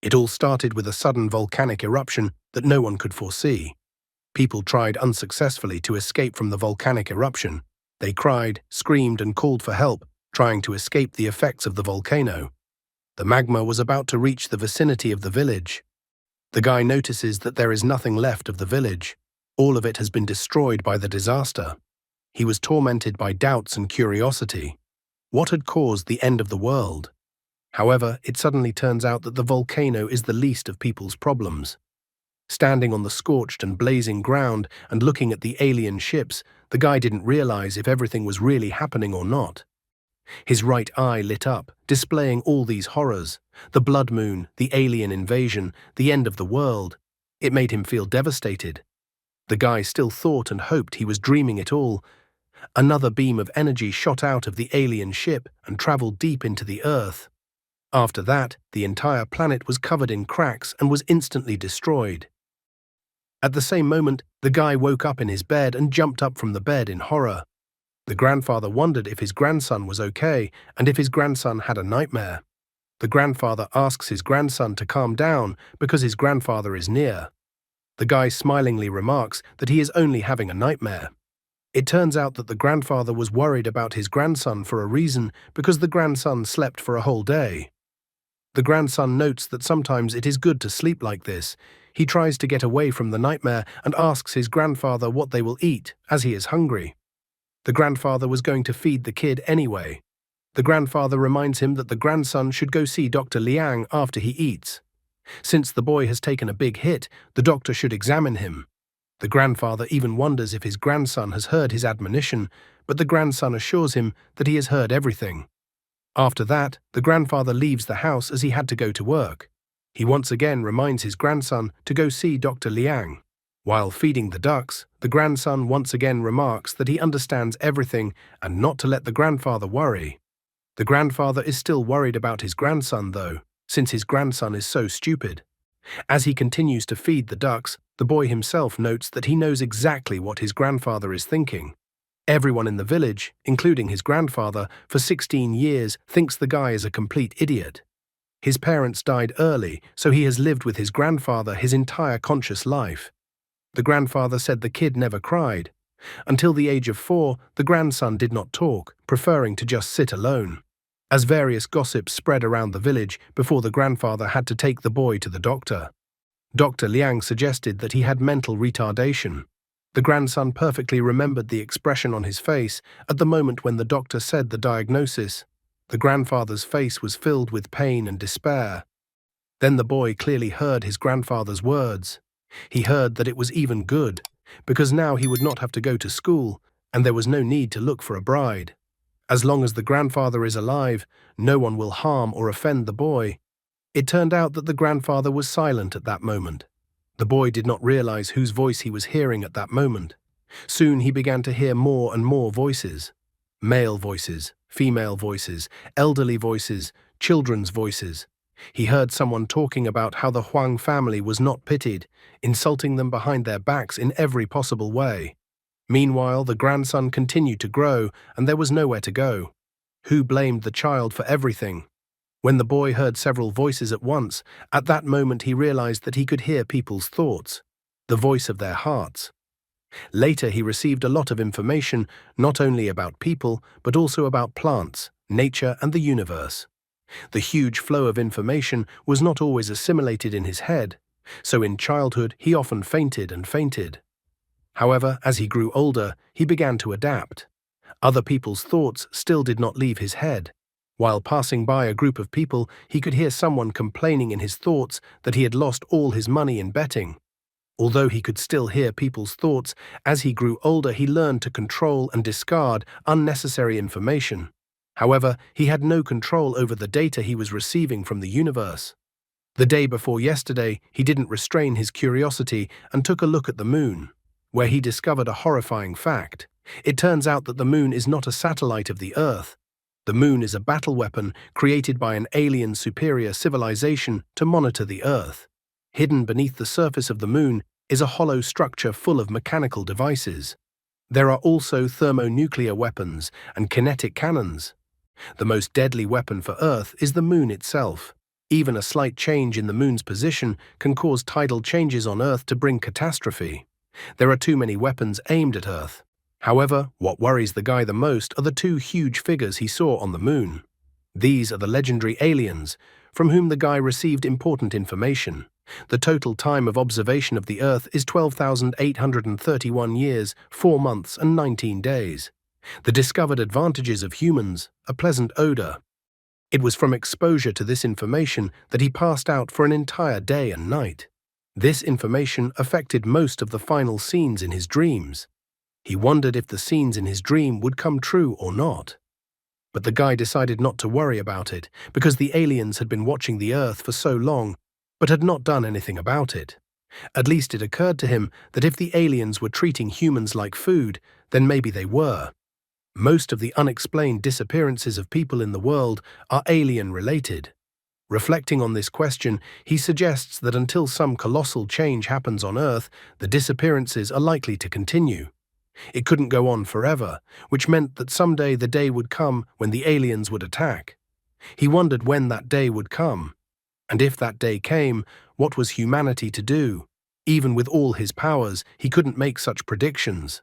It all started with a sudden volcanic eruption that no one could foresee. People tried unsuccessfully to escape from the volcanic eruption. They cried, screamed, and called for help, trying to escape the effects of the volcano. The magma was about to reach the vicinity of the village. The guy notices that there is nothing left of the village. All of it has been destroyed by the disaster. He was tormented by doubts and curiosity. What had caused the end of the world? However, it suddenly turns out that the volcano is the least of people's problems. Standing on the scorched and blazing ground and looking at the alien ships, the guy didn't realize if everything was really happening or not. His right eye lit up, displaying all these horrors: the blood moon, the alien invasion, the end of the world. It made him feel devastated. The guy still thought and hoped he was dreaming it all. Another beam of energy shot out of the alien ship and traveled deep into the Earth. After that, the entire planet was covered in cracks and was instantly destroyed. At the same moment, the guy woke up in his bed and jumped up from the bed in horror. The grandfather wondered if his grandson was okay and if his grandson had a nightmare. The grandfather asks his grandson to calm down because his grandfather is near. The guy smilingly remarks that he is only having a nightmare. It turns out that the grandfather was worried about his grandson for a reason because the grandson slept for a whole day. The grandson notes that sometimes it is good to sleep like this. He tries to get away from the nightmare and asks his grandfather what they will eat, as he is hungry. The grandfather was going to feed the kid anyway. The grandfather reminds him that the grandson should go see Dr. Liang after he eats. Since the boy has taken a big hit, the doctor should examine him. The grandfather even wonders if his grandson has heard his admonition, but the grandson assures him that he has heard everything. After that, the grandfather leaves the house as he had to go to work. He once again reminds his grandson to go see Dr. Liang. While feeding the ducks, the grandson once again remarks that he understands everything and not to let the grandfather worry. The grandfather is still worried about his grandson, though, since his grandson is so stupid. As he continues to feed the ducks, the boy himself notes that he knows exactly what his grandfather is thinking. Everyone in the village, including his grandfather, for 16 years thinks the guy is a complete idiot. His parents died early, so he has lived with his grandfather his entire conscious life. The grandfather said the kid never cried. Until the age of 4, the grandson did not talk, preferring to just sit alone. As various gossips spread around the village before the grandfather had to take the boy to the doctor. Dr. Liang suggested that he had mental retardation. The grandson perfectly remembered the expression on his face at the moment when the doctor said the diagnosis. The grandfather's face was filled with pain and despair. Then the boy clearly heard his grandfather's words. He heard that it was even good, because now he would not have to go to school, and there was no need to look for a bride. As long as the grandfather is alive, no one will harm or offend the boy. It turned out that the grandfather was silent at that moment. The boy did not realize whose voice he was hearing at that moment. Soon he began to hear more and more voices. Male voices, female voices, elderly voices, children's voices. He heard someone talking about how the Huang family was not pitied, insulting them behind their backs in every possible way. Meanwhile, the grandson continued to grow, and there was nowhere to go. Who blamed the child for everything? When the boy heard several voices at once, at that moment he realized that he could hear people's thoughts, the voice of their hearts. Later he received a lot of information, not only about people, but also about plants, nature, and the universe. The huge flow of information was not always assimilated in his head, so in childhood he often fainted and fainted. However, as he grew older, he began to adapt. Other people's thoughts still did not leave his head. While passing by a group of people, he could hear someone complaining in his thoughts that he had lost all his money in betting. Although he could still hear people's thoughts, as he grew older he learned to control and discard unnecessary information. However, he had no control over the data he was receiving from the universe. The day before yesterday, he didn't restrain his curiosity and took a look at the moon, where he discovered a horrifying fact. It turns out that the moon is not a satellite of the Earth. The moon is a battle weapon created by an alien superior civilization to monitor the Earth. Hidden beneath the surface of the moon is a hollow structure full of mechanical devices. There are also thermonuclear weapons and kinetic cannons. The most deadly weapon for Earth is the moon itself. Even a slight change in the moon's position can cause tidal changes on Earth to bring catastrophe. There are too many weapons aimed at Earth. However, what worries the guy the most are the two huge figures he saw on the moon. These are the legendary aliens, from whom the guy received important information. The total time of observation of the Earth is 12,831 years, 4 months and 19 days. The discovered advantages of humans, a pleasant odor. It was from exposure to this information that he passed out for an entire day and night. This information affected most of the final scenes in his dreams. He wondered if the scenes in his dream would come true or not. But the guy decided not to worry about it because the aliens had been watching the Earth for so long but had not done anything about it. At least it occurred to him that if the aliens were treating humans like food, then maybe they were. Most of the unexplained disappearances of people in the world are alien-related. Reflecting on this question, he suggests that until some colossal change happens on Earth, the disappearances are likely to continue. It couldn't go on forever, which meant that someday the day would come when the aliens would attack. He wondered when that day would come. And if that day came, what was humanity to do? Even with all his powers, he couldn't make such predictions.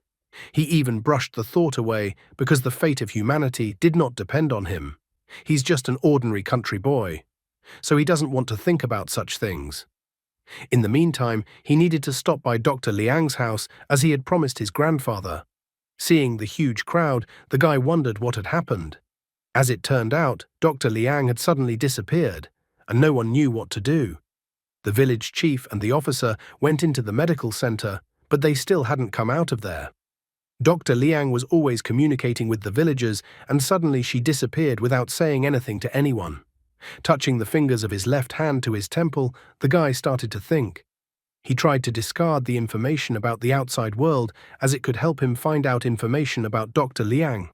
He even brushed the thought away because the fate of humanity did not depend on him. He's just an ordinary country boy, so he doesn't want to think about such things. In the meantime, he needed to stop by Dr. Liang's house as he had promised his grandfather. Seeing the huge crowd, the guy wondered what had happened. As it turned out, Dr. Liang had suddenly disappeared, and no one knew what to do. The village chief and the officer went into the medical center, but they still hadn't come out of there. Dr. Liang was always communicating with the villagers, and suddenly she disappeared without saying anything to anyone. Touching the fingers of his left hand to his temple, the guy started to think. He tried to discard the information about the outside world as it could help him find out information about Dr. Liang.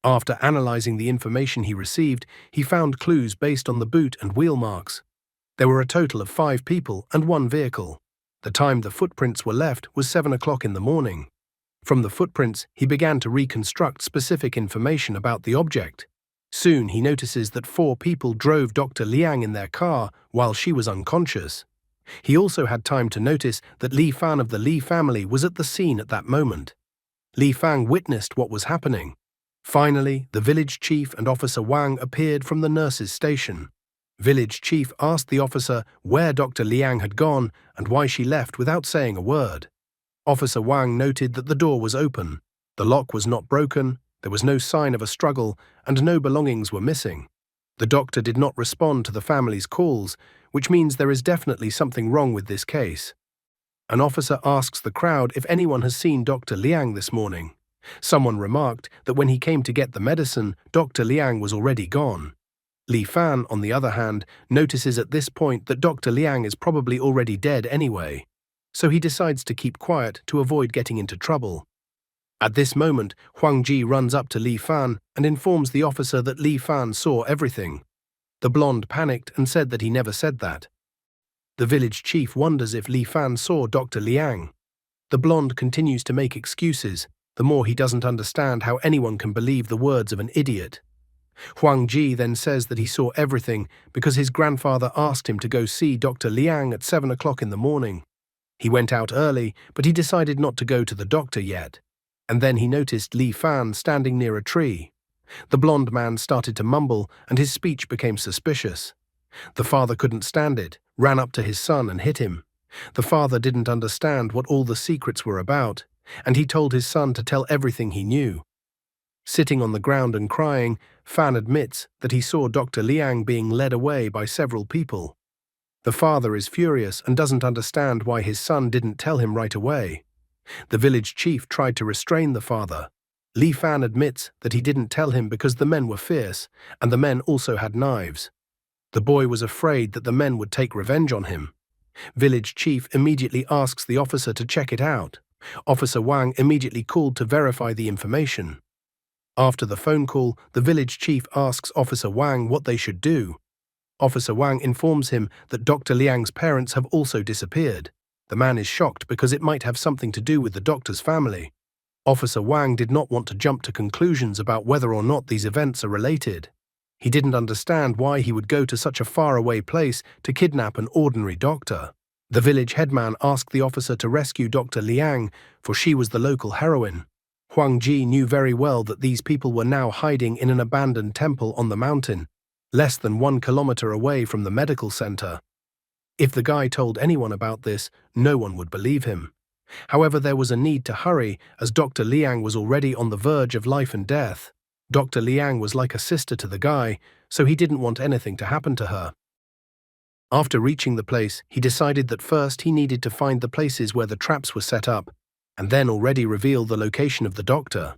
After analyzing the information he received, he found clues based on the boot and wheel marks. There were a total of 5 people and 1 vehicle. The time the footprints were left was 7 o'clock in the morning. From the footprints, he began to reconstruct specific information about the object. Soon he notices that 4 people drove Dr. Liang in their car while she was unconscious. He also had time to notice that Li Fan of the Li family was at the scene at that moment. Li Fan witnessed what was happening. Finally, the village chief and Officer Wang appeared from the nurse's station. Village chief asked the officer where Dr. Liang had gone and why she left without saying a word. Officer Wang noted that the door was open, the lock was not broken, there was no sign of a struggle, and no belongings were missing. The doctor did not respond to the family's calls, which means there is definitely something wrong with this case. An officer asks the crowd if anyone has seen Dr. Liang this morning. Someone remarked that when he came to get the medicine, Dr. Liang was already gone. Li Fan, on the other hand, notices at this point that Dr. Liang is probably already dead anyway, so he decides to keep quiet to avoid getting into trouble. At this moment, Huang Ji runs up to Li Fan and informs the officer that Li Fan saw everything. The blonde panicked and said that he never said that. The village chief wonders if Li Fan saw Dr. Liang. The blonde continues to make excuses, the more he doesn't understand how anyone can believe the words of an idiot. Huang Ji then says that he saw everything because his grandfather asked him to go see Dr. Liang at 7 o'clock in the morning. He went out early, but he decided not to go to the doctor yet. And then he noticed Li Fan standing near a tree. The blonde man started to mumble, and his speech became suspicious. The father couldn't stand it, ran up to his son and hit him. The father didn't understand what all the secrets were about, and he told his son to tell everything he knew. Sitting on the ground and crying, Fan admits that he saw Dr. Liang being led away by several people. The father is furious and doesn't understand why his son didn't tell him right away. The village chief tried to restrain the father. Li Fan admits that he didn't tell him because the men were fierce, and the men also had knives. The boy was afraid that the men would take revenge on him. Village chief immediately asks the officer to check it out. Officer Wang immediately called to verify the information. After the phone call, the village chief asks Officer Wang what they should do. Officer Wang informs him that Dr. Liang's parents have also disappeared. The man is shocked because it might have something to do with the doctor's family. Officer Wang did not want to jump to conclusions about whether or not these events are related. He didn't understand why he would go to such a faraway place to kidnap an ordinary doctor. The village headman asked the officer to rescue Dr. Liang, for she was the local heroine. Huang Ji knew very well that these people were now hiding in an abandoned temple on the mountain, less than 1 kilometer away from the medical center. If the guy told anyone about this, no one would believe him. However, there was a need to hurry, as Dr. Liang was already on the verge of life and death. Dr. Liang was like a sister to the guy, so he didn't want anything to happen to her. After reaching the place, he decided that first he needed to find the places where the traps were set up, and then already reveal the location of the doctor.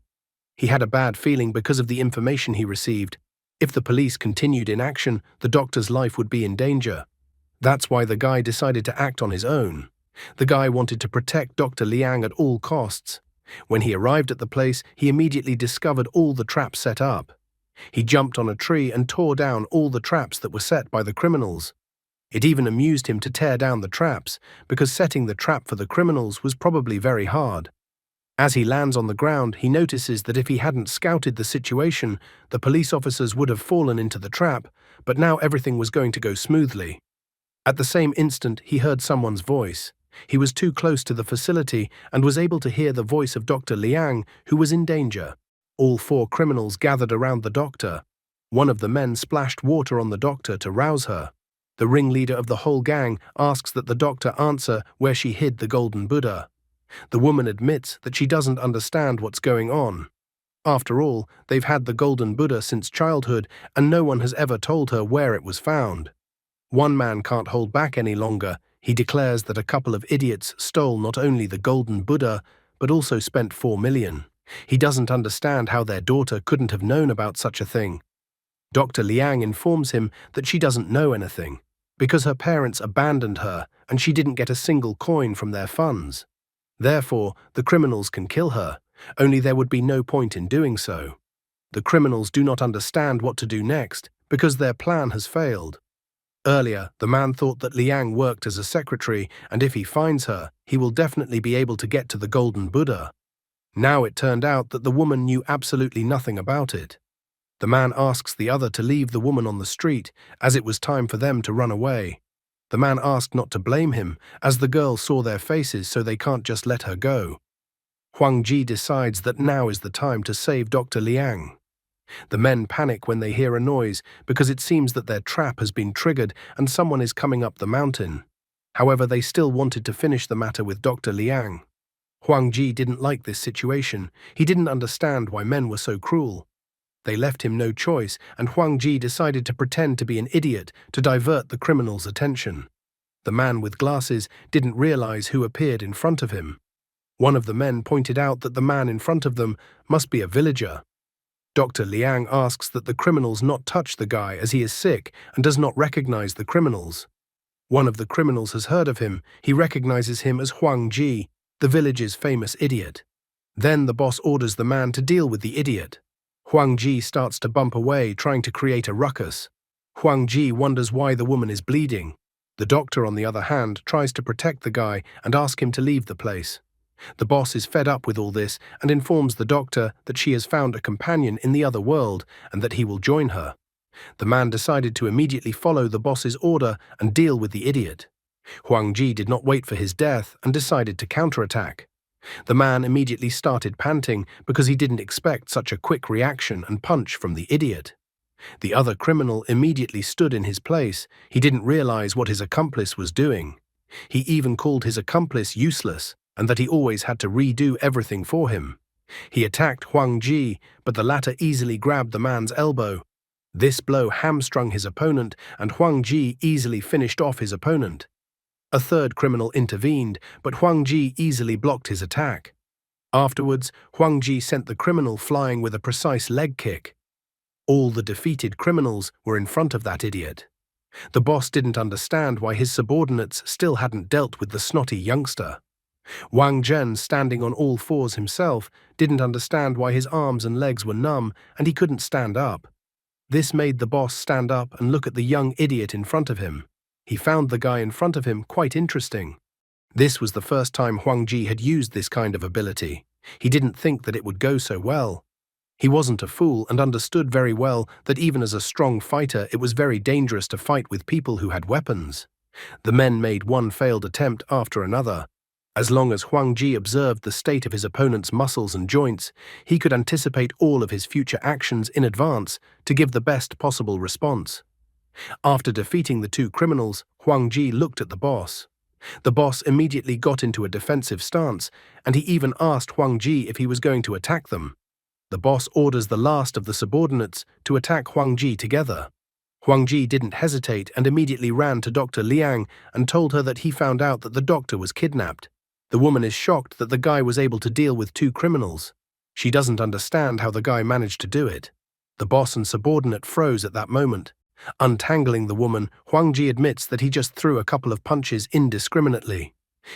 He had a bad feeling because of the information he received. If the police continued inaction, the doctor's life would be in danger. That's why the guy decided to act on his own. The guy wanted to protect Dr. Liang at all costs. When he arrived at the place, he immediately discovered all the traps set up. He jumped on a tree and tore down all the traps that were set by the criminals. It even amused him to tear down the traps, because setting the trap for the criminals was probably very hard. As he lands on the ground, he notices that if he hadn't scouted the situation, the police officers would have fallen into the trap, but now everything was going to go smoothly. At the same instant, he heard someone's voice. He was too close to the facility and was able to hear the voice of Dr. Liang, who was in danger. All 4 criminals gathered around the doctor. One of the men splashed water on the doctor to rouse her. The ringleader of the whole gang asks that the doctor answer where she hid the golden Buddha. The woman admits that she doesn't understand what's going on. After all, they've had the golden Buddha since childhood, and no one has ever told her where it was found. One man can't hold back any longer. He declares that a couple of idiots stole not only the golden Buddha, but also spent 4 million. He doesn't understand how their daughter couldn't have known about such a thing. Dr. Liang informs him that she doesn't know anything, because her parents abandoned her and she didn't get a single coin from their funds. Therefore, the criminals can kill her, only there would be no point in doing so. The criminals do not understand what to do next, because their plan has failed. Earlier, the man thought that Liang worked as a secretary, and if he finds her, he will definitely be able to get to the golden Buddha. Now it turned out that the woman knew absolutely nothing about it. The man asks the other to leave the woman on the street, as it was time for them to run away. The man asked not to blame him, as the girls saw their faces, so they can't just let her go. Huang Ji decides that now is the time to save Dr. Liang. The men panic when they hear a noise, because it seems that their trap has been triggered and someone is coming up the mountain. However, they still wanted to finish the matter with Dr. Liang. Huang Ji didn't like this situation. He didn't understand why men were so cruel. They left him no choice, and Huang Ji decided to pretend to be an idiot to divert the criminals' attention. The man with glasses didn't realize who appeared in front of him. One of the men pointed out that the man in front of them must be a villager. Dr. Liang asks that the criminals not touch the guy as he is sick and does not recognize the criminals. One of the criminals has heard of him. He recognizes him as Huang Ji, the village's famous idiot. Then the boss orders the man to deal with the idiot. Huang Ji starts to bump away, trying to create a ruckus. Huang Ji wonders why the woman is bleeding. The doctor, on the other hand, tries to protect the guy and ask him to leave the place. The boss is fed up with all this and informs the doctor that she has found a companion in the other world and that he will join her. The man decided to immediately follow the boss's order and deal with the idiot. Huang Ji did not wait for his death and decided to counterattack. The man immediately started panting because he didn't expect such a quick reaction and punch from the idiot. The other criminal immediately stood in his place. He didn't realize what his accomplice was doing. He even called his accomplice useless, and that he always had to redo everything for him. He attacked Huang Ji, but the latter easily grabbed the man's elbow. This blow hamstrung his opponent, and Huang Ji easily finished off his opponent. A third criminal intervened, but Huang Ji easily blocked his attack. Afterwards, Huang Ji sent the criminal flying with a precise leg kick. All the defeated criminals were in front of that idiot. The boss didn't understand why his subordinates still hadn't dealt with the snotty youngster. Wang Zhen, standing on all fours himself, didn't understand why his arms and legs were numb and he couldn't stand up. This made the boss stand up and look at the young idiot in front of him. He found the guy in front of him quite interesting. This was the first time Huang Ji had used this kind of ability. He didn't think that it would go so well. He wasn't a fool and understood very well that even as a strong fighter, it was very dangerous to fight with people who had weapons. The men made one failed attempt after another. As long as Huang Ji observed the state of his opponent's muscles and joints, he could anticipate all of his future actions in advance to give the best possible response. After defeating the two criminals, Huang Ji looked at the boss. The boss immediately got into a defensive stance, and he even asked Huang Ji if he was going to attack them. The boss orders the last of the subordinates to attack Huang Ji together. Huang Ji didn't hesitate and immediately ran to Dr. Liang and told her that he found out that the doctor was kidnapped. The woman is shocked that the guy was able to deal with two criminals. She doesn't understand how the guy managed to do it. The boss and subordinate froze at that moment. Untangling the woman, Huang Ji admits that he just threw a couple of punches indiscriminately.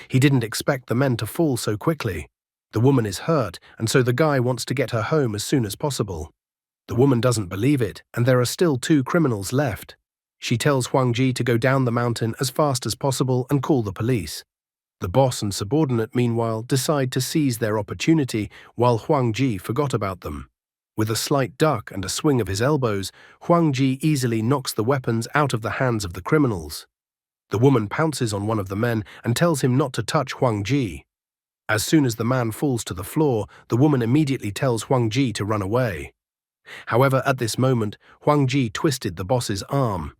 He didn't expect the men to fall so quickly. The woman is hurt, and so the guy wants to get her home as soon as possible. The woman doesn't believe it, and there are still two criminals left. She tells Huang Ji to go down the mountain as fast as possible and call the police. The boss and subordinate, meanwhile, decide to seize their opportunity while Huang Ji forgot about them. With a slight duck and a swing of his elbows, Huang Ji easily knocks the weapons out of the hands of the criminals. The woman pounces on one of the men and tells him not to touch Huang Ji. As soon as the man falls to the floor, the woman immediately tells Huang Ji to run away. However, at this moment, Huang Ji twisted the boss's arm.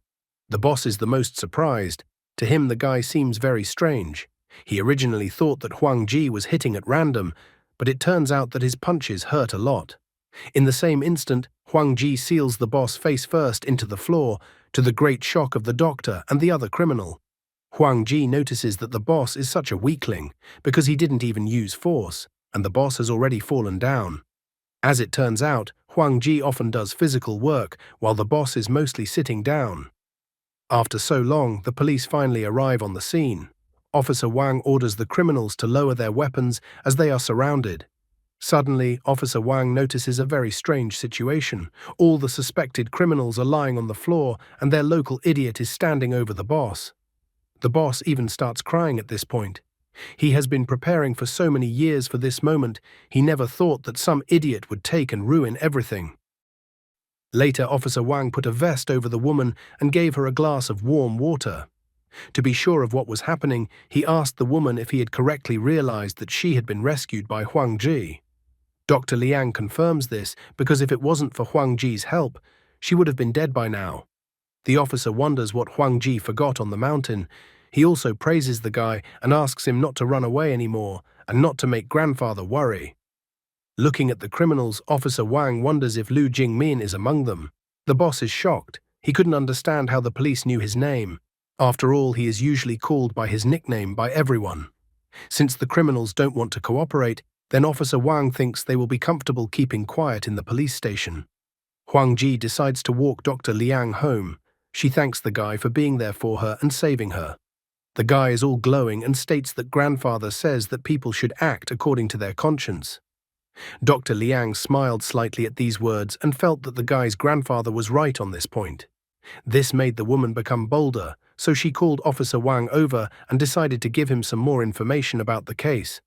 The boss is the most surprised. To him, the guy seems very strange. He originally thought that Huang Ji was hitting at random, but it turns out that his punches hurt a lot. In the same instant, Huang Ji seals the boss face first into the floor, to the great shock of the doctor and the other criminal. Huang Ji notices that the boss is such a weakling because he didn't even use force, and the boss has already fallen down. As it turns out, Huang Ji often does physical work while the boss is mostly sitting down. After so long, the police finally arrive on the scene. Officer Wang orders the criminals to lower their weapons as they are surrounded. Suddenly, Officer Wang notices a very strange situation. All the suspected criminals are lying on the floor, and their local idiot is standing over the boss. The boss even starts crying at this point. He has been preparing for so many years for this moment, he never thought that some idiot would take and ruin everything. Later, Officer Wang put a vest over the woman and gave her a glass of warm water. To be sure of what was happening, he asked the woman if he had correctly realized that she had been rescued by Huang Ji. Dr. Liang confirms this because if it wasn't for Huang Ji's help, she would have been dead by now. The officer wonders what Huang Ji forgot on the mountain. He also praises the guy and asks him not to run away anymore and not to make grandfather worry. Looking at the criminals, Officer Wang wonders if Lu Jingmin is among them. The boss is shocked. He couldn't understand how the police knew his name. After all, he is usually called by his nickname by everyone. Since the criminals don't want to cooperate, then Officer Wang thinks they will be comfortable keeping quiet in the police station. Huang Ji decides to walk Dr. Liang home. She thanks the guy for being there for her and saving her. The guy is all glowing and states that grandfather says that people should act according to their conscience. Dr. Liang smiled slightly at these words and felt that the guy's grandfather was right on this point. This made the woman become bolder, so she called Officer Wang over and decided to give him some more information about the case.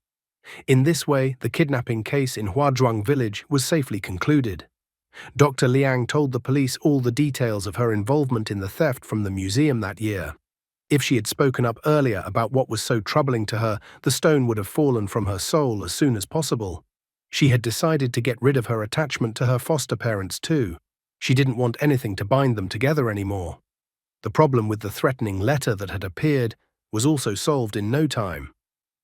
In this way, the kidnapping case in Huazhuang village was safely concluded. Dr. Liang told the police all the details of her involvement in the theft from the museum that year. If she had spoken up earlier about what was so troubling to her, the stone would have fallen from her soul as soon as possible. She had decided to get rid of her attachment to her foster parents too. She didn't want anything to bind them together anymore. The problem with the threatening letter that had appeared was also solved in no time.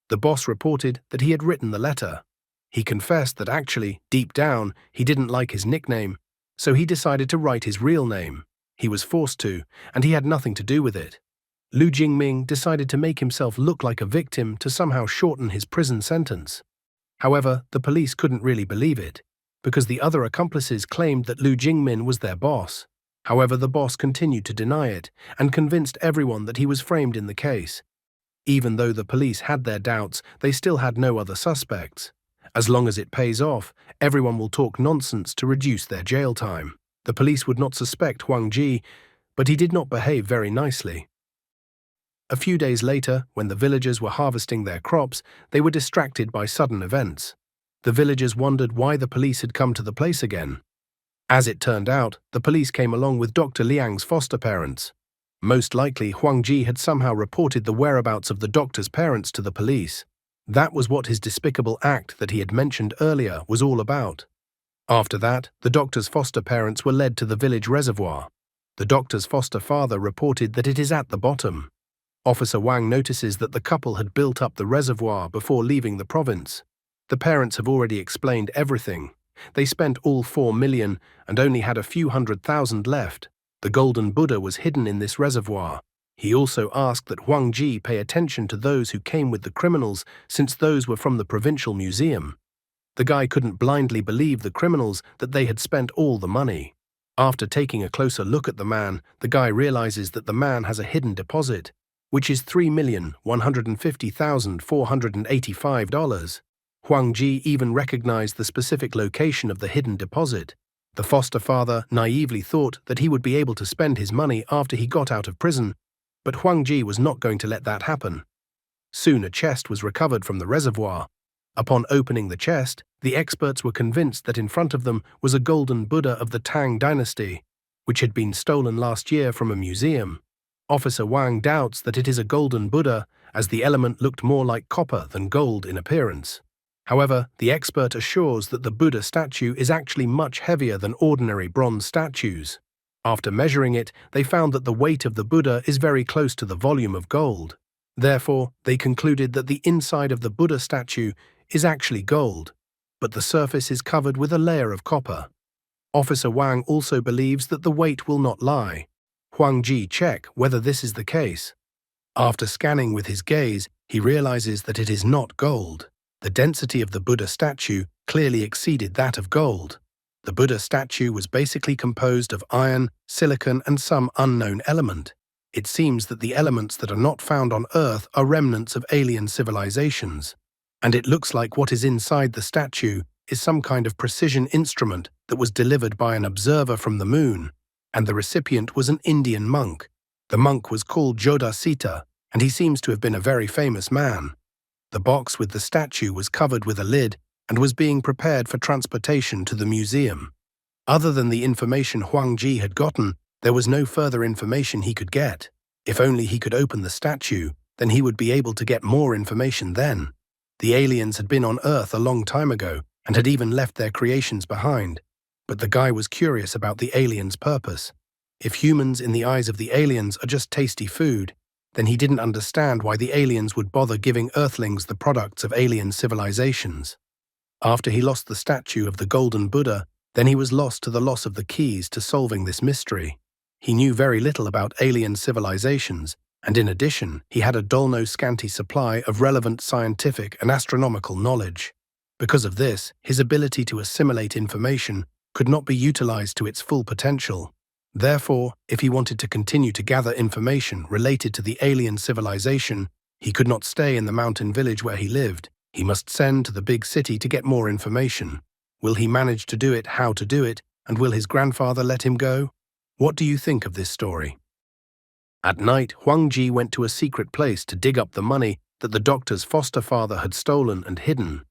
The boss reported that he had written the letter. He confessed that actually, deep down, he didn't like his nickname, so he decided to write his real name. He was forced to, and he had nothing to do with it. Lu Jingming decided to make himself look like a victim to somehow shorten his prison sentence. However, the police couldn't really believe it, because the other accomplices claimed that Lu Jingmin was their boss. However, the boss continued to deny it and convinced everyone that he was framed in the case. Even though the police had their doubts, they still had no other suspects. As long as it pays off, everyone will talk nonsense to reduce their jail time. The police would not suspect Huang Ji, but he did not behave very nicely. A few days later, when the villagers were harvesting their crops, they were distracted by sudden events. The villagers wondered why the police had come to the place again. As it turned out, the police came along with Dr. Liang's foster parents. Most likely, Huang Ji had somehow reported the whereabouts of the doctor's parents to the police. That was what his despicable act that he had mentioned earlier was all about. After that, the doctor's foster parents were led to the village reservoir. The doctor's foster father reported that it is at the bottom. Officer Wang notices that the couple had built up the reservoir before leaving the province. The parents have already explained everything. They spent all 4 million and only had a few 100,000 left. The golden Buddha was hidden in this reservoir. He also asked that Huang Ji pay attention to those who came with the criminals, since those were from the provincial museum. The guy couldn't blindly believe the criminals that they had spent all the money. After taking a closer look at the man, the guy realizes that the man has a hidden deposit, which is $3,150,485. Huang Ji even recognized the specific location of the hidden deposit. The foster father naively thought that he would be able to spend his money after he got out of prison, but Huang Ji was not going to let that happen. Soon a chest was recovered from the reservoir. Upon opening the chest, the experts were convinced that in front of them was a golden Buddha of the Tang dynasty, which had been stolen last year from a museum. Officer Wang doubts that it is a golden Buddha, as the element looked more like copper than gold in appearance. However, the expert assures that the Buddha statue is actually much heavier than ordinary bronze statues. After measuring it, they found that the weight of the Buddha is very close to the volume of gold. Therefore, they concluded that the inside of the Buddha statue is actually gold, but the surface is covered with a layer of copper. Officer Wang also believes that the weight will not lie. Huang Ji check whether this is the case. After scanning with his gaze, he realizes that it is not gold. The density of the Buddha statue clearly exceeded that of gold. The Buddha statue was basically composed of iron, silicon, and some unknown element. It seems that the elements that are not found on Earth are remnants of alien civilizations. And it looks like what is inside the statue is some kind of precision instrument that was delivered by an observer from the moon, and the recipient was an Indian monk. The monk was called Jodasita, and he seems to have been a very famous man. The box with the statue was covered with a lid and was being prepared for transportation to the museum. Other than the information Huang Ji had gotten, there was no further information he could get. If only he could open the statue, then he would be able to get more information then. The aliens had been on Earth a long time ago and had even left their creations behind. But the guy was curious about the aliens' purpose. If humans in the eyes of the aliens are just tasty food, then he didn't understand why the aliens would bother giving Earthlings the products of alien civilizations. After he lost the statue of the golden Buddha, then he was lost to the loss of the keys to solving this mystery. He knew very little about alien civilizations, and in addition, he had a dull no scanty supply of relevant scientific and astronomical knowledge. Because of this, his ability to assimilate information could not be utilized to its full potential. Therefore, if he wanted to continue to gather information related to the alien civilization, he could not stay in the mountain village where he lived. He must send to the big city to get more information. Will he manage to do it, how to do it, and will his grandfather let him go? What do you think of this story? At night, Huang Ji went to a secret place to dig up the money that the doctor's foster father had stolen and hidden.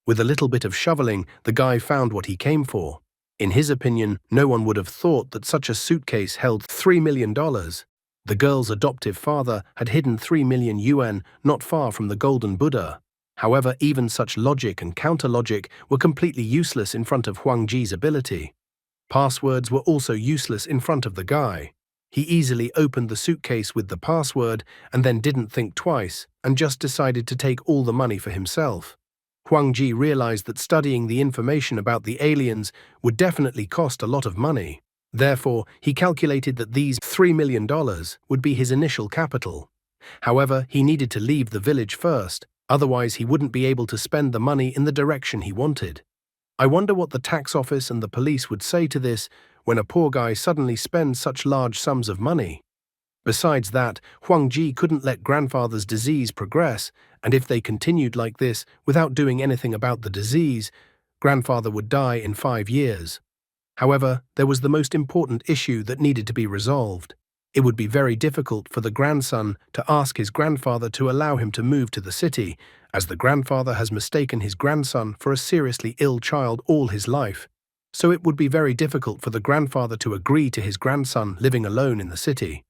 With a little bit of shoveling, the guy found what he came for. In his opinion, no one would have thought that such a suitcase held $3 million. The girl's adoptive father had hidden 3 million yuan not far from the golden Buddha. However, even such logic and counter-logic were completely useless in front of Huang Ji's ability. Passwords were also useless in front of the guy. He easily opened the suitcase with the password and then didn't think twice and just decided to take all the money for himself. Huang Ji realized that studying the information about the aliens would definitely cost a lot of money. Therefore, he calculated that these $3 million would be his initial capital. However, he needed to leave the village first, otherwise he wouldn't be able to spend the money in the direction he wanted. I wonder what the tax office and the police would say to this when a poor guy suddenly spends such large sums of money. Besides that, Huang Ji couldn't let grandfather's disease progress, and if they continued like this without doing anything about the disease, grandfather would die in 5 years. However, there was the most important issue that needed to be resolved. It would be very difficult for the grandson to ask his grandfather to allow him to move to the city, as the grandfather has mistaken his grandson for a seriously ill child all his life. So it would be very difficult for the grandfather to agree to his grandson living alone in the city.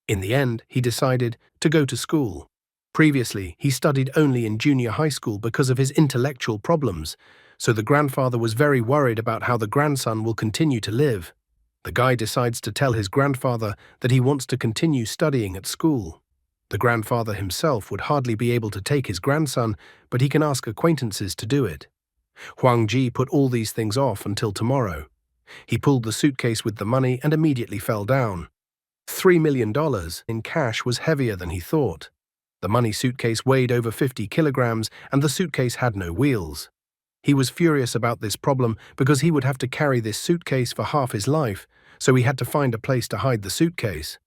In the end, he decided to go to school. Previously, he studied only in junior high school because of his intellectual problems, so the grandfather was very worried about how the grandson will continue to live. The guy decides to tell his grandfather that he wants to continue studying at school. The grandfather himself would hardly be able to take his grandson, but he can ask acquaintances to do it. Huang Ji put all these things off until tomorrow. He pulled the suitcase with the money and immediately fell down. $3 million in cash was heavier than he thought. The money suitcase weighed over 50 kilograms and the suitcase had no wheels. He was furious about this problem because he would have to carry this suitcase for half his life, so he had to find a place to hide the suitcase.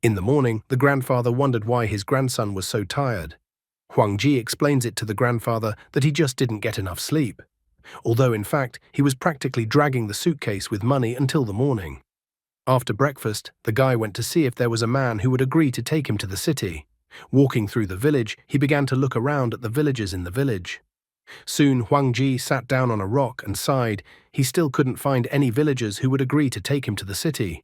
In the morning, the grandfather wondered why his grandson was so tired. Huang Ji explains it to the grandfather that he just didn't get enough sleep, although in fact he was practically dragging the suitcase with money until the morning. After breakfast, the guy went to see if there was a man who would agree to take him to the city. Walking through the village, he began to look around at the villagers in the village. Soon Huang Ji sat down on a rock and sighed. He still couldn't find any villagers who would agree to take him to the city.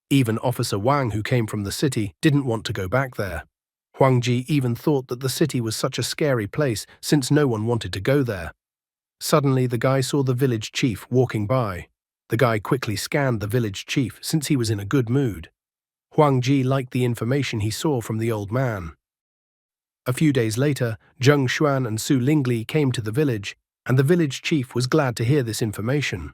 Even Officer Wang, who came from the city, didn't want to go back there. Huang Ji even thought that the city was such a scary place since no one wanted to go there. Suddenly the guy saw the village chief walking by. The guy quickly scanned the village chief since he was in a good mood. Huang Ji liked the information he saw from the old man. A few days later, Zheng Xuan and Su Lingli came to the village, and the village chief was glad to hear this information.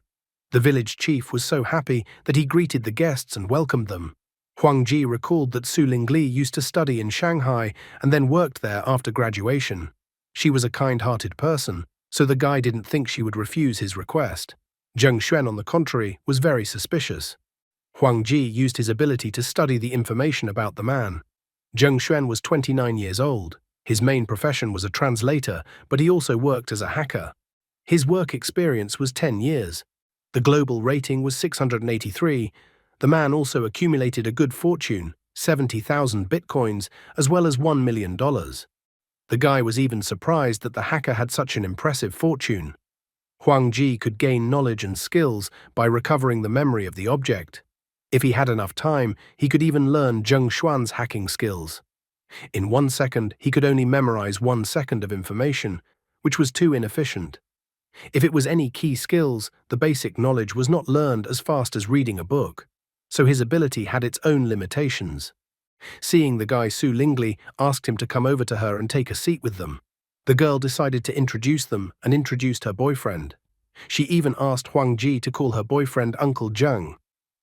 The village chief was so happy that he greeted the guests and welcomed them. Huang Ji recalled that Su Lingli used to study in Shanghai and then worked there after graduation. She was a kind-hearted person, so the guy didn't think she would refuse his request. Zheng Xuan, on the contrary, was very suspicious. Huang Ji used his ability to study the information about the man. Zheng Xuan was 29 years old. His main profession was a translator, but he also worked as a hacker. His work experience was 10 years. The global rating was 683. The man also accumulated a good fortune, 70,000 bitcoins, as well as $1 million. The guy was even surprised that the hacker had such an impressive fortune. Huang Ji could gain knowledge and skills by recovering the memory of the object. If he had enough time, he could even learn Zheng Xuan's hacking skills. In 1 second, he could only memorize 1 second of information, which was too inefficient. If it was any key skills, the basic knowledge was not learned as fast as reading a book, so his ability had its own limitations. Seeing the guy, Su Lingli asked him to come over to her and take a seat with them. The girl decided to introduce them and introduced her boyfriend. She even asked Huang Ji to call her boyfriend Uncle Zheng,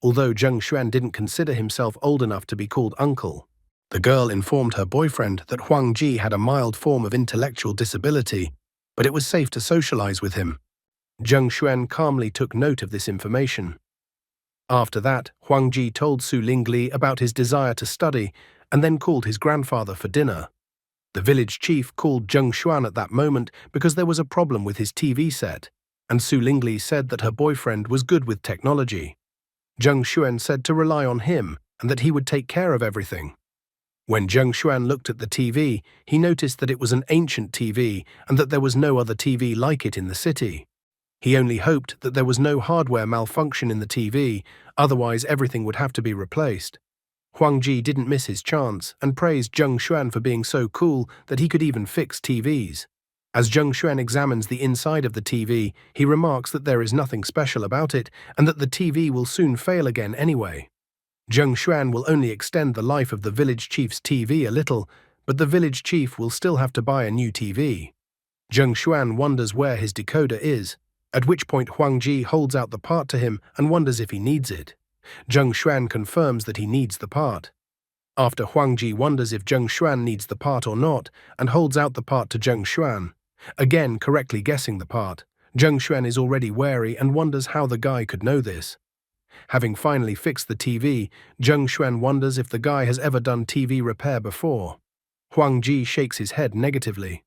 although Zheng Xuan didn't consider himself old enough to be called uncle. The girl informed her boyfriend that Huang Ji had a mild form of intellectual disability, but it was safe to socialize with him. Zheng Xuan calmly took note of this information. After that, Huang Ji told Su Lingli about his desire to study and then called his grandfather for dinner. The village chief called Zheng Xuan at that moment because there was a problem with his TV set, and Su Lingli said that her boyfriend was good with technology. Zheng Xuan said to rely on him and that he would take care of everything. When Zheng Xuan looked at the TV, he noticed that it was an ancient TV and that there was no other TV like it in the city. He only hoped that there was no hardware malfunction in the TV, otherwise everything would have to be replaced. Huang Ji didn't miss his chance and praised Zheng Xuan for being so cool that he could even fix TVs. As Zheng Xuan examines the inside of the TV, he remarks that there is nothing special about it and that the TV will soon fail again anyway. Zheng Xuan will only extend the life of the village chief's TV a little, but the village chief will still have to buy a new TV. Zheng Xuan wonders where his decoder is, at which point Huang Ji holds out the part to him and wonders if he needs it. Zheng Xuan confirms that he needs the part. After Huang Ji wonders if Zheng Xuan needs the part or not and holds out the part to Zheng Xuan, again correctly guessing the part, Zheng Xuan is already wary and wonders how the guy could know this. Having finally fixed the TV, Zheng Xuan wonders if the guy has ever done TV repair before. Huang Ji shakes his head negatively.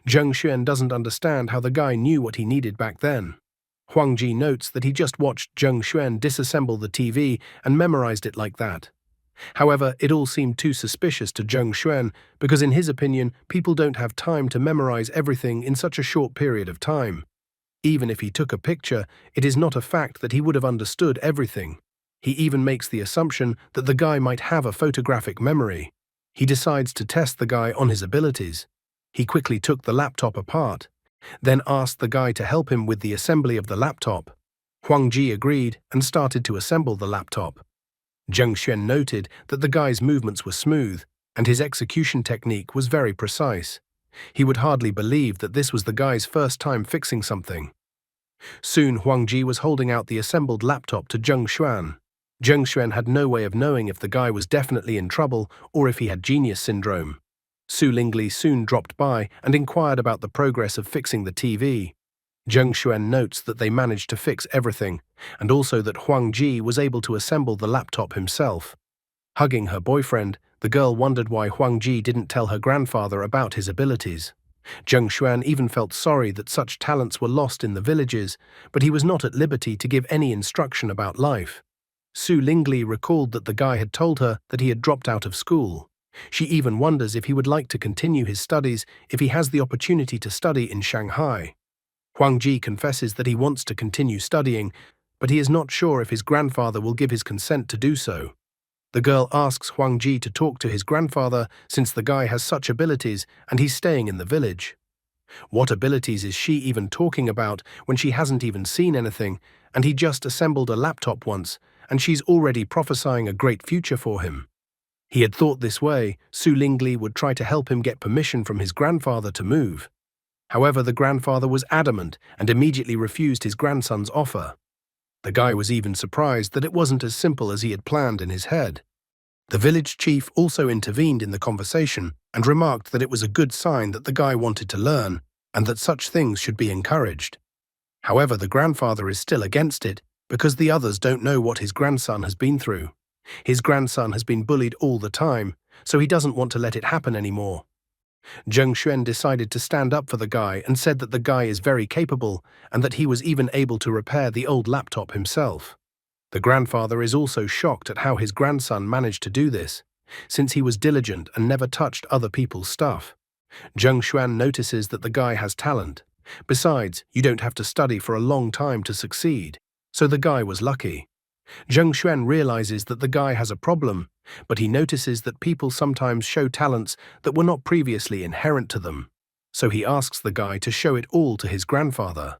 Zheng Xuan doesn't understand how the guy knew what he needed back then. Huang Ji notes that he just watched Zheng Xuan disassemble the TV and memorized it like that. However, it all seemed too suspicious to Zheng Xuan because in his opinion, people don't have time to memorize everything in such a short period of time. Even if he took a picture, it is not a fact that he would have understood everything. He even makes the assumption that the guy might have a photographic memory. He decides to test the guy on his abilities. He quickly took the laptop apart, then asked the guy to help him with the assembly of the laptop. Huang Ji agreed and started to assemble the laptop. Zheng Xuan noted that the guy's movements were smooth, and his execution technique was very precise. He would hardly believe that this was the guy's first time fixing something. Soon Huang Ji was holding out the assembled laptop to Zheng Xuan. Zheng Xuan had no way of knowing if the guy was definitely in trouble or if he had genius syndrome. Su Lingli soon dropped by and inquired about the progress of fixing the TV. Zheng Xuan notes that they managed to fix everything, and also that Huang Ji was able to assemble the laptop himself. Hugging her boyfriend, the girl wondered why Huang Ji didn't tell her grandfather about his abilities. Zheng Xuan even felt sorry that such talents were lost in the villages, but he was not at liberty to give any instruction about life. Su Lingli recalled that the guy had told her that he had dropped out of school. She even wonders if he would like to continue his studies if he has the opportunity to study in Shanghai. Huang Ji confesses that he wants to continue studying, but he is not sure if his grandfather will give his consent to do so. The girl asks Huang Ji to talk to his grandfather since the guy has such abilities and he's staying in the village. What abilities is she even talking about when she hasn't even seen anything, and he just assembled a laptop once, and she's already prophesying a great future for him? He had thought this way, Su Lingli would try to help him get permission from his grandfather to move. However, the grandfather was adamant and immediately refused his grandson's offer. The guy was even surprised that it wasn't as simple as he had planned in his head. The village chief also intervened in the conversation and remarked that it was a good sign that the guy wanted to learn and that such things should be encouraged. However, the grandfather is still against it because the others don't know what his grandson has been through. His grandson has been bullied all the time, so he doesn't want to let it happen anymore. Zheng Xuan decided to stand up for the guy and said that the guy is very capable and that he was even able to repair the old laptop himself. The grandfather is also shocked at how his grandson managed to do this, since he was diligent and never touched other people's stuff. Zheng Xuan notices that the guy has talent. Besides, you don't have to study for a long time to succeed, so the guy was lucky. Zheng Xuan realizes that the guy has a problem, but he notices that people sometimes show talents that were not previously inherent to them. So he asks the guy to show it all to his grandfather.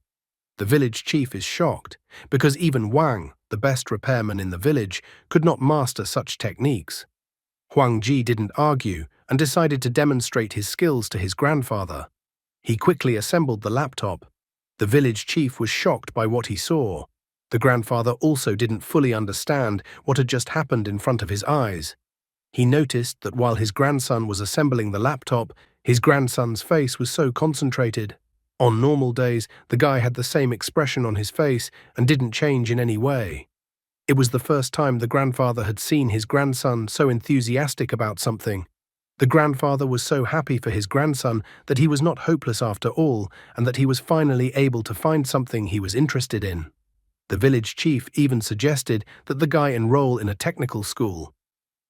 The village chief is shocked, because even Wang, the best repairman in the village, could not master such techniques. Huang Ji didn't argue and decided to demonstrate his skills to his grandfather. He quickly assembled the laptop. The village chief was shocked by what he saw. The grandfather also didn't fully understand what had just happened in front of his eyes. He noticed that while his grandson was assembling the laptop, his grandson's face was so concentrated. On normal days, the guy had the same expression on his face and didn't change in any way. It was the first time the grandfather had seen his grandson so enthusiastic about something. The grandfather was so happy for his grandson that he was not hopeless after all, and that he was finally able to find something he was interested in. The village chief even suggested that the guy enroll in a technical school.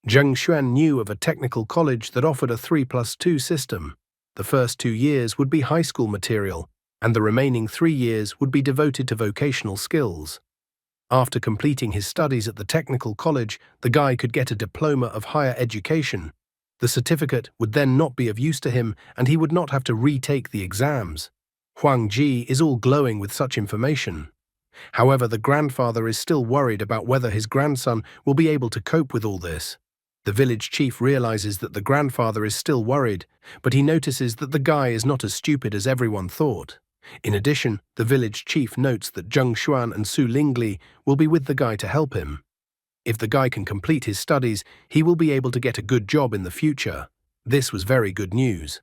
Zheng Xuan knew of a technical college that offered a 3+2 system. The first 2 years would be high school material, and the remaining 3 years would be devoted to vocational skills. After completing his studies at the technical college, the guy could get a diploma of higher education. The certificate would then not be of use to him, and he would not have to retake the exams. Huang Ji is all glowing with such information. However, the grandfather is still worried about whether his grandson will be able to cope with all this. The village chief realizes that the grandfather is still worried, but he notices that the guy is not as stupid as everyone thought. In addition, the village chief notes that Zheng Xuan and Su Lingli will be with the guy to help him. If the guy can complete his studies, he will be able to get a good job in the future. This was very good news.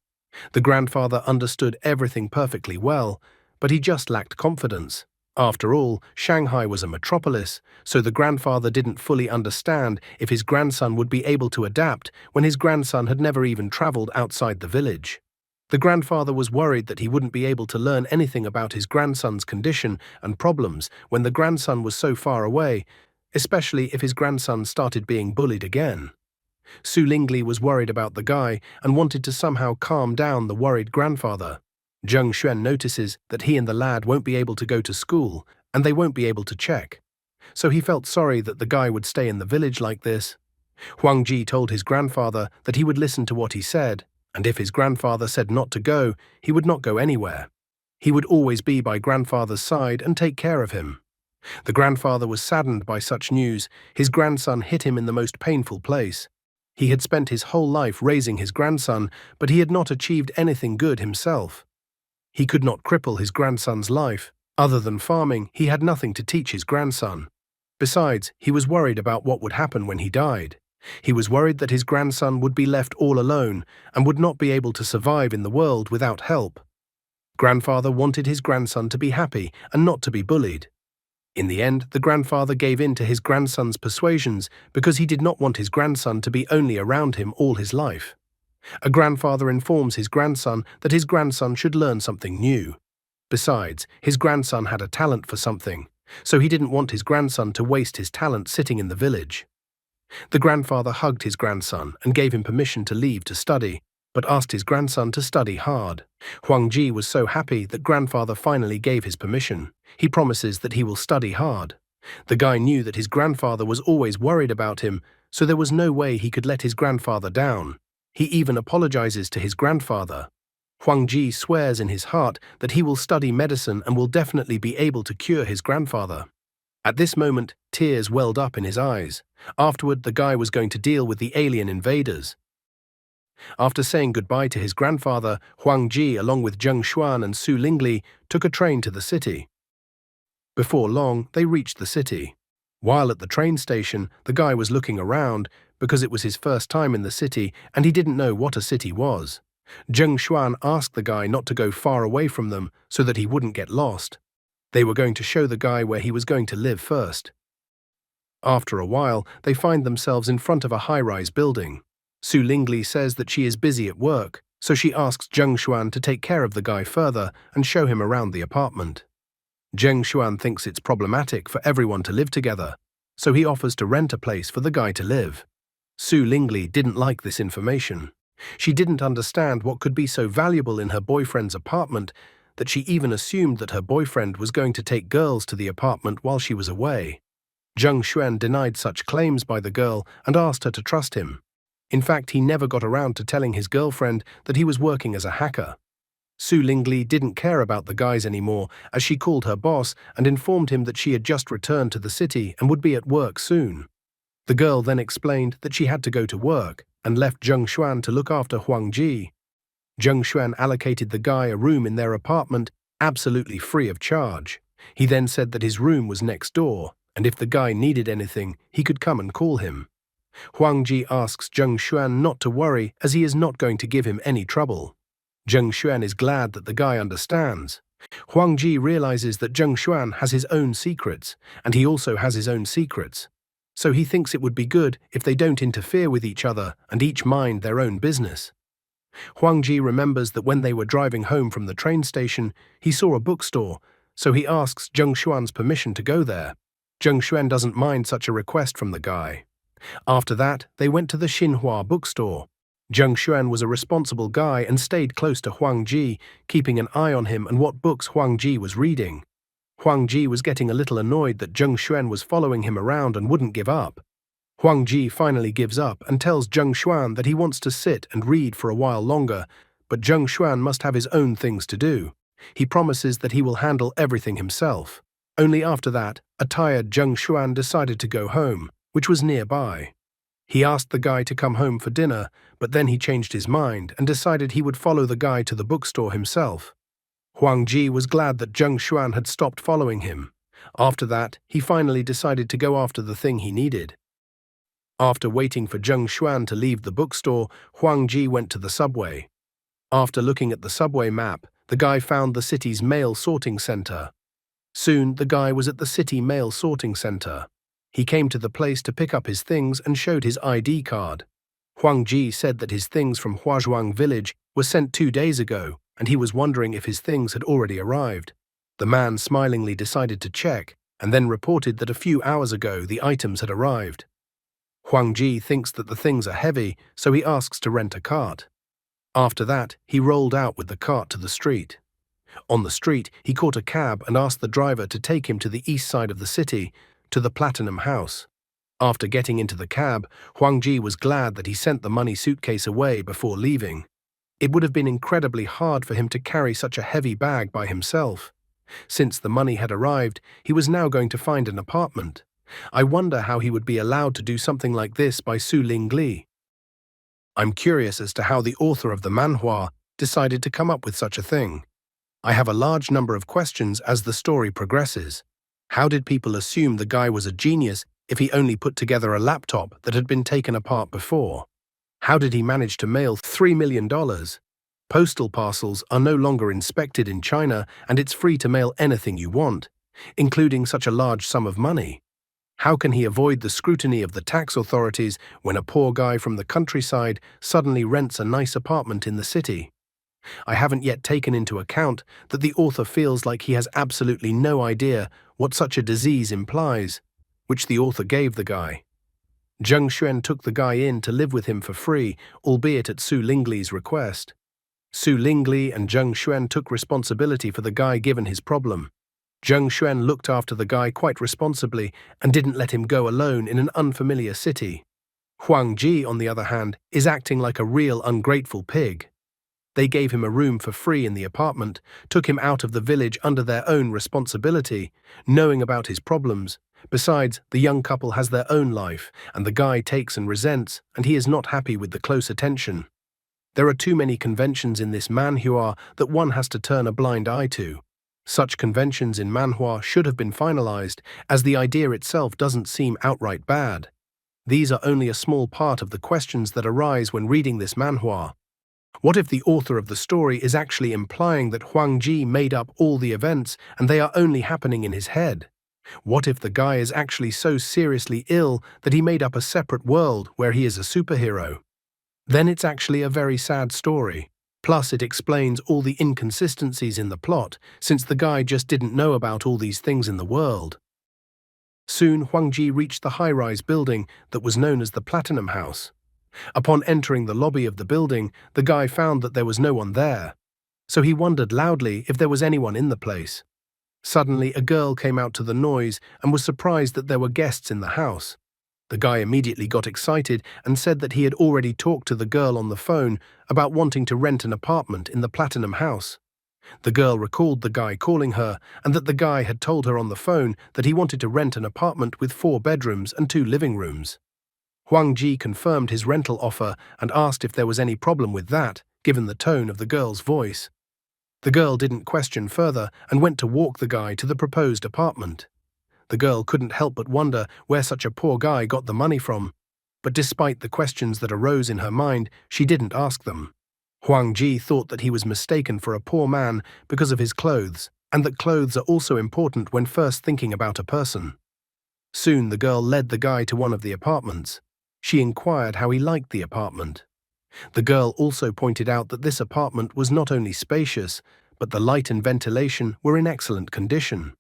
The grandfather understood everything perfectly well, but he just lacked confidence. After all, Shanghai was a metropolis, so the grandfather didn't fully understand if his grandson would be able to adapt when his grandson had never even traveled outside the village. The grandfather was worried that he wouldn't be able to learn anything about his grandson's condition and problems when the grandson was so far away, especially if his grandson started being bullied again. Su Lingli was worried about the guy and wanted to somehow calm down the worried grandfather. Zheng Xuan notices that he and the lad won't be able to go to school and they won't be able to check. So he felt sorry that the guy would stay in the village like this. Huang Ji told his grandfather that he would listen to what he said, and if his grandfather said not to go, he would not go anywhere. He would always be by grandfather's side and take care of him. The grandfather was saddened by such news. His grandson hit him in the most painful place. He had spent his whole life raising his grandson, but he had not achieved anything good himself. He could not cripple his grandson's life. Other than farming, he had nothing to teach his grandson. Besides, he was worried about what would happen when he died. He was worried that his grandson would be left all alone and would not be able to survive in the world without help. Grandfather wanted his grandson to be happy and not to be bullied. In the end, the grandfather gave in to his grandson's persuasions because he did not want his grandson to be only around him all his life. A grandfather informs his grandson that his grandson should learn something new. Besides, his grandson had a talent for something, so he didn't want his grandson to waste his talent sitting in the village. The grandfather hugged his grandson and gave him permission to leave to study, but asked his grandson to study hard. Huang Ji was so happy that grandfather finally gave his permission. He promises that he will study hard. The guy knew that his grandfather was always worried about him, so there was no way he could let his grandfather down. He even apologizes to his grandfather. Huang Ji swears in his heart that he will study medicine and will definitely be able to cure his grandfather. At this moment, tears welled up in his eyes. Afterward, the guy was going to deal with the alien invaders. After saying goodbye to his grandfather, Huang Ji, along with Zheng Xuan and Su Lingli, took a train to the city. Before long, they reached the city. While at the train station, the guy was looking around because it was his first time in the city and he didn't know what a city was. Zheng Xuan asked the guy not to go far away from them so that he wouldn't get lost. They were going to show the guy where he was going to live first. After a while, they find themselves in front of a high-rise building. Su Lingli says that she is busy at work, so she asks Zheng Xuan to take care of the guy further and show him around the apartment. Zheng Xuan thinks it's problematic for everyone to live together, so he offers to rent a place for the guy to live. Su Lingli didn't like this information. She didn't understand what could be so valuable in her boyfriend's apartment that she even assumed that her boyfriend was going to take girls to the apartment while she was away. Zheng Xuan denied such claims by the girl and asked her to trust him. In fact, he never got around to telling his girlfriend that he was working as a hacker. Su Lingli didn't care about the guys anymore as she called her boss and informed him that she had just returned to the city and would be at work soon. The girl then explained that she had to go to work and left Zheng Xuan to look after Huang Ji. Zheng Xuan allocated the guy a room in their apartment absolutely free of charge. He then said that his room was next door, and if the guy needed anything, he could come and call him. Huang Ji asks Zheng Xuan not to worry as he is not going to give him any trouble. Zheng Xuan is glad that the guy understands. Huang Ji realizes that Zheng Xuan has his own secrets, and he also has his own secrets. So he thinks it would be good if they don't interfere with each other and each mind their own business. Huang Ji remembers that when they were driving home from the train station, he saw a bookstore, so he asks Zheng Xuan's permission to go there. Zheng Xuan doesn't mind such a request from the guy. After that, they went to the Xinhua bookstore. Zheng Xuan was a responsible guy and stayed close to Huang Ji, keeping an eye on him and what books Huang Ji was reading. Huang Ji was getting a little annoyed that Zheng Xuan was following him around and wouldn't give up. Huang Ji finally gives up and tells Zheng Xuan that he wants to sit and read for a while longer, but Zheng Xuan must have his own things to do. He promises that he will handle everything himself. Only after that, a tired Zheng Xuan decided to go home, which was nearby. He asked the guy to come home for dinner, but then he changed his mind and decided he would follow the guy to the bookstore himself. Huang Ji was glad that Zheng Xuan had stopped following him. After that, he finally decided to go after the thing he needed. After waiting for Zheng Xuan to leave the bookstore, Huang Ji went to the subway. After looking at the subway map, the guy found the city's mail sorting center. Soon, the guy was at the city mail sorting center. He came to the place to pick up his things and showed his ID card. Huang Ji said that his things from Huazhuang village were sent 2 days ago, and he was wondering if his things had already arrived. The man smilingly decided to check, and then reported that a few hours ago the items had arrived. Huang Ji thinks that the things are heavy, so he asks to rent a cart. After that, he rolled out with the cart to the street. On the street, he caught a cab and asked the driver to take him to the east side of the city, to the Platinum House. After getting into the cab, Huang Ji was glad that he sent the money suitcase away before leaving. It would have been incredibly hard for him to carry such a heavy bag by himself. Since the money had arrived, he was now going to find an apartment. I wonder how he would be allowed to do something like this by Su Lingli. I'm curious as to how the author of the manhwa decided to come up with such a thing. I have a large number of questions as the story progresses. How did people assume the guy was a genius if he only put together a laptop that had been taken apart before? How did he manage to mail $3 million? Postal parcels are no longer inspected in China, and it's free to mail anything you want, including such a large sum of money. How can he avoid the scrutiny of the tax authorities when a poor guy from the countryside suddenly rents a nice apartment in the city? I haven't yet taken into account that the author feels like he has absolutely no idea what such a disease implies, which the author gave the guy. Zheng Xuan took the guy in to live with him for free, albeit at Su Lingli's request. Su Lingli and Zheng Xuan took responsibility for the guy given his problem. Zheng Xuan looked after the guy quite responsibly and didn't let him go alone in an unfamiliar city. Huang Ji, on the other hand, is acting like a real ungrateful pig. They gave him a room for free in the apartment, took him out of the village under their own responsibility, knowing about his problems. Besides, the young couple has their own life, and the guy takes and resents, and he is not happy with the close attention. There are too many conventions in this manhwa that one has to turn a blind eye to. Such conventions in manhwa should have been finalized, as the idea itself doesn't seem outright bad. These are only a small part of the questions that arise when reading this manhwa. What if the author of the story is actually implying that Huang Ji made up all the events and they are only happening in his head? What if the guy is actually so seriously ill that he made up a separate world where he is a superhero? Then it's actually a very sad story. Plus, it explains all the inconsistencies in the plot, since the guy just didn't know about all these things in the world. Soon, Huang Ji reached the high-rise building that was known as the Platinum House. Upon entering the lobby of the building, the guy found that there was no one there. So he wondered loudly if there was anyone in the place. Suddenly, a girl came out to the noise and was surprised that there were guests in the house. The guy immediately got excited and said that he had already talked to the girl on the phone about wanting to rent an apartment in the Platinum House. The girl recalled the guy calling her and that the guy had told her on the phone that he wanted to rent an apartment with 4 bedrooms and 2 living rooms. Huang Ji confirmed his rental offer and asked if there was any problem with that, given the tone of the girl's voice. The girl didn't question further and went to walk the guy to the proposed apartment. The girl couldn't help but wonder where such a poor guy got the money from, but despite the questions that arose in her mind, she didn't ask them. Huang Ji thought that he was mistaken for a poor man because of his clothes, and that clothes are also important when first thinking about a person. Soon the girl led the guy to one of the apartments. She inquired how he liked the apartment. The girl also pointed out that this apartment was not only spacious, but the light and ventilation were in excellent condition.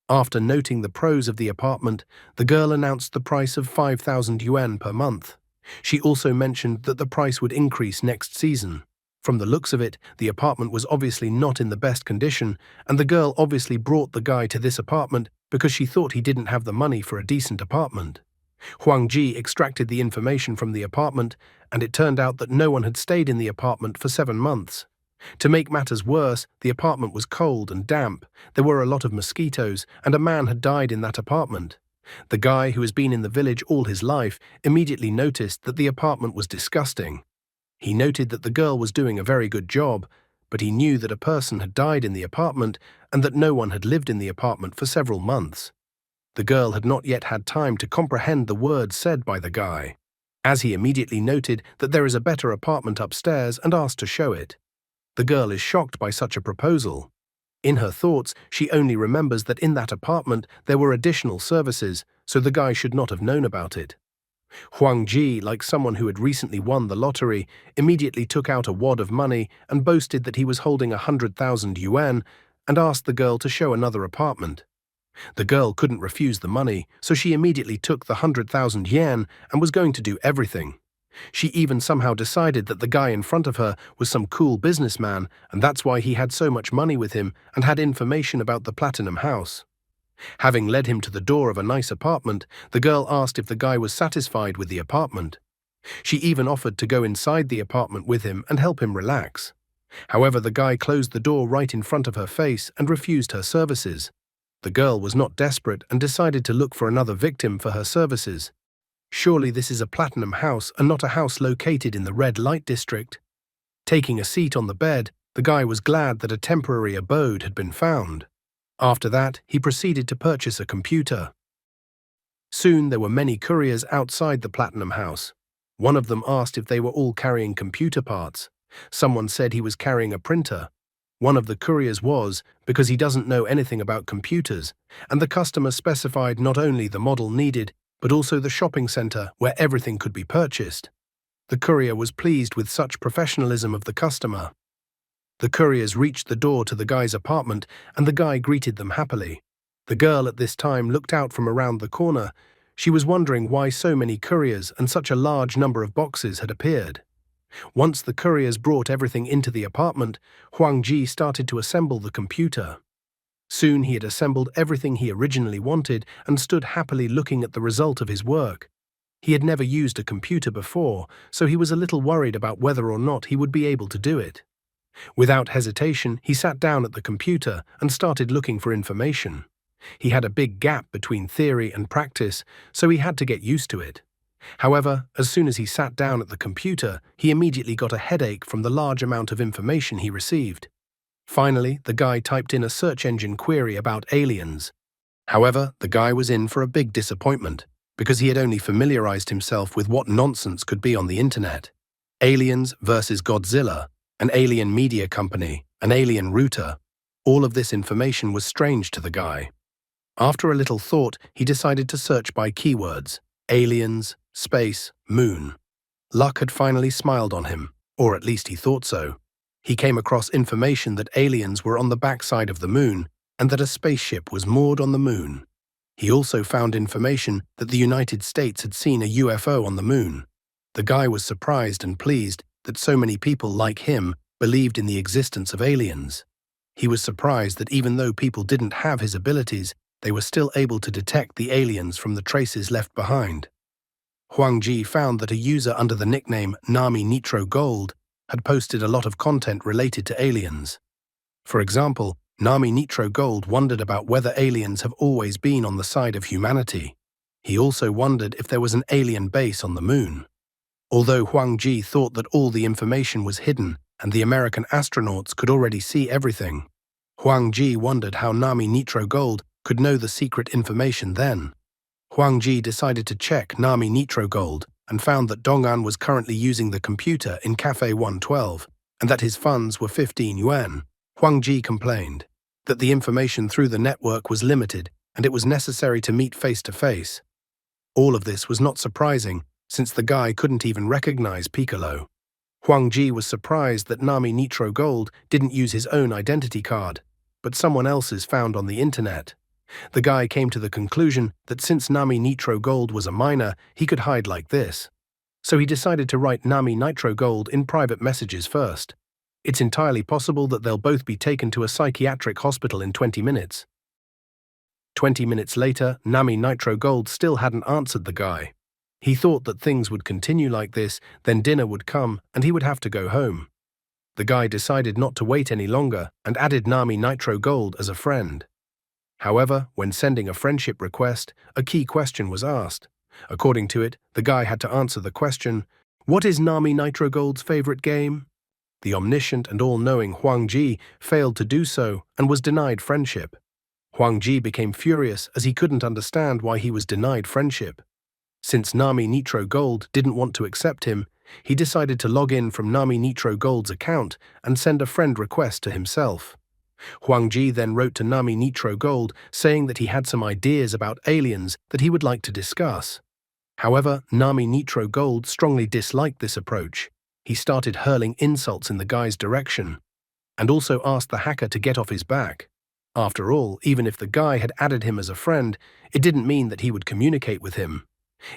After noting the pros of the apartment, the girl announced the price of 5,000 yuan per month. She also mentioned that the price would increase next season. From the looks of it, the apartment was obviously not in the best condition, and the girl obviously brought the guy to this apartment because she thought he didn't have the money for a decent apartment. Huang Ji extracted the information from the apartment, and it turned out that no one had stayed in the apartment for 7 months. To make matters worse, the apartment was cold and damp, there were a lot of mosquitoes, and a man had died in that apartment. The guy, who has been in the village all his life, immediately noticed that the apartment was disgusting. He noted that the girl was doing a very good job, but he knew that a person had died in the apartment and that no one had lived in the apartment for several months. The girl had not yet had time to comprehend the words said by the guy, as he immediately noted that there is a better apartment upstairs and asked to show it. The girl is shocked by such a proposal. In her thoughts, she only remembers that in that apartment there were additional services, so the guy should not have known about it. Huang Ji, like someone who had recently won the lottery, immediately took out a wad of money and boasted that he was holding 100,000 yuan and asked the girl to show another apartment. The girl couldn't refuse the money, so she immediately took the 100,000 yen and was going to do everything. She even somehow decided that the guy in front of her was some cool businessman, and that's why he had so much money with him and had information about the Platinum House. Having led him to the door of a nice apartment, the girl asked if the guy was satisfied with the apartment. She even offered to go inside the apartment with him and help him relax. However, the guy closed the door right in front of her face and refused her services. The girl was not desperate and decided to look for another victim for her services. Surely this is a Platinum House and not a house located in the red light district. Taking a seat on the bed, the guy was glad that a temporary abode had been found. After that, he proceeded to purchase a computer. Soon there were many couriers outside the Platinum House. One of them asked if they were all carrying computer parts. Someone said he was carrying a printer. One of the couriers was, because he doesn't know anything about computers, and the customer specified not only the model needed, but also the shopping center where everything could be purchased. The courier was pleased with such professionalism of the customer. The couriers reached the door to the guy's apartment, and the guy greeted them happily. The girl at this time looked out from around the corner. She was wondering why so many couriers and such a large number of boxes had appeared. Once the couriers brought everything into the apartment, Huang Ji started to assemble the computer. Soon he had assembled everything he originally wanted and stood happily looking at the result of his work. He had never used a computer before, so he was a little worried about whether or not he would be able to do it. Without hesitation, he sat down at the computer and started looking for information. He had a big gap between theory and practice, so he had to get used to it. However, as soon as he sat down at the computer, he immediately got a headache from the large amount of information he received. Finally, the guy typed in a search engine query about aliens. However, the guy was in for a big disappointment, because he had only familiarized himself with what nonsense could be on the internet. Aliens versus Godzilla, an alien media company, an alien router. All of this information was strange to the guy. After a little thought, he decided to search by keywords: aliens, space, moon. Luck had finally smiled on him, or at least he thought so. He came across information that aliens were on the backside of the moon and that a spaceship was moored on the moon. He also found information that the United States had seen a UFO on the moon. The guy was surprised and pleased that so many people like him believed in the existence of aliens. He was surprised that even though people didn't have his abilities, they were still able to detect the aliens from the traces left behind. Huang Ji found that a user under the nickname Nami Nitro Gold had posted a lot of content related to aliens. For example, Nami Nitro Gold wondered about whether aliens have always been on the side of humanity. He also wondered if there was an alien base on the moon. Although Huang Ji thought that all the information was hidden and the American astronauts could already see everything, Huang Ji wondered how Nami Nitro Gold could know the secret information then. Huang Ji decided to check Nami Nitro Gold and found that Dong'an was currently using the computer in Cafe 112 and that his funds were 15 yuan. Huang Ji complained that the information through the network was limited and it was necessary to meet face-to-face. All of this was not surprising, since the guy couldn't even recognize Piccolo. Huang Ji was surprised that Nami Nitro Gold didn't use his own identity card, but someone else's found on the internet. The guy came to the conclusion that since Nami Nitro Gold was a minor, he could hide like this. So he decided to write Nami Nitro Gold in private messages first. It's entirely possible that they'll both be taken to a psychiatric hospital in 20 minutes. 20 minutes later, Nami Nitro Gold still hadn't answered the guy. He thought that things would continue like this, then dinner would come and he would have to go home. The guy decided not to wait any longer and added Nami Nitro Gold as a friend. However, when sending a friendship request, a key question was asked. According to it, the guy had to answer the question, "What is Nami Nitro Gold's favorite game?" The omniscient and all-knowing Huang Ji failed to do so and was denied friendship. Huang Ji became furious as he couldn't understand why he was denied friendship. Since Nami Nitro Gold didn't want to accept him, he decided to log in from Nami Nitro Gold's account and send a friend request to himself. Huang Ji then wrote to Nami Nitro Gold saying that he had some ideas about aliens that he would like to discuss. However, Nami Nitro Gold strongly disliked this approach. He started hurling insults in the guy's direction, and also asked the hacker to get off his back. After all, even if the guy had added him as a friend, it didn't mean that he would communicate with him.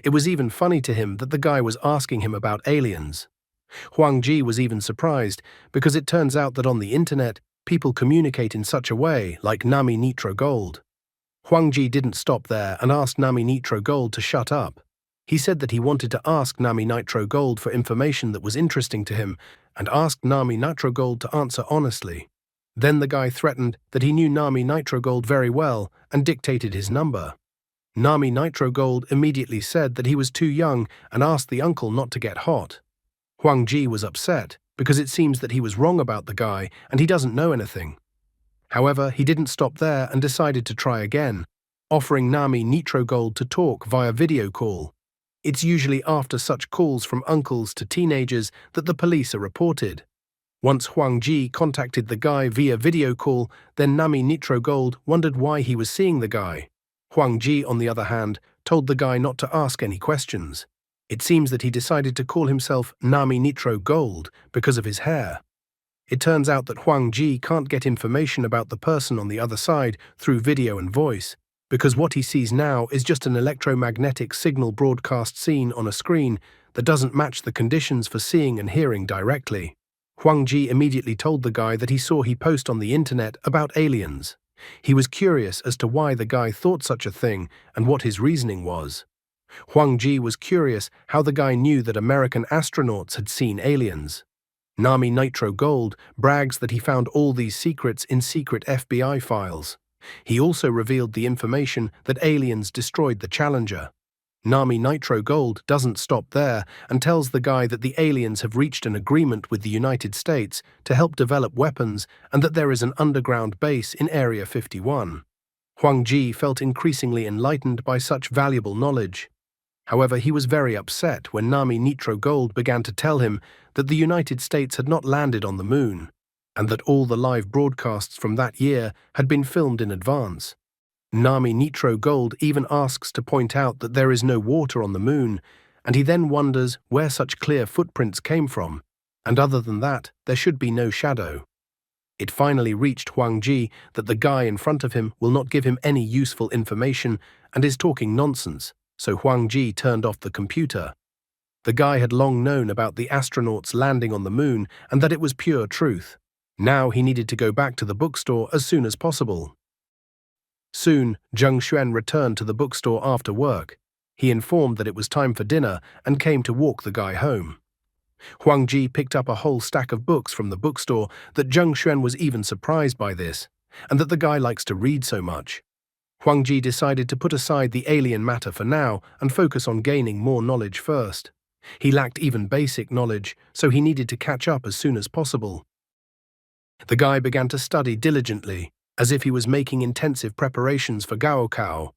It was even funny to him that the guy was asking him about aliens. Huang Ji was even surprised because it turns out that on the internet, people communicate in such a way, like Nami Nitro Gold. Huang Ji didn't stop there and asked Nami Nitro Gold to shut up. He said that he wanted to ask Nami Nitro Gold for information that was interesting to him and asked Nami Nitro Gold to answer honestly. Then the guy threatened that he knew Nami Nitro Gold very well and dictated his number. Nami Nitro Gold immediately said that he was too young and asked the uncle not to get hot. Huang Ji was upset because it seems that he was wrong about the guy and he doesn't know anything. However, he didn't stop there and decided to try again, offering Nami Nitro Gold to talk via video call. It's usually after such calls from uncles to teenagers that the police are reported. Once Huang Ji contacted the guy via video call, then Nami Nitro Gold wondered why he was seeing the guy. Huang Ji, on the other hand, told the guy not to ask any questions. It seems that he decided to call himself Nami Nitro Gold because of his hair. It turns out that Huang Ji can't get information about the person on the other side through video and voice, because what he sees now is just an electromagnetic signal broadcast seen on a screen that doesn't match the conditions for seeing and hearing directly. Huang Ji immediately told the guy that he saw he post on the internet about aliens. He was curious as to why the guy thought such a thing and what his reasoning was. Huang Ji was curious how the guy knew that American astronauts had seen aliens. Nami Nitro Gold brags that he found all these secrets in secret FBI files. He also revealed the information that aliens destroyed the Challenger. Nami Nitro Gold doesn't stop there and tells the guy that the aliens have reached an agreement with the United States to help develop weapons and that there is an underground base in Area 51. Huang Ji felt increasingly enlightened by such valuable knowledge. However, he was very upset when Nami Nitro Gold began to tell him that the United States had not landed on the moon, and that all the live broadcasts from that year had been filmed in advance. Nami Nitro Gold even asks to point out that there is no water on the moon, and he then wonders where such clear footprints came from, and other than that, there should be no shadow. It finally reached Huang Ji that the guy in front of him will not give him any useful information and is talking nonsense, so Huang Ji turned off the computer. The guy had long known about the astronauts landing on the moon and that it was pure truth. Now he needed to go back to the bookstore as soon as possible. Soon, Zheng Xuan returned to the bookstore after work. He informed that it was time for dinner and came to walk the guy home. Huang Ji picked up a whole stack of books from the bookstore that Zheng Xuan was even surprised by this, and that the guy likes to read so much. Huang Ji decided to put aside the alien matter for now and focus on gaining more knowledge first. He lacked even basic knowledge, so he needed to catch up as soon as possible. The guy began to study diligently, as if he was making intensive preparations for Gaokao.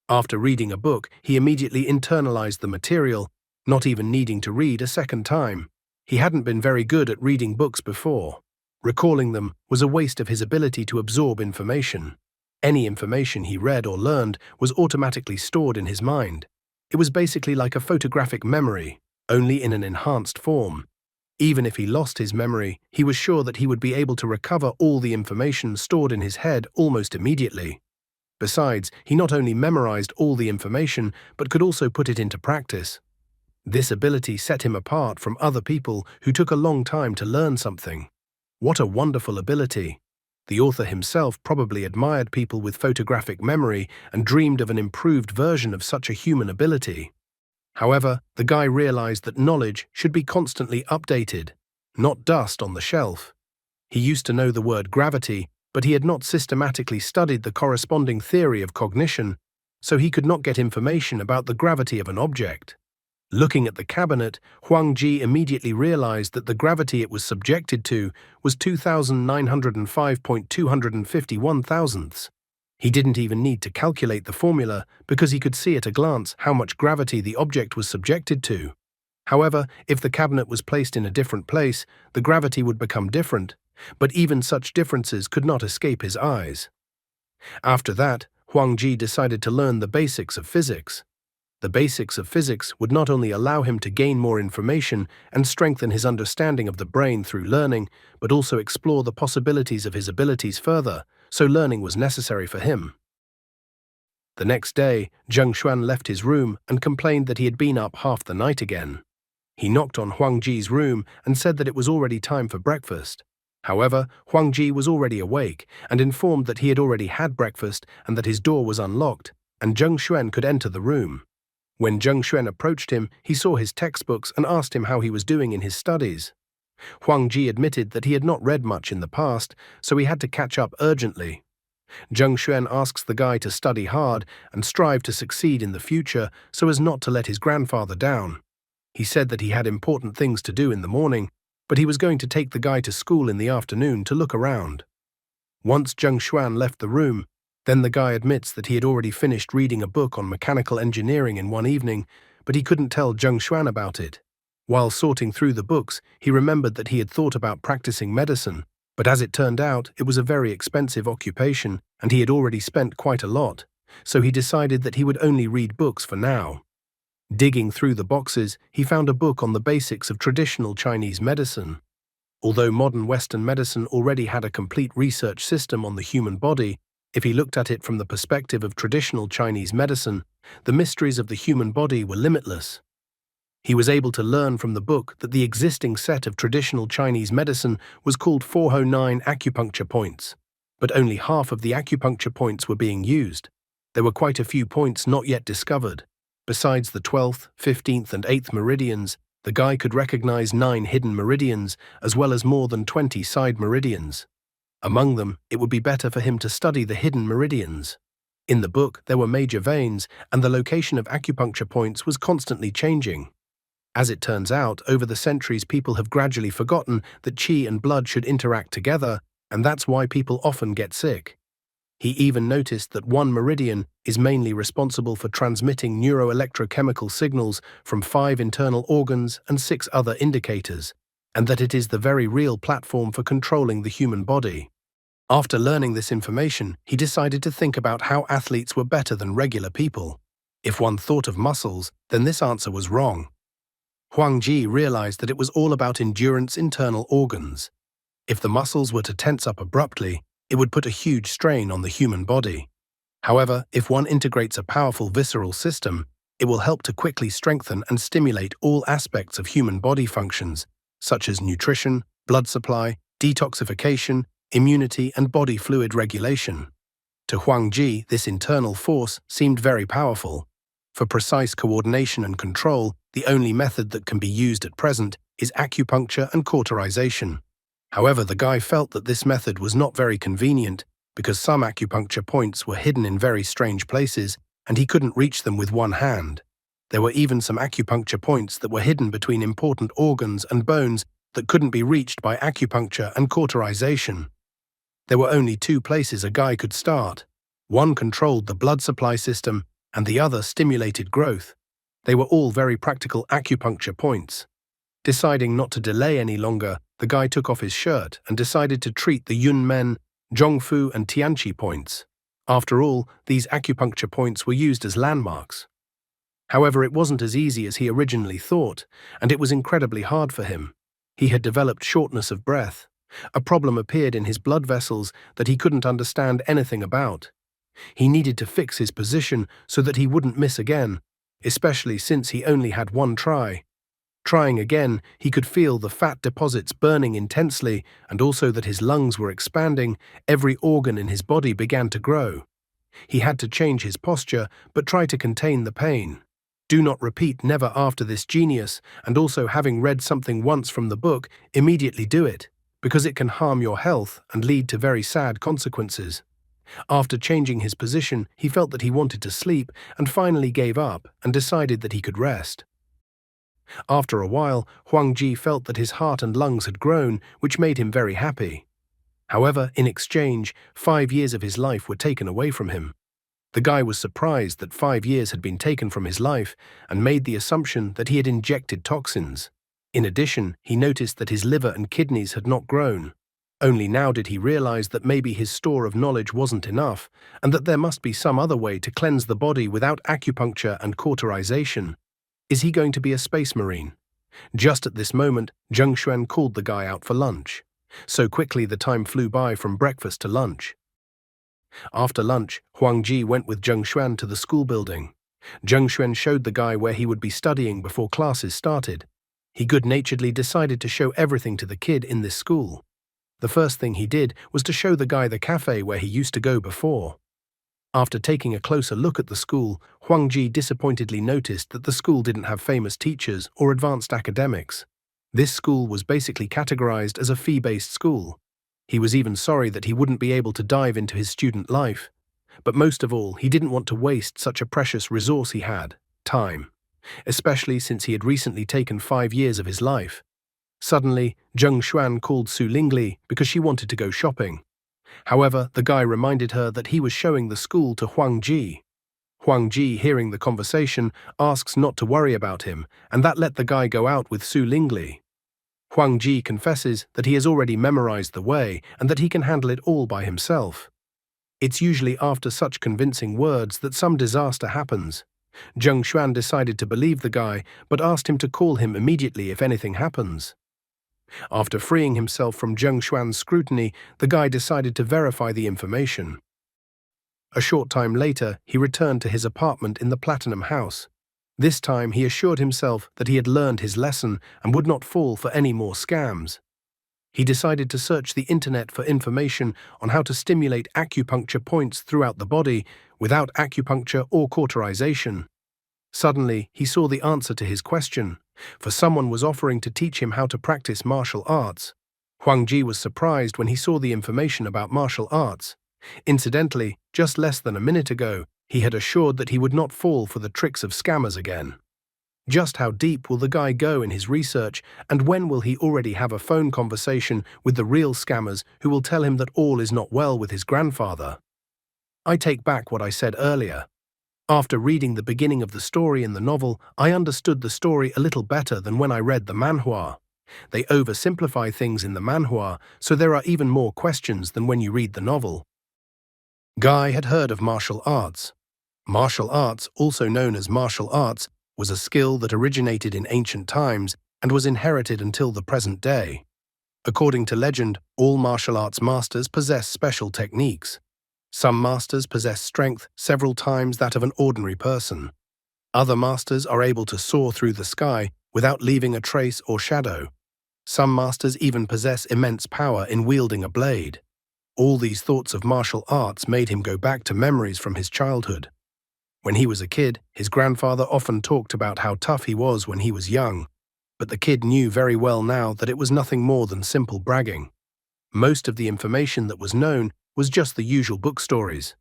After reading a book, he immediately internalized the material, not even needing to read a second time. He hadn't been very good at reading books before. Recalling them was a waste of his ability to absorb information. Any information he read or learned was automatically stored in his mind. It was basically like a photographic memory, only in an enhanced form. Even if he lost his memory, he was sure that he would be able to recover all the information stored in his head almost immediately. Besides, he not only memorized all the information, but could also put it into practice. This ability set him apart from other people who took a long time to learn something. What a wonderful ability! The author himself probably admired people with photographic memory and dreamed of an improved version of such a human ability. However, the guy realized that knowledge should be constantly updated, not dust on the shelf. He used to know the word gravity, but he had not systematically studied the corresponding theory of cognition, so he could not get information about the gravity of an object. Looking at the cabinet, Huang Ji immediately realized that the gravity it was subjected to was 2,905.251 thousandths. He didn't even need to calculate the formula because he could see at a glance how much gravity the object was subjected to. However, if the cabinet was placed in a different place, the gravity would become different, but even such differences could not escape his eyes. After that, Huang Ji decided to learn the basics of physics. The basics of physics would not only allow him to gain more information and strengthen his understanding of the brain through learning, but also explore the possibilities of his abilities further, so learning was necessary for him. The next day, Zheng Xuan left his room and complained that he had been up half the night again. He knocked on Huang Ji's room and said that it was already time for breakfast. However, Huang Ji was already awake and informed that he had already had breakfast and that his door was unlocked, and Zheng Xuan could enter the room. When Zheng Xuan approached him, he saw his textbooks and asked him how he was doing in his studies. Huang Ji admitted that he had not read much in the past, so he had to catch up urgently. Zheng Xuan asks the guy to study hard and strive to succeed in the future so as not to let his grandfather down. He said that he had important things to do in the morning, but he was going to take the guy to school in the afternoon to look around. Once Zheng Xuan left the room, then the guy admits that he had already finished reading a book on mechanical engineering in one evening, but he couldn't tell Zheng Xuan about it. While sorting through the books, he remembered that he had thought about practicing medicine, but as it turned out, it was a very expensive occupation, and he had already spent quite a lot, so he decided that he would only read books for now. Digging through the boxes, he found a book on the basics of traditional Chinese medicine. Although modern Western medicine already had a complete research system on the human body, if he looked at it from the perspective of traditional Chinese medicine, the mysteries of the human body were limitless. He was able to learn from the book that the existing set of traditional Chinese medicine was called 409 acupuncture points, but only half of the acupuncture points were being used. There were quite a few points not yet discovered. Besides the 12th, 15th, and 8th meridians, the guy could recognize 9 hidden meridians as well as more than 20 side meridians. Among them, it would be better for him to study the hidden meridians. In the book, there were major veins, and the location of acupuncture points was constantly changing. As it turns out, over the centuries people have gradually forgotten that qi and blood should interact together, and that's why people often get sick. He even noticed that one meridian is mainly responsible for transmitting neuroelectrochemical signals from 5 internal organs and 6 other indicators, and that it is the very real platform for controlling the human body. After learning this information, he decided to think about how athletes were better than regular people. If one thought of muscles, then this answer was wrong. Huang Ji realized that it was all about endurance internal organs. If the muscles were to tense up abruptly, it would put a huge strain on the human body. However, if one integrates a powerful visceral system, it will help to quickly strengthen and stimulate all aspects of human body functions, such as nutrition, blood supply, detoxification, immunity, and body fluid regulation. To Huang Ji, this internal force seemed very powerful. For precise coordination and control, the only method that can be used at present is acupuncture and cauterization. However, the guy felt that this method was not very convenient because some acupuncture points were hidden in very strange places and he couldn't reach them with one hand. There were even some acupuncture points that were hidden between important organs and bones that couldn't be reached by acupuncture and cauterization. There were only 2 places a guy could start. One controlled the blood supply system and the other stimulated growth. They were all very practical acupuncture points. Deciding not to delay any longer, the guy took off his shirt and decided to treat the Yunmen, Zhongfu, and Tianqi points. After all, these acupuncture points were used as landmarks. However, it wasn't as easy as he originally thought, and it was incredibly hard for him. He had developed shortness of breath. A problem appeared in his blood vessels that he couldn't understand anything about. He needed to fix his position so that he wouldn't miss again, especially since he only had one try. Trying again, he could feel the fat deposits burning intensely and also that his lungs were expanding. Every organ in his body began to grow. He had to change his posture but try to contain the pain. Do not repeat never after this genius, and also having read something once from the book, immediately do it, because it can harm your health and lead to very sad consequences. After changing his position, he felt that he wanted to sleep and finally gave up and decided that he could rest. After a while, Huang Ji felt that his heart and lungs had grown, which made him very happy. However, in exchange, 5 years of his life were taken away from him. The guy was surprised that 5 years had been taken from his life and made the assumption that he had injected toxins. In addition, he noticed that his liver and kidneys had not grown. Only now did he realize that maybe his store of knowledge wasn't enough and that there must be some other way to cleanse the body without acupuncture and cauterization. Is he going to be a space marine? Just at this moment, Zheng Xuan called the guy out for lunch. So quickly the time flew by from breakfast to lunch. After lunch, Huang Ji went with Zheng Xuan to the school building. Zheng Xuan showed the guy where he would be studying before classes started. He good-naturedly decided to show everything to the kid in this school. The first thing he did was to show the guy the cafe where he used to go before. After taking a closer look at the school, Huang Ji disappointedly noticed that the school didn't have famous teachers or advanced academics. This school was basically categorized as a fee-based school. He was even sorry that he wouldn't be able to dive into his student life. But most of all, he didn't want to waste such a precious resource he had, time, especially since he had recently taken 5 years of his life. Suddenly, Zheng Xuan called Su Lingli because she wanted to go shopping. However, the guy reminded her that he was showing the school to Huang Ji. Huang Ji, hearing the conversation, asks not to worry about him, and that let the guy go out with Su Lingli. Huang Ji confesses that he has already memorized the way and that he can handle it all by himself. It's usually after such convincing words that some disaster happens. Zheng Xuan decided to believe the guy, but asked him to call him immediately if anything happens. After freeing himself from Zheng Xuan's scrutiny, the guy decided to verify the information. A short time later, he returned to his apartment in the Platinum House. This time, he assured himself that he had learned his lesson and would not fall for any more scams. He decided to search the internet for information on how to stimulate acupuncture points throughout the body without acupuncture or cauterization. Suddenly, he saw the answer to his question, for someone was offering to teach him how to practice martial arts. Huang Ji was surprised when he saw the information about martial arts. Incidentally, just less than a minute ago, he had assured that he would not fall for the tricks of scammers again. Just how deep will the guy go in his research, and when will he already have a phone conversation with the real scammers who will tell him that all is not well with his grandfather? I take back what I said earlier. After reading the beginning of the story in the novel, I understood the story a little better than when I read the manhwa. They oversimplify things in the manhwa, so there are even more questions than when you read the novel. Guy had heard of martial arts. Martial arts, also known as martial arts, was a skill that originated in ancient times and was inherited until the present day. According to legend, all martial arts masters possess special techniques. Some masters possess strength several times that of an ordinary person. Other masters are able to soar through the sky without leaving a trace or shadow. Some masters even possess immense power in wielding a blade. All these thoughts of martial arts made him go back to memories from his childhood. When he was a kid, his grandfather often talked about how tough he was when he was young, but the kid knew very well now that it was nothing more than simple bragging. Most of the information that was known was just the usual book stories.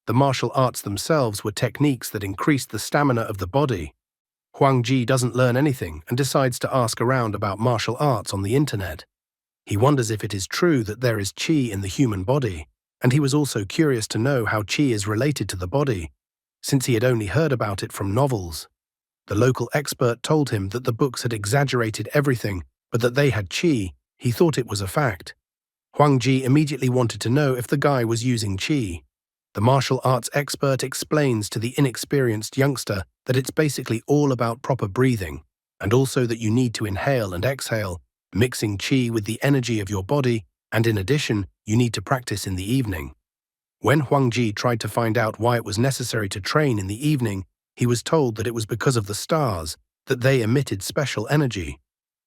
The martial arts themselves were techniques that increased the stamina of the body. Huang Ji doesn't learn anything and decides to ask around about martial arts on the internet. He wonders if it is true that there is qi in the human body, and he was also curious to know how qi is related to the body, since he had only heard about it from novels. The local expert told him that the books had exaggerated everything, but that they had qi. He thought it was a fact. Huang Ji immediately wanted to know if the guy was using qi. The martial arts expert explains to the inexperienced youngster that it's basically all about proper breathing, and also that you need to inhale and exhale, mixing qi with the energy of your body, and in addition, you need to practice in the evening. When Huang Ji tried to find out why it was necessary to train in the evening, he was told that it was because of the stars, that they emitted special energy.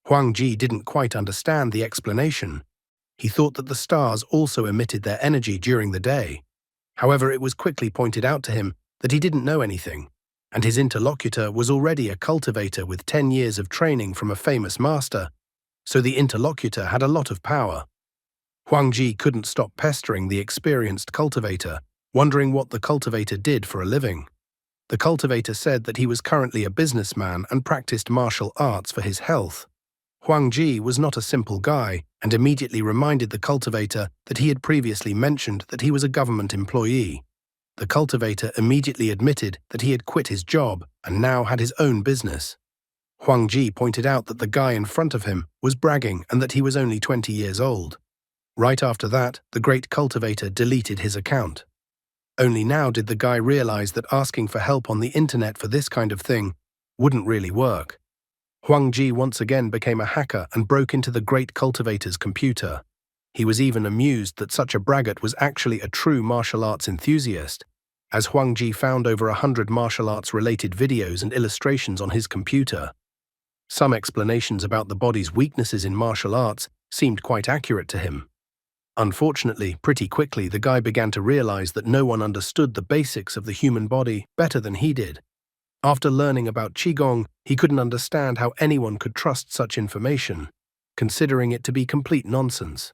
Huang Ji didn't quite understand the explanation. He thought that the stars also emitted their energy during the day. However, it was quickly pointed out to him that he didn't know anything, and his interlocutor was already a cultivator with 10 years of training from a famous master, so the interlocutor had a lot of power. Huang Ji couldn't stop pestering the experienced cultivator, wondering what the cultivator did for a living. The cultivator said that he was currently a businessman and practiced martial arts for his health. Huang Ji was not a simple guy and immediately reminded the cultivator that he had previously mentioned that he was a government employee. The cultivator immediately admitted that he had quit his job and now had his own business. Huang Ji pointed out that the guy in front of him was bragging and that he was only 20 years old. Right after that, the great cultivator deleted his account. Only now did the guy realize that asking for help on the internet for this kind of thing wouldn't really work. Huang Ji once again became a hacker and broke into the great cultivator's computer. He was even amused that such a braggart was actually a true martial arts enthusiast, as Huang Ji found over 100 martial arts-related videos and illustrations on his computer. Some explanations about the body's weaknesses in martial arts seemed quite accurate to him. Unfortunately, pretty quickly the guy began to realize that no one understood the basics of the human body better than he did. After learning about Qigong, he couldn't understand how anyone could trust such information, considering it to be complete nonsense.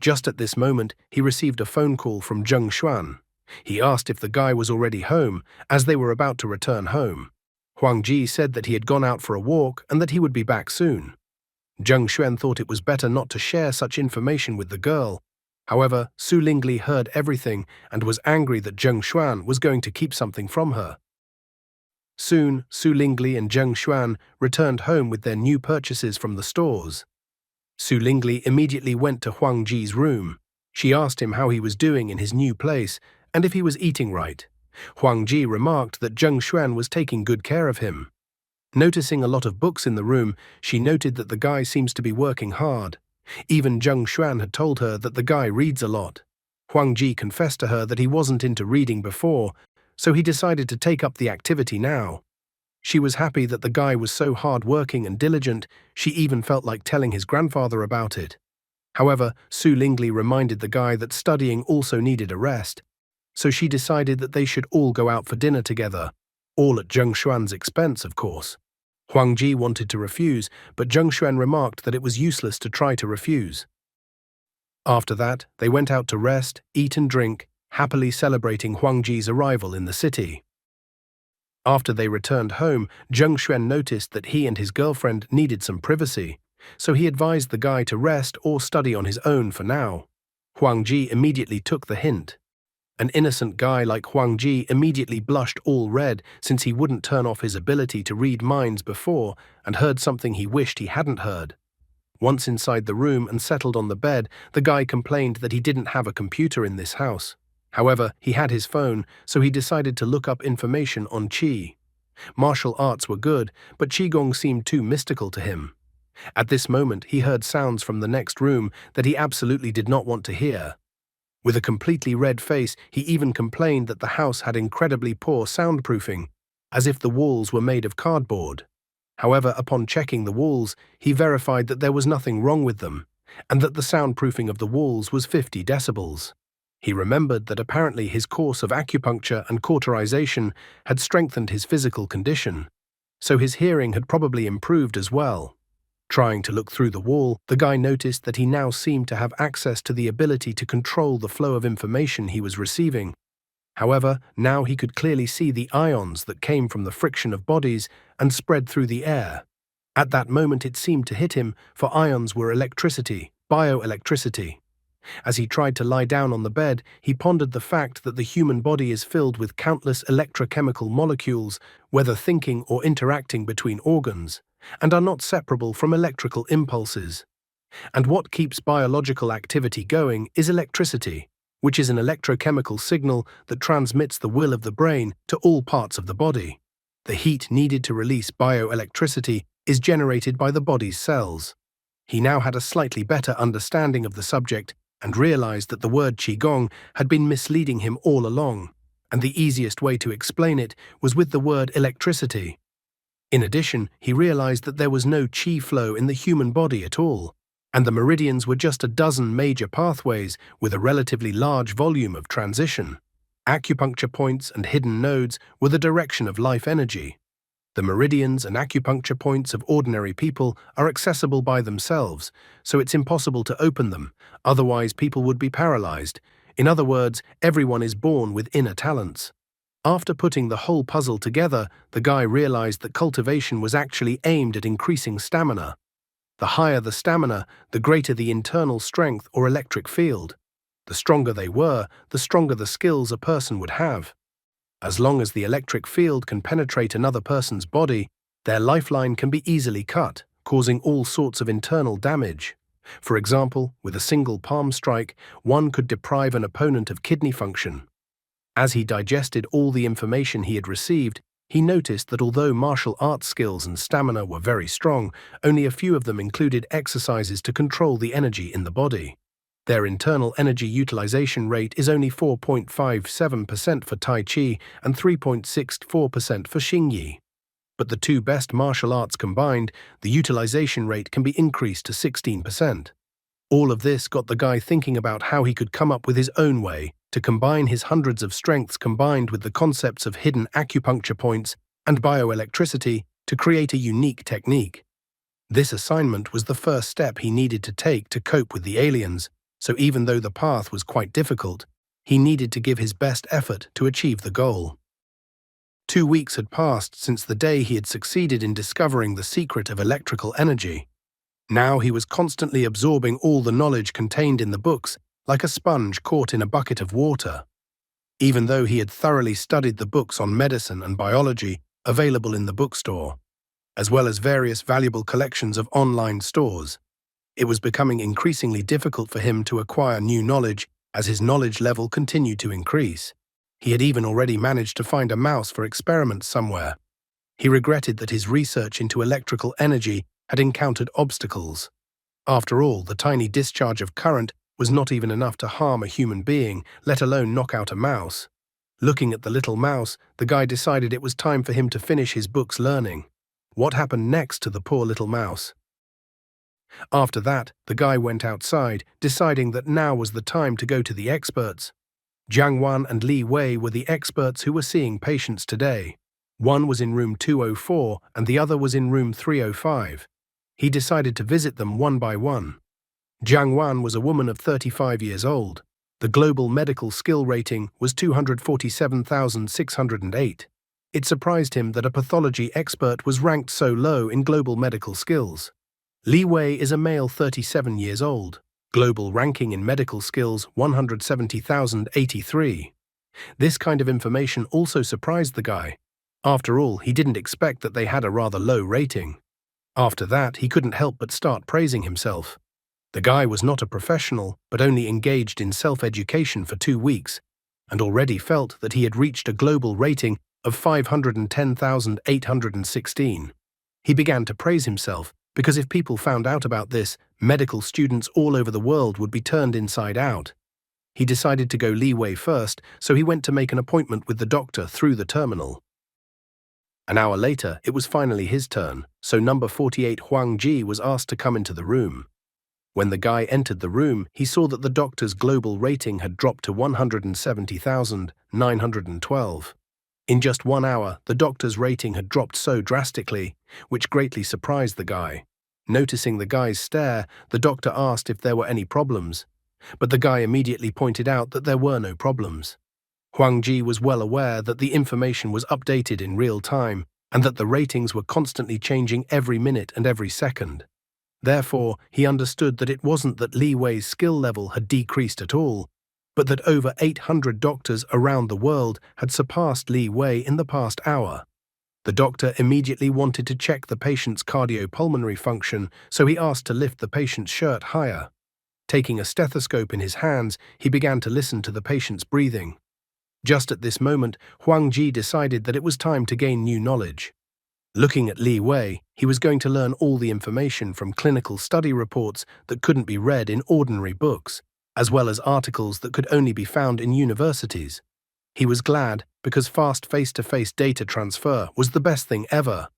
Just at this moment, he received a phone call from Zheng Xuan. He asked if the guy was already home, as they were about to return home. Huang Ji said that he had gone out for a walk and that he would be back soon. Zheng Xuan thought it was better not to share such information with the girl. However, Su Lingli heard everything and was angry that Zheng Xuan was going to keep something from her. Soon, Su Lingli and Zheng Xuan returned home with their new purchases from the stores. Su Lingli immediately went to Huang Ji's room. She asked him how he was doing in his new place and if he was eating right. Huang Ji remarked that Zheng Xuan was taking good care of him. Noticing a lot of books in the room, she noted that the guy seems to be working hard. Even Zheng Xuan had told her that the guy reads a lot. Huang Ji confessed to her that he wasn't into reading before, so he decided to take up the activity now. She was happy that the guy was so hard-working and diligent, she even felt like telling his grandfather about it. However, Su Lingli reminded the guy that studying also needed a rest, so she decided that they should all go out for dinner together, all at Zheng Xuan's expense, of course. Huang Ji wanted to refuse, but Zheng Xuan remarked that it was useless to try to refuse. After that, they went out to rest, eat and drink, happily celebrating Huang Ji's arrival in the city. After they returned home, Zheng Xuan noticed that he and his girlfriend needed some privacy, so he advised the guy to rest or study on his own for now. Huang Ji immediately took the hint. An innocent guy like Huang Ji immediately blushed all red since he wouldn't turn off his ability to read minds before and heard something he wished he hadn't heard. Once inside the room and settled on the bed, the guy complained that he didn't have a computer in this house. However, he had his phone, so he decided to look up information on Qi. Martial arts were good, but Qigong seemed too mystical to him. At this moment, he heard sounds from the next room that he absolutely did not want to hear. With a completely red face, he even complained that the house had incredibly poor soundproofing, as if the walls were made of cardboard. However, upon checking the walls, he verified that there was nothing wrong with them, and that the soundproofing of the walls was 50 decibels. He remembered that apparently his course of acupuncture and cauterization had strengthened his physical condition, so his hearing had probably improved as well. Trying to look through the wall, the guy noticed that he now seemed to have access to the ability to control the flow of information he was receiving. However, now he could clearly see the ions that came from the friction of bodies and spread through the air. At that moment it seemed to hit him, for ions were electricity, bioelectricity. As he tried to lie down on the bed, he pondered the fact that the human body is filled with countless electrochemical molecules, whether thinking or interacting between organs, and are not separable from electrical impulses. And what keeps biological activity going is electricity, which is an electrochemical signal that transmits the will of the brain to all parts of the body. The heat needed to release bioelectricity is generated by the body's cells. He now had a slightly better understanding of the subject and realized that the word Qigong had been misleading him all along, and the easiest way to explain it was with the word electricity. In addition, he realized that there was no qi flow in the human body at all, and the meridians were just a dozen major pathways with a relatively large volume of transition. Acupuncture points and hidden nodes were the direction of life energy. The meridians and acupuncture points of ordinary people are accessible by themselves, so it's impossible to open them, otherwise people would be paralyzed. In other words, everyone is born with inner talents. After putting the whole puzzle together, the guy realized that cultivation was actually aimed at increasing stamina. The higher the stamina, the greater the internal strength or electric field. The stronger they were, the stronger the skills a person would have. As long as the electric field can penetrate another person's body, their lifeline can be easily cut, causing all sorts of internal damage. For example, with a single palm strike, one could deprive an opponent of kidney function. As he digested all the information he had received, he noticed that although martial arts skills and stamina were very strong, only a few of them included exercises to control the energy in the body. Their internal energy utilization rate is only 4.57% for Tai Chi and 3.64% for Xingyi. But the two best martial arts combined, the utilization rate can be increased to 16%. All of this got the guy thinking about how he could come up with his own way to combine his hundreds of strengths combined with the concepts of hidden acupuncture points and bioelectricity to create a unique technique. This assignment was the first step he needed to take to cope with the aliens, so even though the path was quite difficult, he needed to give his best effort to achieve the goal. 2 weeks had passed since the day he had succeeded in discovering the secret of electrical energy. Now he was constantly absorbing all the knowledge contained in the books, like a sponge caught in a bucket of water. Even though he had thoroughly studied the books on medicine and biology available in the bookstore, as well as various valuable collections of online stores, it was becoming increasingly difficult for him to acquire new knowledge as his knowledge level continued to increase. He had even already managed to find a mouse for experiments somewhere. He regretted that his research into electrical energy had encountered obstacles. After all, the tiny discharge of current was not even enough to harm a human being, let alone knock out a mouse. Looking at the little mouse, the guy decided it was time for him to finish his book's learning. What happened next to the poor little mouse? After that, the guy went outside, deciding that now was the time to go to the experts. Jiang Wan and Li Wei were the experts who were seeing patients today. One was in room 204 and the other was in room 305. He decided to visit them one by one. Jiang Wan was a woman of 35 years old. The global medical skill rating was 247,608. It surprised him that a pathology expert was ranked so low in global medical skills. Li Wei is a male 37 years old. Global ranking in medical skills 170,083. This kind of information also surprised the guy. After all, he didn't expect that they had a rather low rating. After that, he couldn't help but start praising himself. The guy was not a professional, but only engaged in self-education for 2 weeks, and already felt that he had reached a global rating of 510,816. He began to praise himself, because if people found out about this, medical students all over the world would be turned inside out. He decided to go Li Wei first, so he went to make an appointment with the doctor through the terminal. An hour later, it was finally his turn, so number 48 Huang Ji was asked to come into the room. When the guy entered the room, he saw that the doctor's global rating had dropped to 170,912. In just 1 hour, the doctor's rating had dropped so drastically, which greatly surprised the guy. Noticing the guy's stare, the doctor asked if there were any problems, but the guy immediately pointed out that there were no problems. Huang Ji was well aware that the information was updated in real time and that the ratings were constantly changing every minute and every second. Therefore, he understood that it wasn't that Li Wei's skill level had decreased at all, but that over 800 doctors around the world had surpassed Li Wei in the past hour. The doctor immediately wanted to check the patient's cardiopulmonary function, so he asked to lift the patient's shirt higher. Taking a stethoscope in his hands, he began to listen to the patient's breathing. Just at this moment, Huang Ji decided that it was time to gain new knowledge. Looking at Li Wei, he was going to learn all the information from clinical study reports that couldn't be read in ordinary books, as well as articles that could only be found in universities. He was glad because fast face-to-face data transfer was the best thing ever.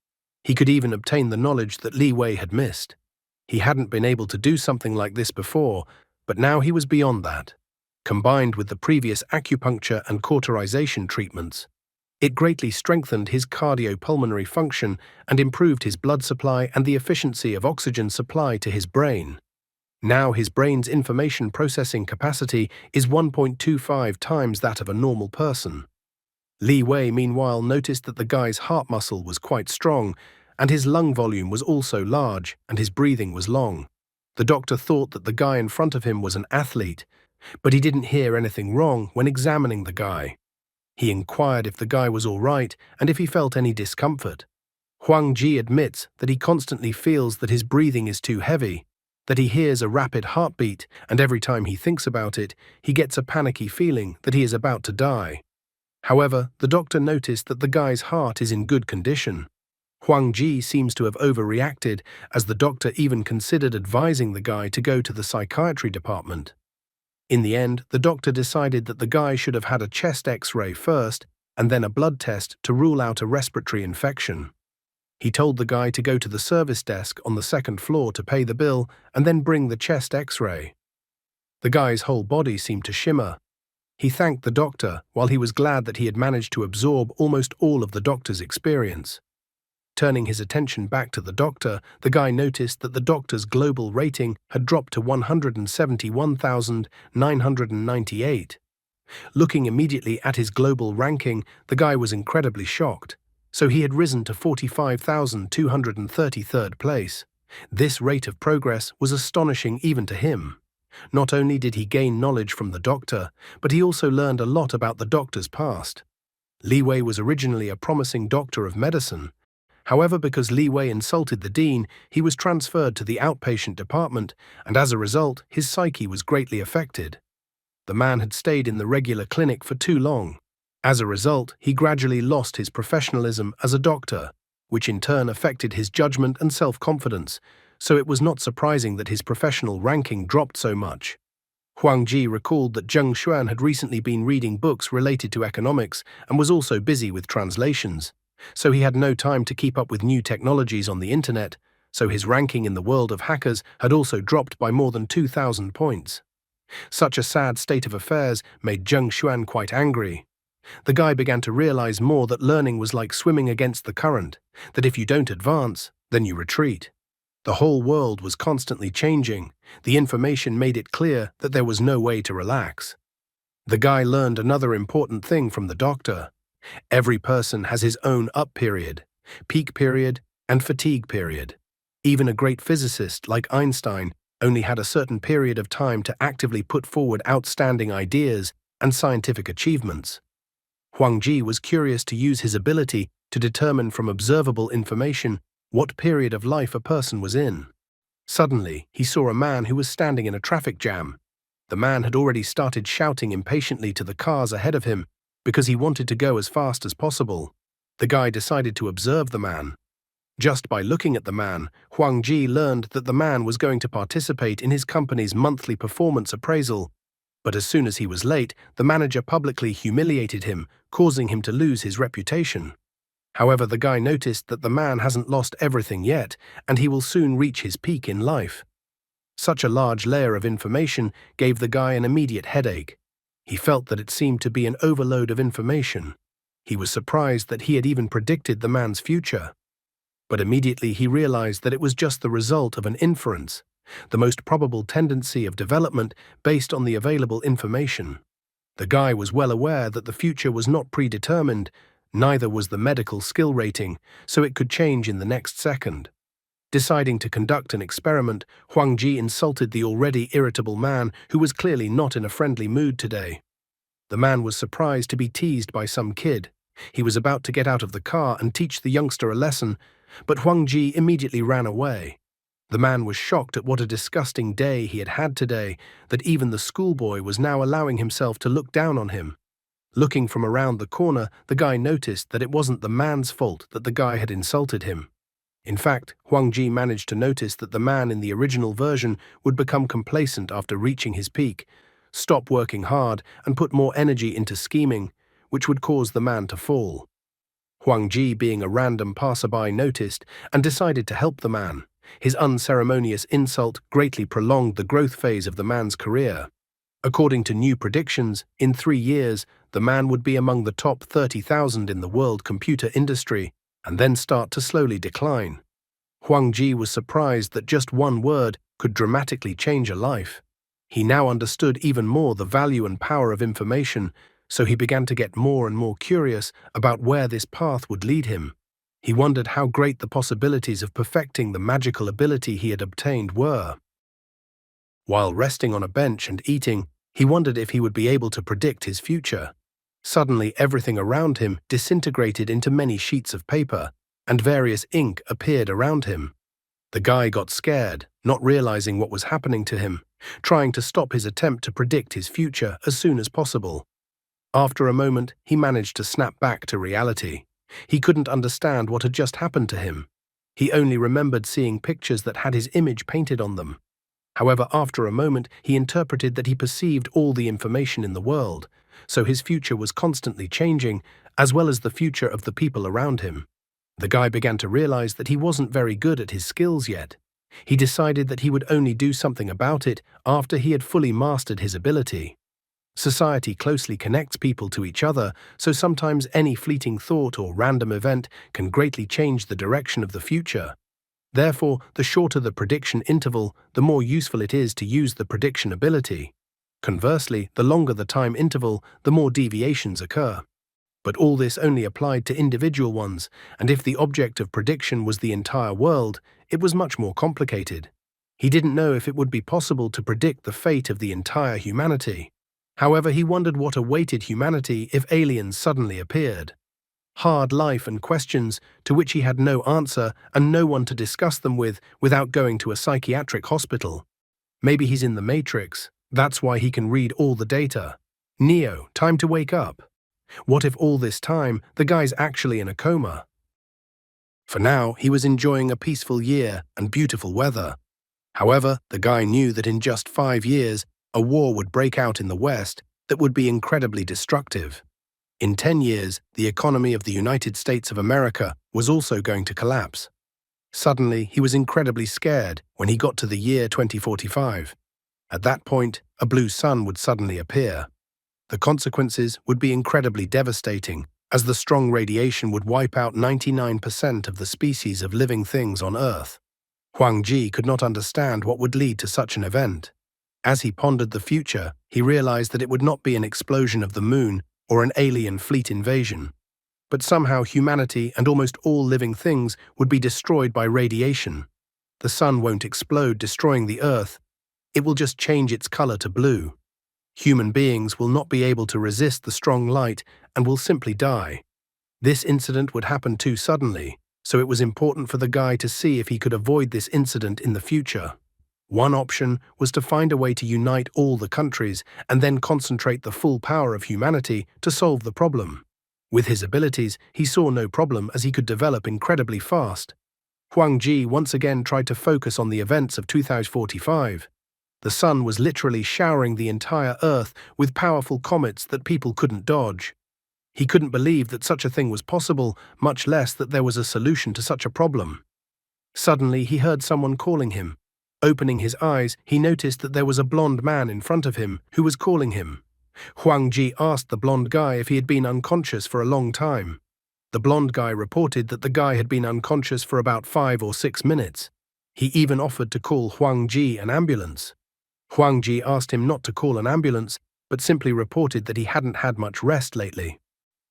He could even obtain the knowledge that Li Wei had missed. He hadn't been able to do something like this before, but now he was beyond that. Combined with the previous acupuncture and cauterization treatments, it greatly strengthened his cardiopulmonary function and improved his blood supply and the efficiency of oxygen supply to his brain. Now his brain's information processing capacity is 1.25 times that of a normal person. Li Wei, meanwhile, noticed that the guy's heart muscle was quite strong, and his lung volume was also large, and his breathing was long. The doctor thought that the guy in front of him was an athlete, but he didn't hear anything wrong when examining the guy. He inquired if the guy was all right and if he felt any discomfort. Huang Ji admits that he constantly feels that his breathing is too heavy, that he hears a rapid heartbeat, and every time he thinks about it, he gets a panicky feeling that he is about to die. However, the doctor noticed that the guy's heart is in good condition. Huang Ji seems to have overreacted, as the doctor even considered advising the guy to go to the psychiatry department. In the end, the doctor decided that the guy should have had a chest X-ray first and then a blood test to rule out a respiratory infection. He told the guy to go to the service desk on the second floor to pay the bill and then bring the chest X-ray. The guy's whole body seemed to shimmer. He thanked the doctor while he was glad that he had managed to absorb almost all of the doctor's experience. Turning his attention back to the doctor, the guy noticed that the doctor's global rating had dropped to 171,998. Looking immediately at his global ranking, the guy was incredibly shocked. So he had risen to 45,233rd place. This rate of progress was astonishing even to him. Not only did he gain knowledge from the doctor, but he also learned a lot about the doctor's past. Li Wei was originally a promising doctor of medicine. However, because Li Wei insulted the dean, he was transferred to the outpatient department, and as a result, his psyche was greatly affected. The man had stayed in the regular clinic for too long. As a result, he gradually lost his professionalism as a doctor, which in turn affected his judgment and self-confidence, so it was not surprising that his professional ranking dropped so much. Huang Ji recalled that Zheng Xuan had recently been reading books related to economics and was also busy with translations, so he had no time to keep up with new technologies on the internet, so his ranking in the world of hackers had also dropped by more than 2,000 points. Such a sad state of affairs made Zheng Xuan quite angry. The guy began to realize more that learning was like swimming against the current, that if you don't advance, then you retreat. The whole world was constantly changing. The information made it clear that there was no way to relax. The guy learned another important thing from the doctor. Every person has his own up period, peak period, and fatigue period. Even a great physicist like Einstein only had a certain period of time to actively put forward outstanding ideas and scientific achievements. Huang Ji was curious to use his ability to determine from observable information what period of life a person was in. Suddenly, he saw a man who was standing in a traffic jam. The man had already started shouting impatiently to the cars ahead of him because he wanted to go as fast as possible. The guy decided to observe the man. Just by looking at the man, Huang Ji learned that the man was going to participate in his company's monthly performance appraisal. But as soon as he was late, the manager publicly humiliated him, causing him to lose his reputation. However, the guy noticed that the man hasn't lost everything yet, and he will soon reach his peak in life. Such a large layer of information gave the guy an immediate headache. He felt that it seemed to be an overload of information. He was surprised that he had even predicted the man's future. But immediately he realized that it was just the result of an inference, the most probable tendency of development based on the available information. The guy was well aware that the future was not predetermined, neither was the medical skill rating, so it could change in the next second. Deciding to conduct an experiment, Huang Ji insulted the already irritable man who was clearly not in a friendly mood today. The man was surprised to be teased by some kid. He was about to get out of the car and teach the youngster a lesson, but Huang Ji immediately ran away. The man was shocked at what a disgusting day he had had today, that even the schoolboy was now allowing himself to look down on him. Looking from around the corner, the guy noticed that it wasn't the man's fault that the guy had insulted him. In fact, Huang Ji managed to notice that the man in the original version would become complacent after reaching his peak, stop working hard, and put more energy into scheming, which would cause the man to fall. Huang Ji, being a random passerby, noticed and decided to help the man. His unceremonious insult greatly prolonged the growth phase of the man's career. According to new predictions, in 3 years, the man would be among the top 30,000 in the world computer industry, and then start to slowly decline. Huang Ji was surprised that just one word could dramatically change a life. He now understood even more the value and power of information, so he began to get more and more curious about where this path would lead him. He wondered how great the possibilities of perfecting the magical ability he had obtained were. While resting on a bench and eating, he wondered if he would be able to predict his future. Suddenly, everything around him disintegrated into many sheets of paper, and various ink appeared around him. The guy got scared, not realizing what was happening to him, trying to stop his attempt to predict his future as soon as possible. After a moment, he managed to snap back to reality. He couldn't understand what had just happened to him. He only remembered seeing pictures that had his image painted on them. However, after a moment, he interpreted that he perceived all the information in the world, so his future was constantly changing, as well as the future of the people around him. The guy began to realize that he wasn't very good at his skills yet. He decided that he would only do something about it after he had fully mastered his ability. Society closely connects people to each other, so sometimes any fleeting thought or random event can greatly change the direction of the future. Therefore, the shorter the prediction interval, the more useful it is to use the prediction ability. Conversely, the longer the time interval, the more deviations occur. But all this only applied to individual ones, and if the object of prediction was the entire world, it was much more complicated. He didn't know if it would be possible to predict the fate of the entire humanity. However, he wondered what awaited humanity if aliens suddenly appeared. Hard life and questions to which he had no answer and no one to discuss them with without going to a psychiatric hospital. Maybe he's in the Matrix. That's why he can read all the data. Neo, time to wake up. What if all this time the guy's actually in a coma? For now, he was enjoying a peaceful year and beautiful weather. However, the guy knew that in just 5 years, a war would break out in the West that would be incredibly destructive. In 10 years, the economy of the United States of America was also going to collapse. Suddenly, he was incredibly scared when he got to the year 2045. At that point, a blue sun would suddenly appear. The consequences would be incredibly devastating, as the strong radiation would wipe out 99% of the species of living things on Earth. Huang Ji could not understand what would lead to such an event. As he pondered the future, he realized that it would not be an explosion of the moon or an alien fleet invasion. But somehow humanity and almost all living things would be destroyed by radiation. The sun won't explode, destroying the Earth. It will just change its color to blue. Human beings will not be able to resist the strong light and will simply die. This incident would happen too suddenly, so it was important for the guy to see if he could avoid this incident in the future. One option was to find a way to unite all the countries and then concentrate the full power of humanity to solve the problem. With his abilities, he saw no problem as he could develop incredibly fast. Huang Ji once again tried to focus on the events of 2045. The sun was literally showering the entire Earth with powerful comets that people couldn't dodge. He couldn't believe that such a thing was possible, much less that there was a solution to such a problem. Suddenly, he heard someone calling him. Opening his eyes, he noticed that there was a blonde man in front of him who was calling him. Huang Ji asked the blonde guy if he had been unconscious for a long time. The blonde guy reported that the guy had been unconscious for about 5 or 6 minutes. He even offered to call Huang Ji an ambulance. Huang Ji asked him not to call an ambulance, but simply reported that he hadn't had much rest lately.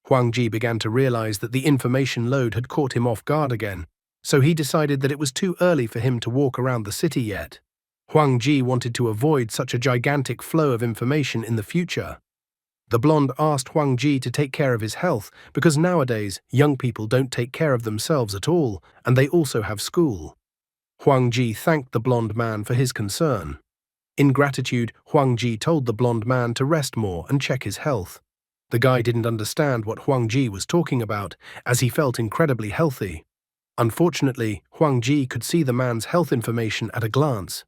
Huang Ji began to realize that the information load had caught him off guard again, so he decided that it was too early for him to walk around the city yet. Huang Ji wanted to avoid such a gigantic flow of information in the future. The blonde asked Huang Ji to take care of his health because nowadays young people don't take care of themselves at all, and they also have school. Huang Ji thanked the blonde man for his concern. In gratitude, Huang Ji told the blonde man to rest more and check his health. The guy didn't understand what Huang Ji was talking about, as he felt incredibly healthy. Unfortunately, Huang Ji could see the man's health information at a glance.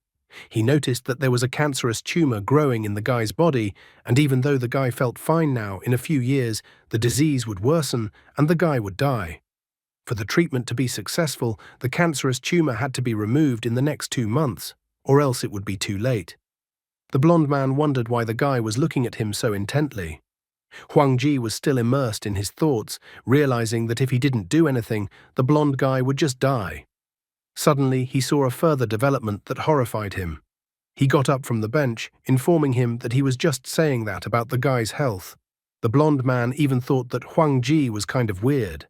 He noticed that there was a cancerous tumor growing in the guy's body, and even though the guy felt fine now, in a few years, the disease would worsen and the guy would die. For the treatment to be successful, the cancerous tumor had to be removed in the next 2 months, or else it would be too late. The blonde man wondered why the guy was looking at him so intently. Huang Ji was still immersed in his thoughts, realizing that if he didn't do anything, the blonde guy would just die. Suddenly, he saw a further development that horrified him. He got up from the bench, informing him that he was just saying that about the guy's health. The blonde man even thought that Huang Ji was kind of weird.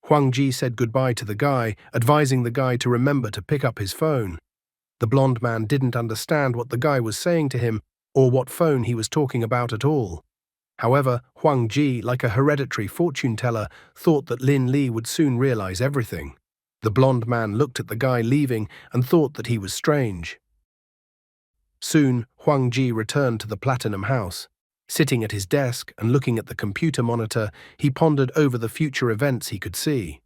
Huang Ji said goodbye to the guy, advising the guy to remember to pick up his phone. The blonde man didn't understand what the guy was saying to him or what phone he was talking about at all. However, Huang Ji, like a hereditary fortune teller, thought that Lin Li would soon realize everything. The blonde man looked at the guy leaving and thought that he was strange. Soon, Huang Ji returned to the Platinum House. Sitting at his desk and looking at the computer monitor, he pondered over the future events he could see.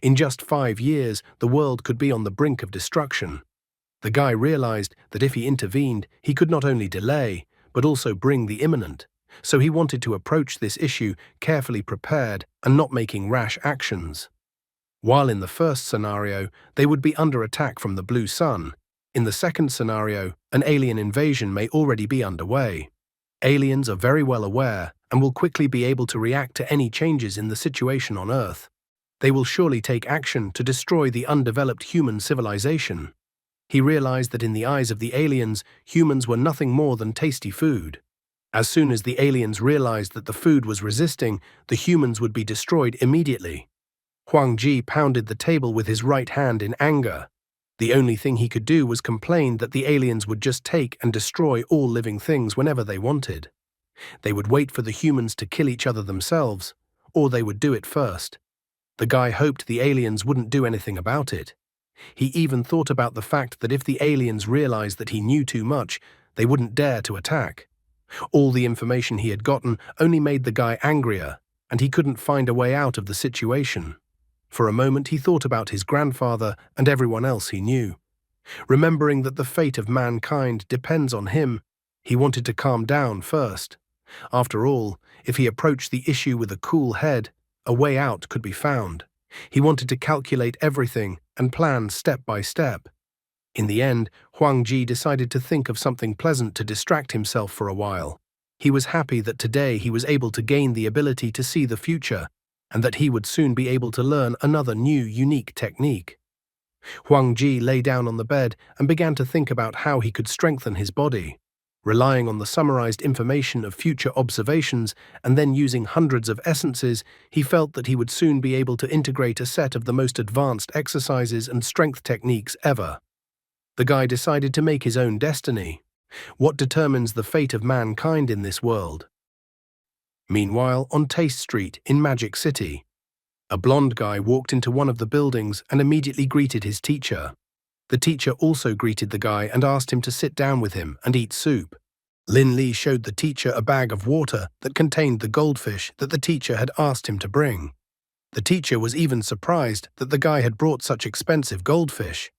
In just 5 years, the world could be on the brink of destruction. The guy realized that if he intervened, he could not only delay, but also bring the imminent. So he wanted to approach this issue carefully prepared and not making rash actions. While in the first scenario, they would be under attack from the blue sun, in the second scenario, an alien invasion may already be underway. Aliens are very well aware and will quickly be able to react to any changes in the situation on Earth. They will surely take action to destroy the undeveloped human civilization. He realized that in the eyes of the aliens, humans were nothing more than tasty food. As soon as the aliens realized that the food was resisting, the humans would be destroyed immediately. Huang Ji pounded the table with his right hand in anger. The only thing he could do was complain that the aliens would just take and destroy all living things whenever they wanted. They would wait for the humans to kill each other themselves, or they would do it first. The guy hoped the aliens wouldn't do anything about it. He even thought about the fact that if the aliens realized that he knew too much, they wouldn't dare to attack. All the information he had gotten only made the guy angrier, and he couldn't find a way out of the situation. For a moment he thought about his grandfather and everyone else he knew. Remembering that the fate of mankind depends on him, he wanted to calm down first. After all, if he approached the issue with a cool head, a way out could be found. He wanted to calculate everything and plan step by step. In the end, Huang Ji decided to think of something pleasant to distract himself for a while. He was happy that today he was able to gain the ability to see the future, and that he would soon be able to learn another new, unique technique. Huang Ji lay down on the bed and began to think about how he could strengthen his body. Relying on the summarized information of future observations and then using hundreds of essences, he felt that he would soon be able to integrate a set of the most advanced exercises and strength techniques ever. The guy decided to make his own destiny. What determines the fate of mankind in this world? Meanwhile, on Taste Street in Magic City, a blonde guy walked into one of the buildings and immediately greeted his teacher. The teacher also greeted the guy and asked him to sit down with him and eat soup. Lin Li showed the teacher a bag of water that contained the goldfish that the teacher had asked him to bring. The teacher was even surprised that the guy had brought such expensive goldfish.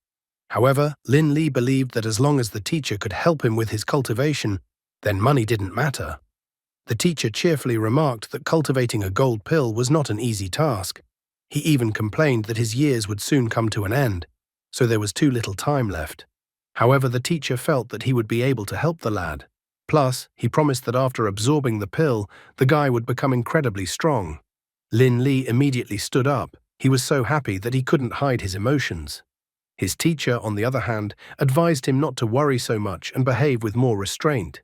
However, Lin Li believed that as long as the teacher could help him with his cultivation, then money didn't matter. The teacher cheerfully remarked that cultivating a gold pill was not an easy task. He even complained that his years would soon come to an end, so there was too little time left. However, the teacher felt that he would be able to help the lad. Plus, he promised that after absorbing the pill, the guy would become incredibly strong. Lin Li immediately stood up. He was so happy that he couldn't hide his emotions. His teacher, on the other hand, advised him not to worry so much and behave with more restraint.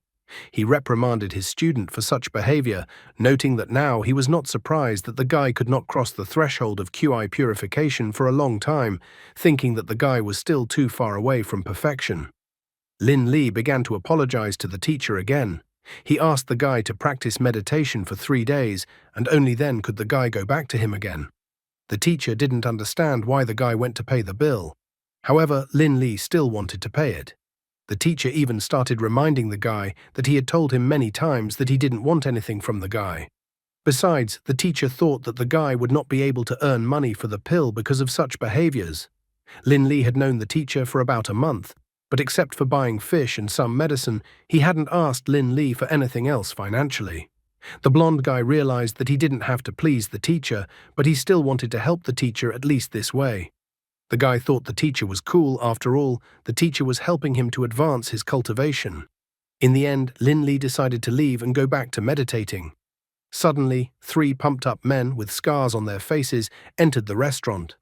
He reprimanded his student for such behavior, noting that now he was not surprised that the guy could not cross the threshold of QI purification for a long time, thinking that the guy was still too far away from perfection. Lin Li began to apologize to the teacher again. He asked the guy to practice meditation for 3 days, and only then could the guy go back to him again. The teacher didn't understand why the guy went to pay the bill. However, Lin Li still wanted to pay it. The teacher even started reminding the guy that he had told him many times that he didn't want anything from the guy. Besides, the teacher thought that the guy would not be able to earn money for the pill because of such behaviors. Lin Li had known the teacher for about a month, but except for buying fish and some medicine, he hadn't asked Lin Li for anything else financially. The blonde guy realized that he didn't have to please the teacher, but he still wanted to help the teacher at least this way. The guy thought the teacher was cool. After all, the teacher was helping him to advance his cultivation. In the end, Lin Li decided to leave and go back to meditating. Suddenly, 3 pumped-up men with scars on their faces entered the restaurant.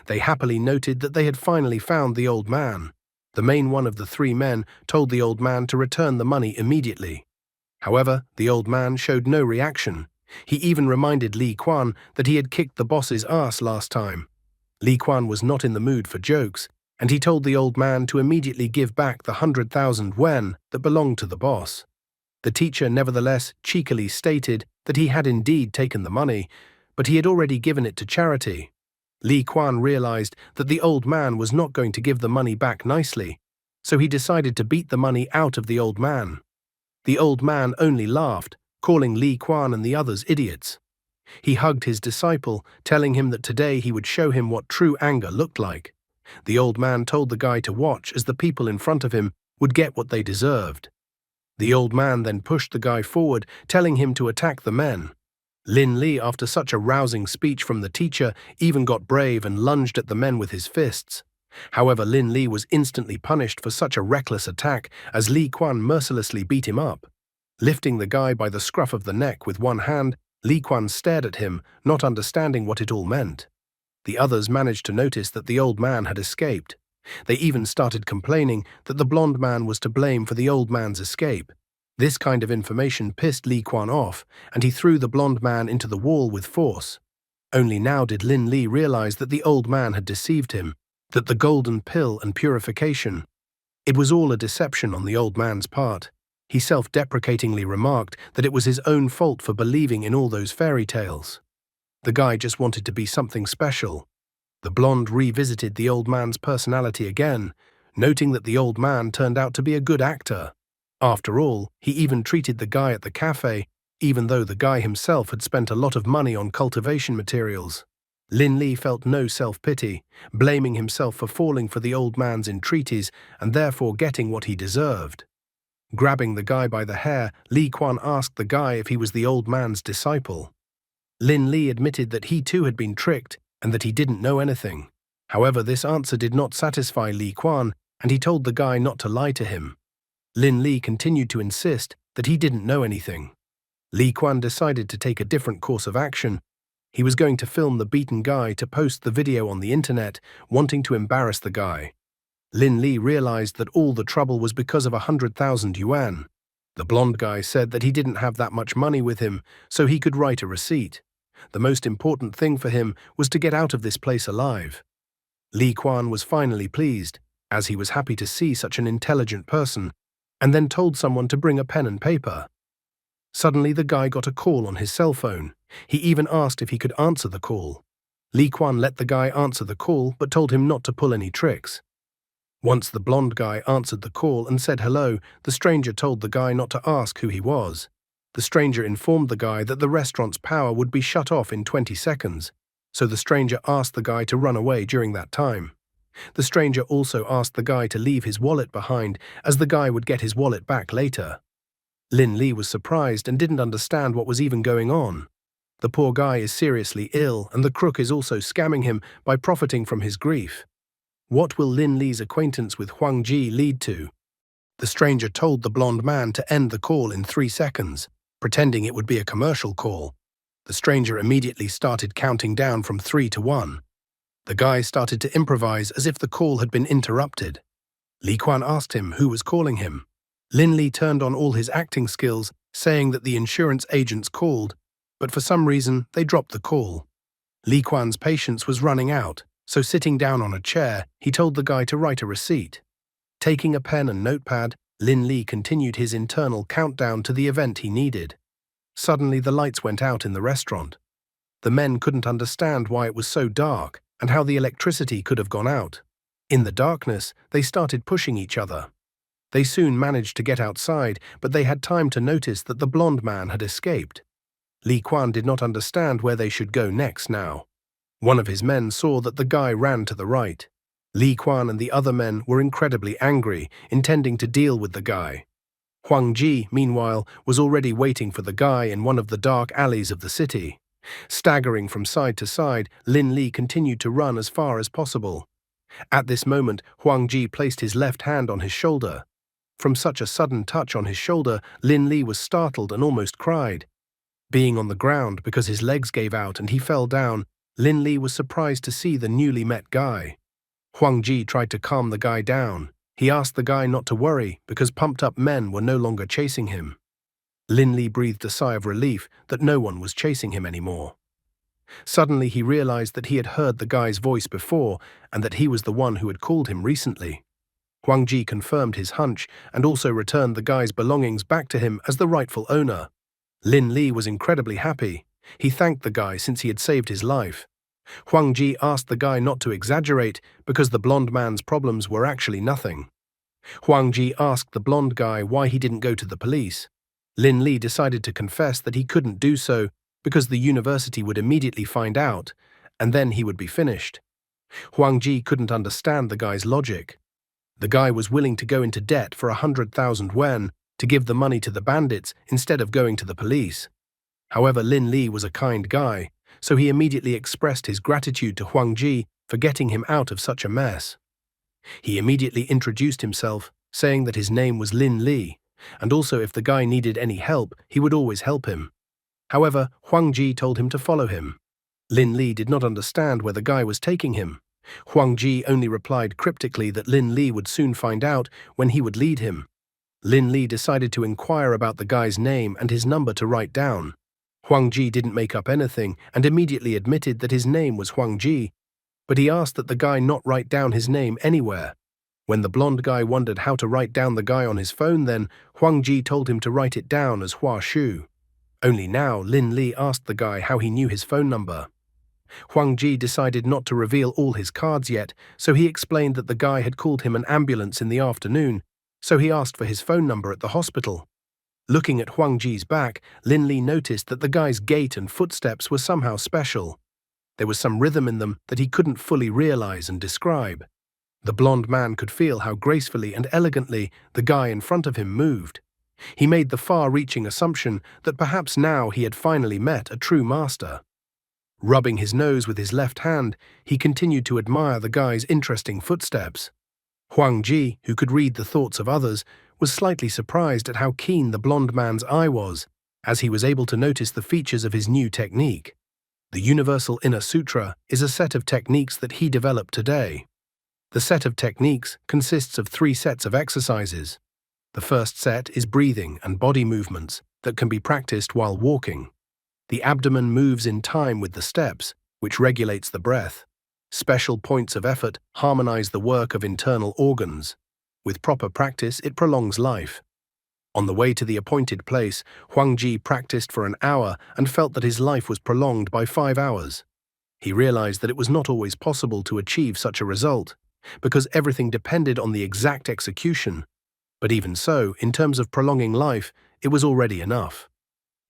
They happily noted that they had finally found the old man. The main one of the 3 men told the old man to return the money immediately. However, the old man showed no reaction. He even reminded Li Quan that he had kicked the boss's ass last time. Li Quan was not in the mood for jokes, and he told the old man to immediately give back the 100,000 yuan that belonged to the boss. The teacher nevertheless cheekily stated that he had indeed taken the money, but he had already given it to charity. Li Quan realized that the old man was not going to give the money back nicely, so he decided to beat the money out of the old man. The old man only laughed, calling Li Quan and the others idiots. He hugged his disciple, telling him that today he would show him what true anger looked like. The old man told the guy to watch as the people in front of him would get what they deserved. The old man then pushed the guy forward, telling him to attack the men. Lin Li, after such a rousing speech from the teacher, even got brave and lunged at the men with his fists. However, Lin Li was instantly punished for such a reckless attack as Li Quan mercilessly beat him up. Lifting the guy by the scruff of the neck with one hand, Li Quan stared at him, not understanding what it all meant. The others managed to notice that the old man had escaped. They even started complaining that the blonde man was to blame for the old man's escape. This kind of information pissed Li Quan off, and he threw the blonde man into the wall with force. Only now did Lin Li realize that the old man had deceived him, that the golden pill and purification. It was all a deception on the old man's part. He self-deprecatingly remarked that it was his own fault for believing in all those fairy tales. The guy just wanted to be something special. The blonde revisited the old man's personality again, noting that the old man turned out to be a good actor. After all, he even treated the guy at the cafe, even though the guy himself had spent a lot of money on cultivation materials. Lin Li felt no self-pity, blaming himself for falling for the old man's entreaties and therefore getting what he deserved. Grabbing the guy by the hair, Li Quan asked the guy if he was the old man's disciple. Lin Li admitted that he too had been tricked and that he didn't know anything. However, this answer did not satisfy Li Quan, and he told the guy not to lie to him. Lin Li continued to insist that he didn't know anything. Li Quan decided to take a different course of action. He was going to film the beaten guy to post the video on the internet, wanting to embarrass the guy. Lin Li realized that all the trouble was because of 100,000 yuan. The blonde guy said that he didn't have that much money with him, so he could write a receipt. The most important thing for him was to get out of this place alive. Li Quan was finally pleased, as he was happy to see such an intelligent person, and then told someone to bring a pen and paper. Suddenly the guy got a call on his cell phone. He even asked if he could answer the call. Li Quan let the guy answer the call but told him not to pull any tricks. Once the blonde guy answered the call and said hello, the stranger told the guy not to ask who he was. The stranger informed the guy that the restaurant's power would be shut off in 20 seconds, so the stranger asked the guy to run away during that time. The stranger also asked the guy to leave his wallet behind, as the guy would get his wallet back later. Lin Li was surprised and didn't understand what was even going on. The poor guy is seriously ill, and the crook is also scamming him by profiting from his grief. What will Lin Li's acquaintance with Huang Ji lead to? The stranger told the blonde man to end the call in 3 seconds, pretending it would be a commercial call. The stranger immediately started counting down from 3 to 1. The guy started to improvise as if the call had been interrupted. Li Quan asked him who was calling him. Lin Li turned on all his acting skills, saying that the insurance agents called, but for some reason they dropped the call. Li Quan's patience was running out, so sitting down on a chair, he told the guy to write a receipt. Taking a pen and notepad, Lin Li continued his internal countdown to the event he needed. Suddenly the lights went out in the restaurant. The men couldn't understand why it was so dark and how the electricity could have gone out. In the darkness, they started pushing each other. They soon managed to get outside, but they had time to notice that the blonde man had escaped. Li Quan did not understand where they should go next now. One of his men saw that the guy ran to the right. Li Quan and the other men were incredibly angry, intending to deal with the guy. Huang Ji, meanwhile, was already waiting for the guy in one of the dark alleys of the city. Staggering from side to side, Lin Li continued to run as far as possible. At this moment, Huang Ji placed his left hand on his shoulder. From such a sudden touch on his shoulder, Lin Li was startled and almost cried. Being on the ground because his legs gave out and he fell down, Lin Li was surprised to see the newly met guy. Huang Ji tried to calm the guy down. He asked the guy not to worry because pumped-up men were no longer chasing him. Lin Li breathed a sigh of relief that no one was chasing him anymore. Suddenly he realized that he had heard the guy's voice before and that he was the one who had called him recently. Huang Ji confirmed his hunch and also returned the guy's belongings back to him as the rightful owner. Lin Li was incredibly happy. He thanked the guy since he had saved his life. Huang Ji asked the guy not to exaggerate because the blonde man's problems were actually nothing. Huang Ji asked the blonde guy why he didn't go to the police. Lin Li decided to confess that he couldn't do so because the university would immediately find out, and then he would be finished. Huang Ji couldn't understand the guy's logic. The guy was willing to go into debt for 100,000 yuan to give the money to the bandits instead of going to the police. However, Lin Li was a kind guy, so he immediately expressed his gratitude to Huang Ji for getting him out of such a mess. He immediately introduced himself, saying that his name was Lin Li, and also if the guy needed any help, he would always help him. However, Huang Ji told him to follow him. Lin Li did not understand where the guy was taking him. Huang Ji only replied cryptically that Lin Li would soon find out when he would lead him. Lin Li decided to inquire about the guy's name and his number to write down. Huang Ji didn't make up anything and immediately admitted that his name was Huang Ji, but he asked that the guy not write down his name anywhere. When the blonde guy wondered how to write down the guy on his phone, then Huang Ji told him to write it down as Hua Shu. Only now Lin Li asked the guy how he knew his phone number. Huang Ji decided not to reveal all his cards yet, so he explained that the guy had called him an ambulance in the afternoon, so he asked for his phone number at the hospital. Looking at Huang Ji's back, Lin Li noticed that the guy's gait and footsteps were somehow special. There was some rhythm in them that he couldn't fully realize and describe. The blonde man could feel how gracefully and elegantly the guy in front of him moved. He made the far-reaching assumption that perhaps now he had finally met a true master. Rubbing his nose with his left hand, he continued to admire the guy's interesting footsteps. Huang Ji, who could read the thoughts of others, was slightly surprised at how keen the blonde man's eye was, as he was able to notice the features of his new technique. The Universal Inner Sutra is a set of techniques that he developed today. The set of techniques consists of 3 sets of exercises. The first set is breathing and body movements that can be practiced while walking. The abdomen moves in time with the steps, which regulates the breath. Special points of effort harmonize the work of internal organs. With proper practice, it prolongs life. On the way to the appointed place, Huang Ji practiced for an hour and felt that his life was prolonged by 5 hours. He realized that it was not always possible to achieve such a result, because everything depended on the exact execution. But even so, in terms of prolonging life, it was already enough.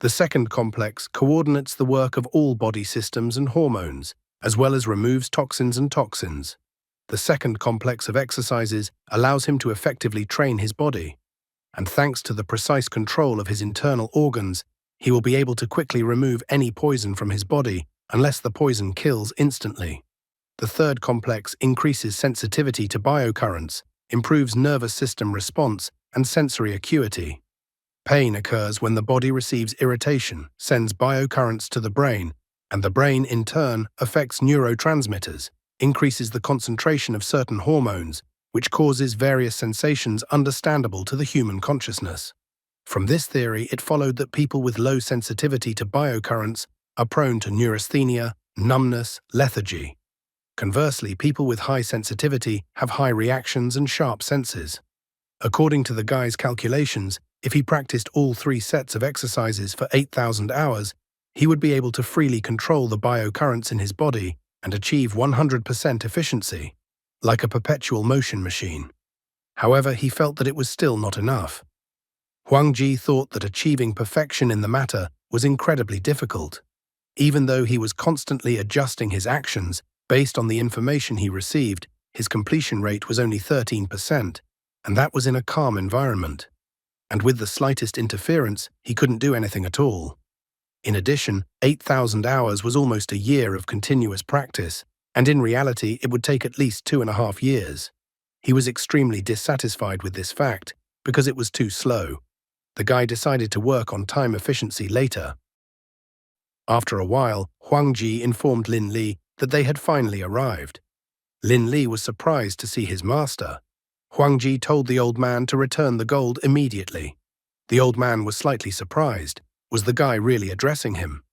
The second complex coordinates the work of all body systems and hormones, as well as removes toxins and toxins. The second complex of exercises allows him to effectively train his body, and thanks to the precise control of his internal organs, he will be able to quickly remove any poison from his body unless the poison kills instantly. The third complex increases sensitivity to biocurrents, improves nervous system response and sensory acuity. Pain occurs when the body receives irritation, sends biocurrents to the brain, and the brain, in turn, affects neurotransmitters, increases the concentration of certain hormones, which causes various sensations understandable to the human consciousness. From this theory, it followed that people with low sensitivity to biocurrents are prone to neurasthenia, numbness, lethargy. Conversely, people with high sensitivity have high reactions and sharp senses. According to the guy's calculations, if he practiced all 3 sets of exercises for 8,000 hours, he would be able to freely control the biocurrents in his body and achieve 100% efficiency, like a perpetual motion machine. However, he felt that it was still not enough. Huang Ji thought that achieving perfection in the matter was incredibly difficult. Even though he was constantly adjusting his actions based on the information he received, his completion rate was only 13%, and that was in a calm environment. And with the slightest interference, he couldn't do anything at all. In addition, 8,000 hours was almost a year of continuous practice, and in reality it would take at least 2.5 years. He was extremely dissatisfied with this fact, because it was too slow. The guy decided to work on time efficiency later. After a while, Huang Ji informed Lin Li that they had finally arrived. Lin Li was surprised to see his master. Huang Ji told the old man to return the gold immediately. The old man was slightly surprised. Was the guy really addressing him?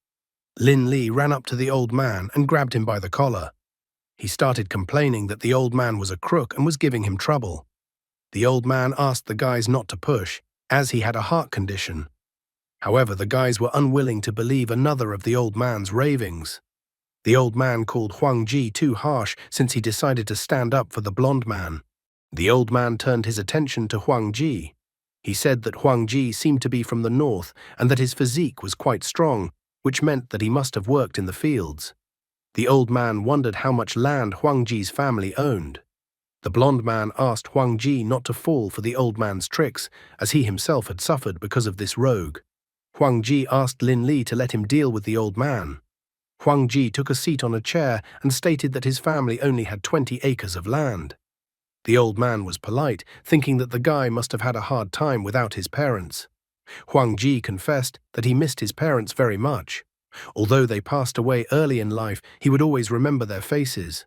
Lin Li ran up to the old man and grabbed him by the collar. He started complaining that the old man was a crook and was giving him trouble. The old man asked the guys not to push, as he had a heart condition. However, the guys were unwilling to believe another of the old man's ravings. The old man called Huang Ji too harsh since he decided to stand up for the blonde man. The old man turned his attention to Huang Ji. He said that Huang Ji seemed to be from the north and that his physique was quite strong, which meant that he must have worked in the fields. The old man wondered how much land Huang Ji's family owned. The blond man asked Huang Ji not to fall for the old man's tricks, as he himself had suffered because of this rogue. Huang Ji asked Lin Li to let him deal with the old man. Huang Ji took a seat on a chair and stated that his family only had 20 acres of land. The old man was polite, thinking that the guy must have had a hard time without his parents. Huang Ji confessed that he missed his parents very much. Although they passed away early in life, he would always remember their faces.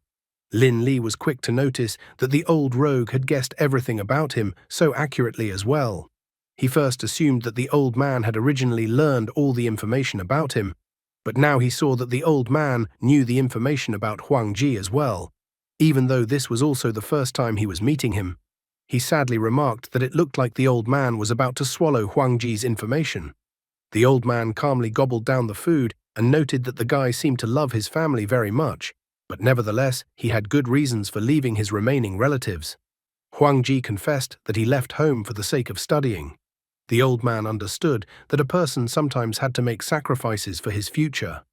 Lin Li was quick to notice that the old rogue had guessed everything about him so accurately as well. He first assumed that the old man had originally learned all the information about him, but now he saw that the old man knew the information about Huang Ji as well. Even though this was also the first time he was meeting him, he sadly remarked that it looked like the old man was about to swallow Huang Ji's information. The old man calmly gobbled down the food and noted that the guy seemed to love his family very much, but nevertheless he had good reasons for leaving his remaining relatives. Huang Ji confessed that he left home for the sake of studying. The old man understood that a person sometimes had to make sacrifices for his future.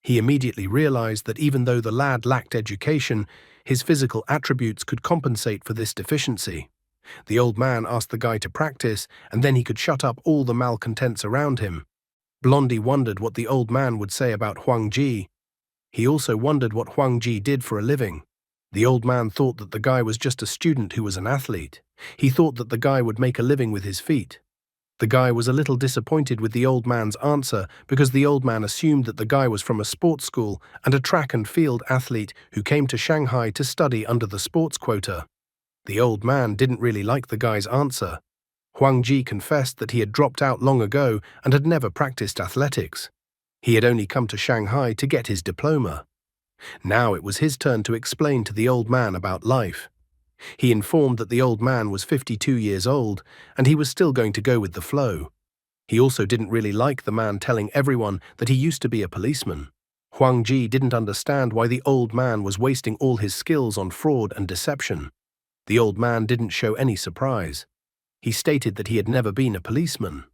He immediately realized that even though the lad lacked education, his physical attributes could compensate for this deficiency. The old man asked the guy to practice, and then he could shut up all the malcontents around him. Blondie wondered what the old man would say about Huang Ji. He also wondered what Huang Ji did for a living. The old man thought that the guy was just a student who was an athlete. He thought that the guy would make a living with his feet. The guy was a little disappointed with the old man's answer because the old man assumed that the guy was from a sports school and a track and field athlete who came to Shanghai to study under the sports quota. The old man didn't really like the guy's answer. Huang Ji confessed that he had dropped out long ago and had never practiced athletics. He had only come to Shanghai to get his diploma. Now it was his turn to explain to the old man about life. He informed that the old man was 52 years old, and he was still going to go with the flow. He also didn't really like the man telling everyone that he used to be a policeman. Huang Ji didn't understand why the old man was wasting all his skills on fraud and deception. The old man didn't show any surprise. He stated that he had never been a policeman.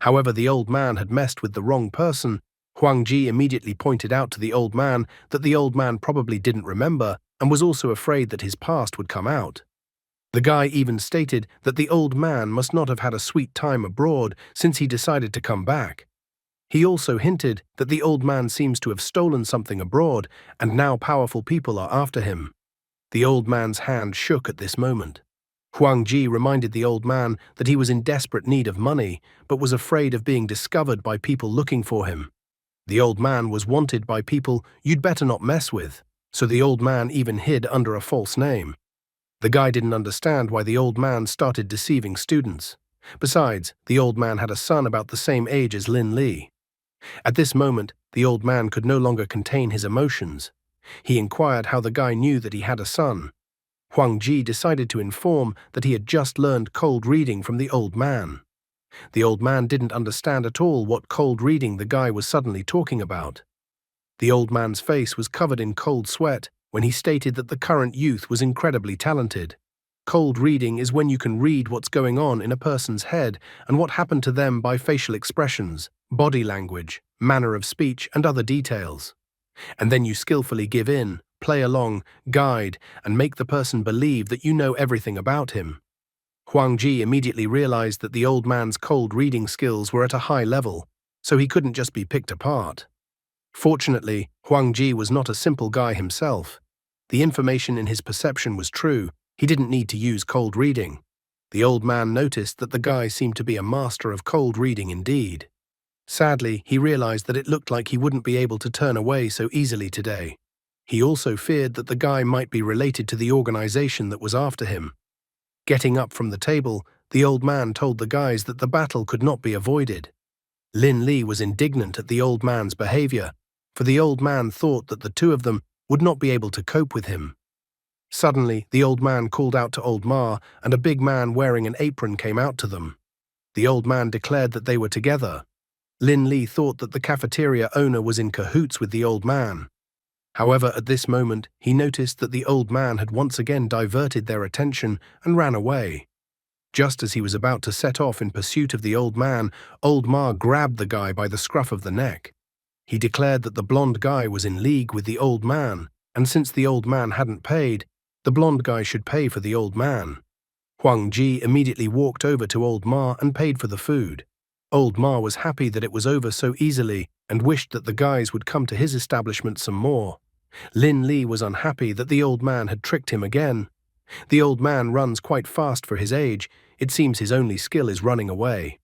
However, the old man had messed with the wrong person. Huang Ji immediately pointed out to the old man that the old man probably didn't remember and was also afraid that his past would come out. The guy even stated that the old man must not have had a sweet time abroad since he decided to come back. He also hinted that the old man seems to have stolen something abroad and now powerful people are after him. The old man's hand shook at this moment. Huang Ji reminded the old man that he was in desperate need of money but was afraid of being discovered by people looking for him. The old man was wanted by people you'd better not mess with, so the old man even hid under a false name. The guy didn't understand why the old man started deceiving students. Besides, the old man had a son about the same age as Lin Li. At this moment, the old man could no longer contain his emotions. He inquired how the guy knew that he had a son. Huang Ji decided to inform that he had just learned cold reading from the old man. The old man didn't understand at all what cold reading the guy was suddenly talking about. The old man's face was covered in cold sweat when he stated that the current youth was incredibly talented. Cold reading is when you can read what's going on in a person's head and what happened to them by facial expressions, body language, manner of speech, and other details. And then you skillfully give in, play along, guide, and make the person believe that you know everything about him. Huang Ji immediately realized that the old man's cold reading skills were at a high level, so he couldn't just be picked apart. Fortunately, Huang Ji was not a simple guy himself. The information in his perception was true. He didn't need to use cold reading. The old man noticed that the guy seemed to be a master of cold reading indeed. Sadly, he realized that it looked like he wouldn't be able to turn away so easily today. He also feared that the guy might be related to the organization that was after him. Getting up from the table, the old man told the guys that the battle could not be avoided. Lin Li was indignant at the old man's behavior, for the old man thought that the two of them would not be able to cope with him. Suddenly, the old man called out to old Ma, and a big man wearing an apron came out to them. The old man declared that they were together. Lin Li thought that the cafeteria owner was in cahoots with the old man. However, at this moment, he noticed that the old man had once again diverted their attention and ran away. Just as he was about to set off in pursuit of the old man, old Ma grabbed the guy by the scruff of the neck. He declared that the blonde guy was in league with the old man, and since the old man hadn't paid, the blonde guy should pay for the old man. Huang Ji immediately walked over to Old Ma and paid for the food. Old Ma was happy that it was over so easily and wished that the guys would come to his establishment some more. Lin Li was unhappy that the old man had tricked him again. The old man runs quite fast for his age. It seems his only skill is running away.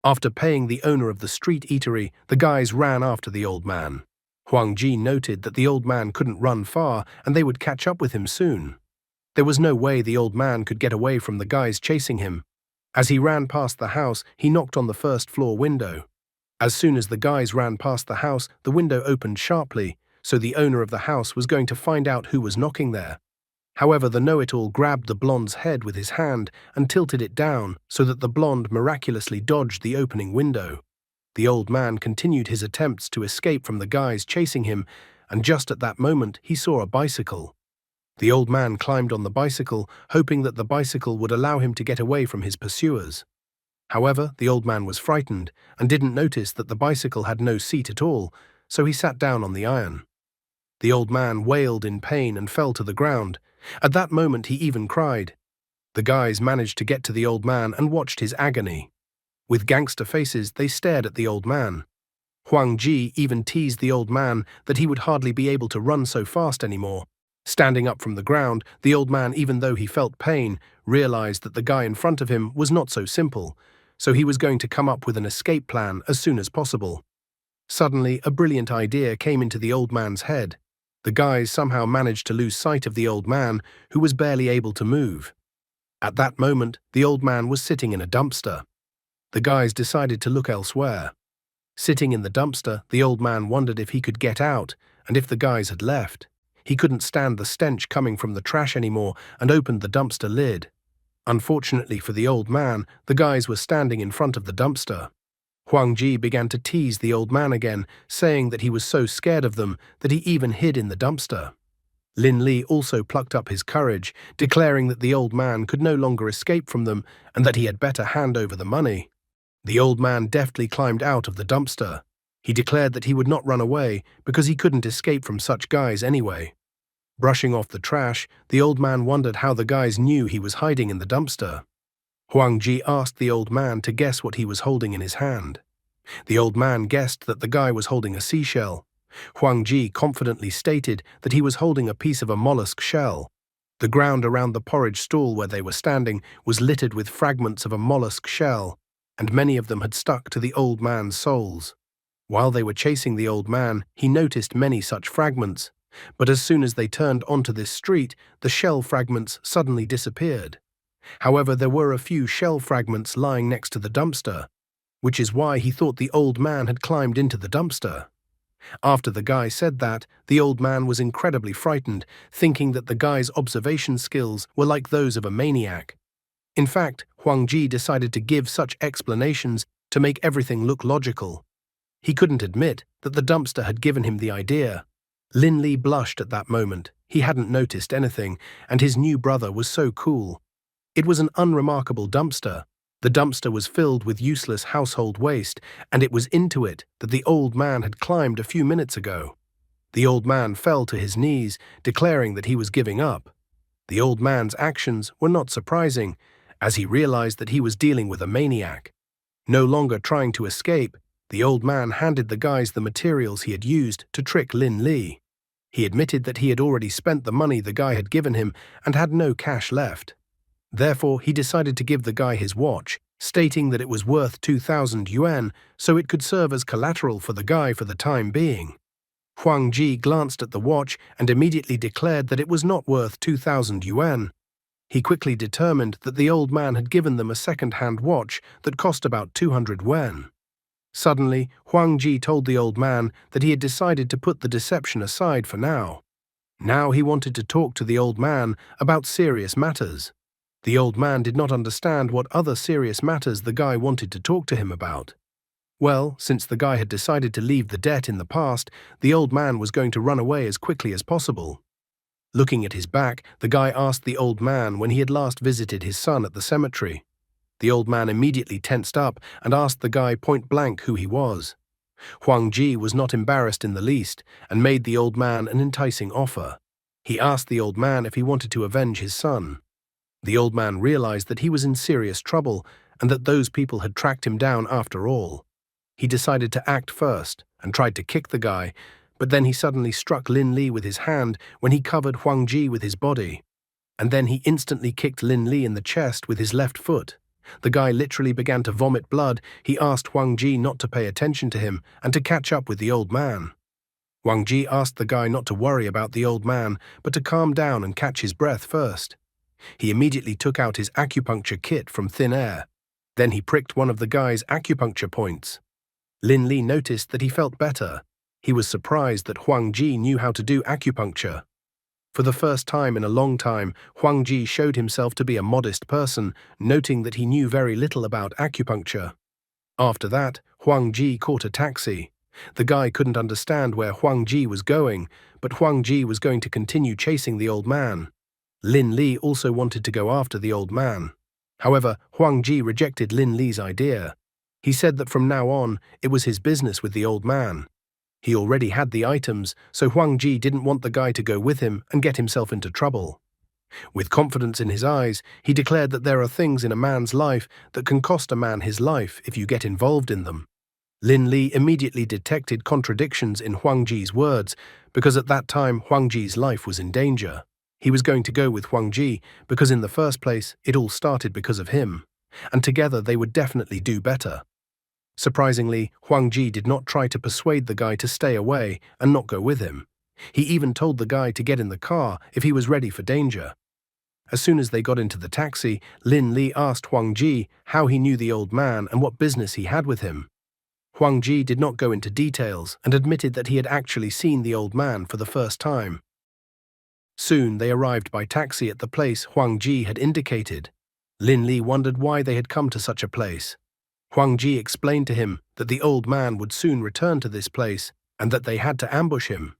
After paying the owner of the street eatery, the guys ran after the old man. Huang Ji noted that the old man couldn't run far and they would catch up with him soon. There was no way the old man could get away from the guys chasing him. As he ran past the house, he knocked on the first-floor window. As soon as the guys ran past the house, the window opened sharply, so the owner of the house was going to find out who was knocking there. However, the know-it-all grabbed the blonde's head with his hand and tilted it down so that the blonde miraculously dodged the opening window. The old man continued his attempts to escape from the guys chasing him, and just at that moment he saw a bicycle. The old man climbed on the bicycle, hoping that the bicycle would allow him to get away from his pursuers. However, the old man was frightened and didn't notice that the bicycle had no seat at all, so he sat down on the iron. The old man wailed in pain and fell to the ground. At that moment he even cried. The guys managed to get to the old man and watched his agony. With gangster faces, they stared at the old man. Huang Ji even teased the old man that he would hardly be able to run so fast anymore. Standing up from the ground, the old man, even though he felt pain, realized that the guy in front of him was not so simple, so he was going to come up with an escape plan as soon as possible. Suddenly, a brilliant idea came into the old man's head. The guys somehow managed to lose sight of the old man, who was barely able to move. At that moment, the old man was sitting in a dumpster. The guys decided to look elsewhere. Sitting in the dumpster, the old man wondered if he could get out and if the guys had left. He couldn't stand the stench coming from the trash anymore and opened the dumpster lid. Unfortunately for the old man, the guys were standing in front of the dumpster. Huang Ji began to tease the old man again, saying that he was so scared of them that he even hid in the dumpster. Lin Li also plucked up his courage, declaring that the old man could no longer escape from them and that he had better hand over the money. The old man deftly climbed out of the dumpster. He declared that he would not run away because he couldn't escape from such guys anyway. Brushing off the trash, the old man wondered how the guys knew he was hiding in the dumpster. Huang Ji asked the old man to guess what he was holding in his hand. The old man guessed that the guy was holding a seashell. Huang Ji confidently stated that he was holding a piece of a mollusk shell. The ground around the porridge stall where they were standing was littered with fragments of a mollusk shell, and many of them had stuck to the old man's soles. While they were chasing the old man, he noticed many such fragments, but as soon as they turned onto this street, the shell fragments suddenly disappeared. However, there were a few shell fragments lying next to the dumpster, which is why he thought the old man had climbed into the dumpster. After the guy said that, the old man was incredibly frightened, thinking that the guy's observation skills were like those of a maniac. In fact, Huang Ji decided to give such explanations to make everything look logical. He couldn't admit that the dumpster had given him the idea. Lin Li blushed at that moment. He hadn't noticed anything, and his new brother was so cool. It was an unremarkable dumpster. The dumpster was filled with useless household waste, and it was into it that the old man had climbed a few minutes ago. The old man fell to his knees, declaring that he was giving up. The old man's actions were not surprising, as he realized that he was dealing with a maniac. No longer trying to escape, the old man handed the guys the materials he had used to trick Lin Li. He admitted that he had already spent the money the guy had given him and had no cash left. Therefore, he decided to give the guy his watch, stating that it was worth 2,000 yuan, so it could serve as collateral for the guy for the time being. Huang Ji glanced at the watch and immediately declared that it was not worth 2,000 yuan. He quickly determined that the old man had given them a second-hand watch that cost about 200 yuan. Suddenly, Huang Ji told the old man that he had decided to put the deception aside for now. Now he wanted to talk to the old man about serious matters. The old man did not understand what other serious matters the guy wanted to talk to him about. Well, since the guy had decided to leave the debt in the past, the old man was going to run away as quickly as possible. Looking at his back, the guy asked the old man when he had last visited his son at the cemetery. The old man immediately tensed up and asked the guy point-blank who he was. Huang Ji was not embarrassed in the least and made the old man an enticing offer. He asked the old man if he wanted to avenge his son. The old man realized that he was in serious trouble and that those people had tracked him down after all. He decided to act first and tried to kick the guy, but then he suddenly struck Lin Li with his hand when he covered Huang Ji with his body. And then he instantly kicked Lin Li in the chest with his left foot. The guy literally began to vomit blood. He asked Huang Ji not to pay attention to him and to catch up with the old man. Huang Ji asked the guy not to worry about the old man, but to calm down and catch his breath first. He immediately took out his acupuncture kit from thin air. Then he pricked one of the guy's acupuncture points. Lin Li noticed that he felt better. He was surprised that Huang Ji knew how to do acupuncture. For the first time in a long time, Huang Ji showed himself to be a modest person, noting that he knew very little about acupuncture. After that, Huang Ji caught a taxi. The guy couldn't understand where Huang Ji was going, but Huang Ji was going to continue chasing the old man. Lin Li also wanted to go after the old man. However, Huang Ji rejected Lin Li's idea. He said that from now on, it was his business with the old man. He already had the items, so Huang Ji didn't want the guy to go with him and get himself into trouble. With confidence in his eyes, he declared that there are things in a man's life that can cost a man his life if you get involved in them. Lin Li immediately detected contradictions in Huang Ji's words because at that time Huang Ji's life was in danger. He was going to go with Huang Ji because in the first place it all started because of him, and together they would definitely do better. Surprisingly, Huang Ji did not try to persuade the guy to stay away and not go with him. He even told the guy to get in the car if he was ready for danger. As soon as they got into the taxi, Lin Li asked Huang Ji how he knew the old man and what business he had with him. Huang Ji did not go into details and admitted that he had actually seen the old man for the first time. Soon they arrived by taxi at the place Huang Ji had indicated. Lin Li wondered why they had come to such a place. Huang Ji explained to him that the old man would soon return to this place and that they had to ambush him.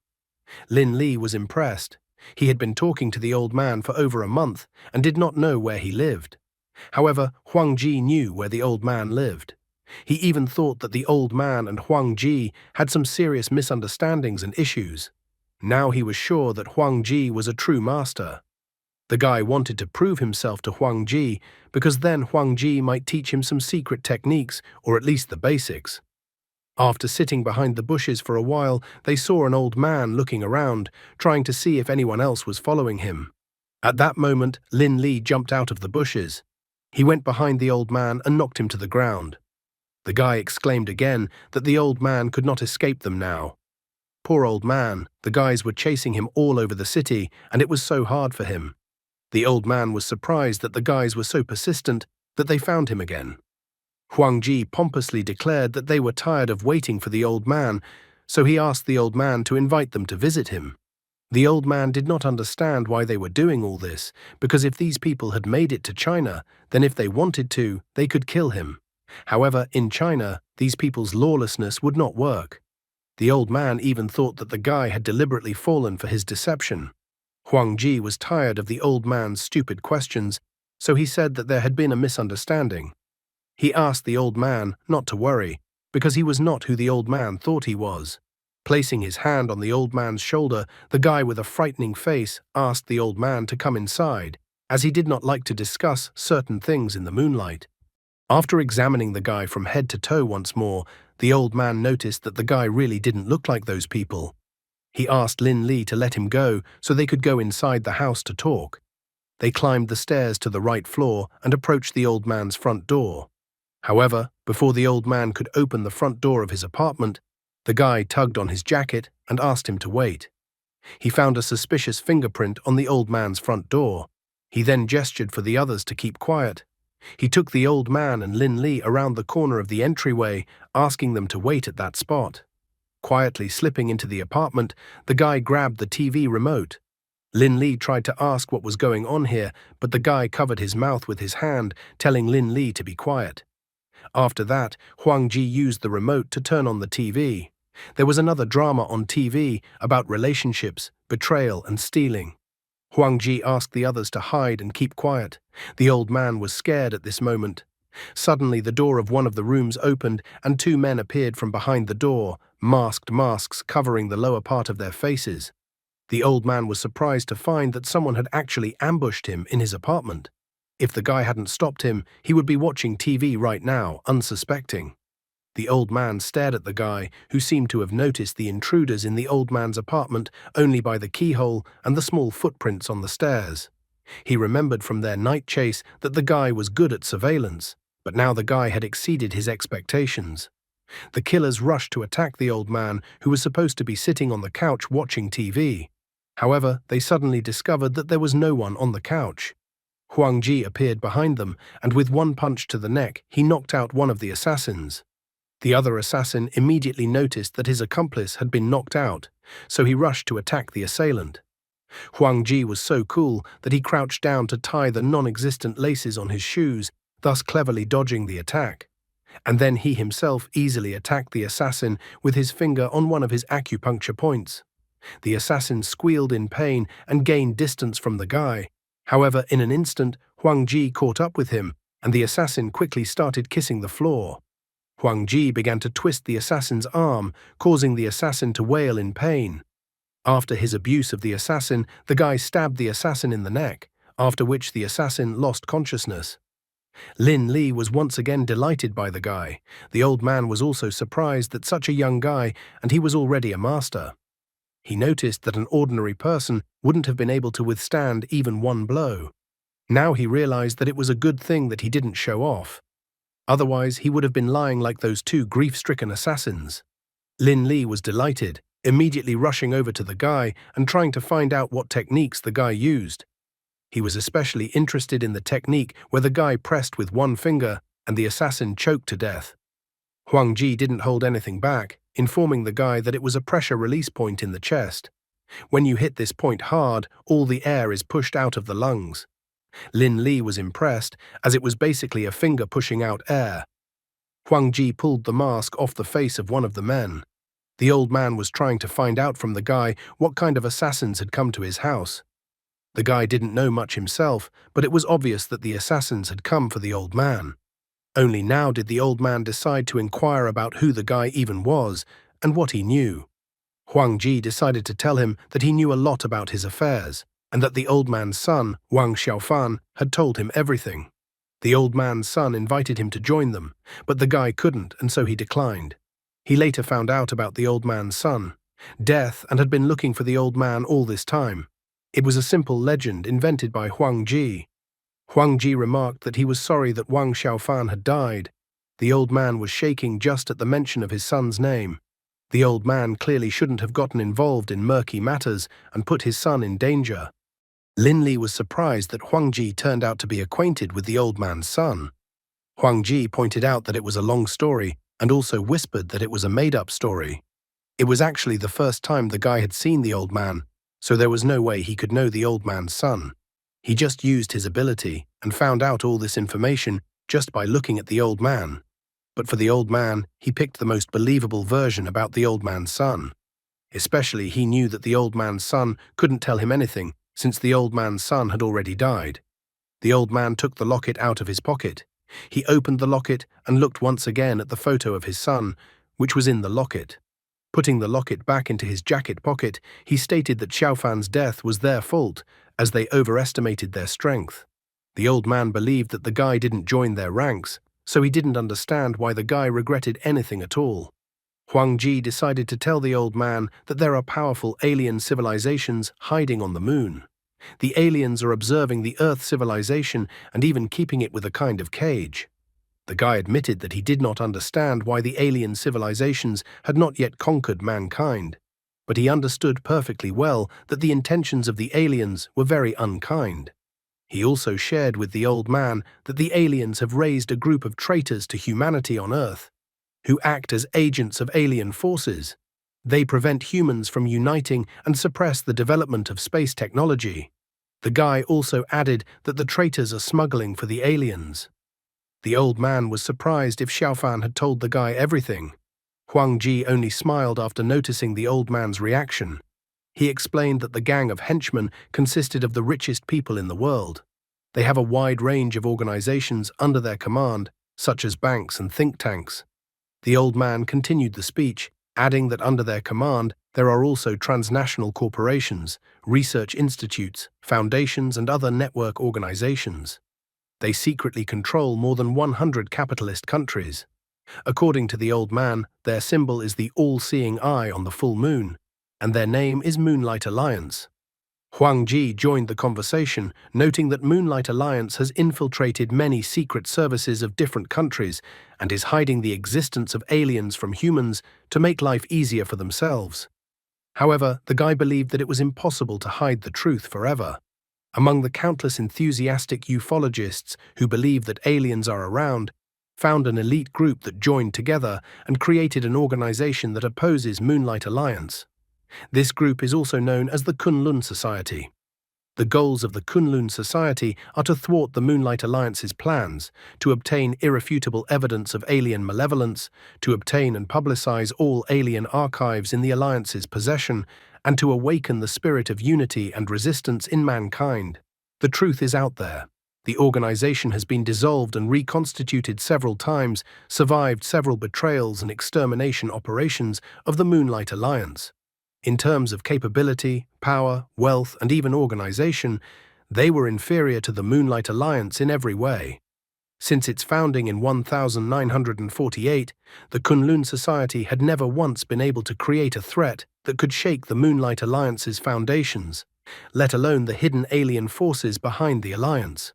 Lin Li was impressed. He had been talking to the old man for over a month and did not know where he lived. However, Huang Ji knew where the old man lived. He even thought that the old man and Huang Ji had some serious misunderstandings and issues. Now he was sure that Huang Ji was a true master. The guy wanted to prove himself to Huang Ji because then Huang Ji might teach him some secret techniques, or at least the basics. After sitting behind the bushes for a while, they saw an old man looking around, trying to see if anyone else was following him. At that moment, Lin Li jumped out of the bushes. He went behind the old man and knocked him to the ground. The guy exclaimed again that the old man could not escape them now. Poor old man, the guys were chasing him all over the city, and it was so hard for him. The old man was surprised that the guys were so persistent that they found him again. Huang Ji pompously declared that they were tired of waiting for the old man, so he asked the old man to invite them to visit him. The old man did not understand why they were doing all this, because if these people had made it to China, then if they wanted to, they could kill him. However, in China, these people's lawlessness would not work. The old man even thought that the guy had deliberately fallen for his deception. Huang Ji was tired of the old man's stupid questions, so he said that there had been a misunderstanding. He asked the old man not to worry, because he was not who the old man thought he was. Placing his hand on the old man's shoulder, the guy with a frightening face asked the old man to come inside, as he did not like to discuss certain things in the moonlight. After examining the guy from head to toe once more, the old man noticed that the guy really didn't look like those people. He asked Lin Li to let him go so they could go inside the house to talk. They climbed the stairs to the right floor and approached the old man's front door. However, before the old man could open the front door of his apartment, the guy tugged on his jacket and asked him to wait. He found a suspicious fingerprint on the old man's front door. He then gestured for the others to keep quiet. He took the old man and Lin Li around the corner of the entryway, asking them to wait at that spot. Quietly slipping into the apartment, the guy grabbed the TV remote. Lin Li tried to ask what was going on here, but the guy covered his mouth with his hand, telling Lin Li to be quiet. After that, Huang Ji used the remote to turn on the TV. There was another drama on TV about relationships, betrayal, and stealing. Huang Ji asked the others to hide and keep quiet. The old man was scared at this moment. Suddenly, the door of one of the rooms opened and two men appeared from behind the door, masked masks covering the lower part of their faces. The old man was surprised to find that someone had actually ambushed him in his apartment. If the guy hadn't stopped him, he would be watching TV right now, unsuspecting. The old man stared at the guy, who seemed to have noticed the intruders in the old man's apartment only by the keyhole and the small footprints on the stairs. He remembered from their night chase that the guy was good at surveillance, but now the guy had exceeded his expectations. The killers rushed to attack the old man, who was supposed to be sitting on the couch watching TV. However, they suddenly discovered that there was no one on the couch. Huang Ji appeared behind them, and with one punch to the neck, he knocked out one of the assassins. The other assassin immediately noticed that his accomplice had been knocked out, so he rushed to attack the assailant. Huang Ji was so cool that he crouched down to tie the non-existent laces on his shoes, thus cleverly dodging the attack. And then he himself easily attacked the assassin with his finger on one of his acupuncture points. The assassin squealed in pain and gained distance from the guy. However, in an instant, Huang Ji caught up with him, and the assassin quickly started kissing the floor. Huang Ji began to twist the assassin's arm, causing the assassin to wail in pain. After his abuse of the assassin, the guy stabbed the assassin in the neck, after which the assassin lost consciousness. Lin Li was once again delighted by the guy. The old man was also surprised that such a young guy, and he was already a master. He noticed that an ordinary person wouldn't have been able to withstand even one blow. Now he realized that it was a good thing that he didn't show off. Otherwise, he would have been lying like those two grief-stricken assassins. Lin Li was delighted, immediately rushing over to the guy and trying to find out what techniques the guy used. He was especially interested in the technique where the guy pressed with one finger and the assassin choked to death. Huang Ji didn't hold anything back, informing the guy that it was a pressure release point in the chest. When you hit this point hard, all the air is pushed out of the lungs. Lin Li was impressed, as it was basically a finger pushing out air. Huang Ji pulled the mask off the face of one of the men. The old man was trying to find out from the guy what kind of assassins had come to his house. The guy didn't know much himself, but it was obvious that the assassins had come for the old man. Only now did the old man decide to inquire about who the guy even was and what he knew. Huang Ji decided to tell him that he knew a lot about his affairs, and that the old man's son, Wang Xiaofan, had told him everything. The old man's son invited him to join them, but the guy couldn't, and so he declined. He later found out about the old man's son, death, and had been looking for the old man all this time. It was a simple legend invented by Huang Ji. Huang Ji remarked that he was sorry that Wang Xiaofan had died. The old man was shaking just at the mention of his son's name. The old man clearly shouldn't have gotten involved in murky matters and put his son in danger. Lin Li was surprised that Huang Ji turned out to be acquainted with the old man's son. Huang Ji pointed out that it was a long story and also whispered that it was a made-up story. It was actually the first time the guy had seen the old man, so there was no way he could know the old man's son. He just used his ability and found out all this information just by looking at the old man. But for the old man, he picked the most believable version about the old man's son. Especially he knew that the old man's son couldn't tell him anything, since the old man's son had already died. The old man took the locket out of his pocket. He opened the locket and looked once again at the photo of his son, which was in the locket. Putting the locket back into his jacket pocket, he stated that Xiaofan's death was their fault, as they overestimated their strength. The old man believed that the guy didn't join their ranks, so he didn't understand why the guy regretted anything at all. Huang Ji decided to tell the old man that there are powerful alien civilizations hiding on the moon. The aliens are observing the Earth civilization and even keeping it with a kind of cage. The guy admitted that he did not understand why the alien civilizations had not yet conquered mankind, but he understood perfectly well that the intentions of the aliens were very unkind. He also shared with the old man that the aliens have raised a group of traitors to humanity on Earth, who act as agents of alien forces. They prevent humans from uniting and suppress the development of space technology. The guy also added that the traitors are smuggling for the aliens. The old man was surprised if Xiaofan had told the guy everything. Huang Ji only smiled after noticing the old man's reaction. He explained that the gang of henchmen consisted of the richest people in the world. They have a wide range of organizations under their command, such as banks and think tanks. The old man continued the speech, adding that under their command there are also transnational corporations, research institutes, foundations, and other network organizations. They secretly control more than 100 capitalist countries. According to the old man, their symbol is the all-seeing eye on the full moon, and their name is Moonlight Alliance. Huang Ji joined the conversation, noting that Moonlight Alliance has infiltrated many secret services of different countries and is hiding the existence of aliens from humans to make life easier for themselves. However, the guy believed that it was impossible to hide the truth forever. Among the countless enthusiastic ufologists who believe that aliens are around, found an elite group that joined together and created an organization that opposes Moonlight Alliance. This group is also known as the Kunlun Society. The goals of the Kunlun Society are to thwart the Moonlight Alliance's plans, to obtain irrefutable evidence of alien malevolence, to obtain and publicize all alien archives in the Alliance's possession, and to awaken the spirit of unity and resistance in mankind. The truth is out there. The organization has been dissolved and reconstituted several times, survived several betrayals and extermination operations of the Moonlight Alliance. In terms of capability, power, wealth, and even organization, they were inferior to the Moonlight Alliance in every way. Since its founding in 1948, the Kunlun Society had never once been able to create a threat that could shake the Moonlight Alliance's foundations, let alone the hidden alien forces behind the alliance.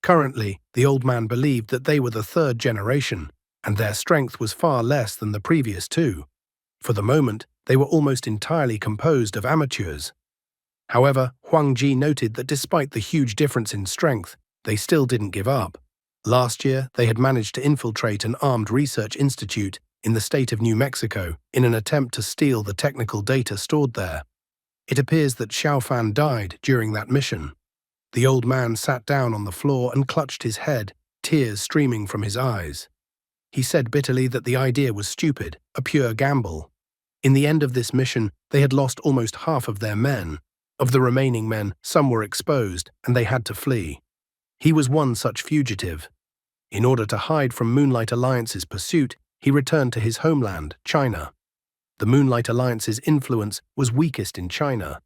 Currently, the old man believed that they were the third generation, and their strength was far less than the previous two. For the moment, they were almost entirely composed of amateurs. However, Huang Ji noted that despite the huge difference in strength, they still didn't give up. Last year, they had managed to infiltrate an armed research institute in the state of New Mexico in an attempt to steal the technical data stored there. It appears that Xiaofan died during that mission. The old man sat down on the floor and clutched his head, tears streaming from his eyes. He said bitterly that the idea was stupid, a pure gamble. In the end of this mission, they had lost almost half of their men. Of the remaining men, some were exposed, and they had to flee. He was one such fugitive. In order to hide from Moonlight Alliance's pursuit, he returned to his homeland, China. The Moonlight Alliance's influence was weakest in China.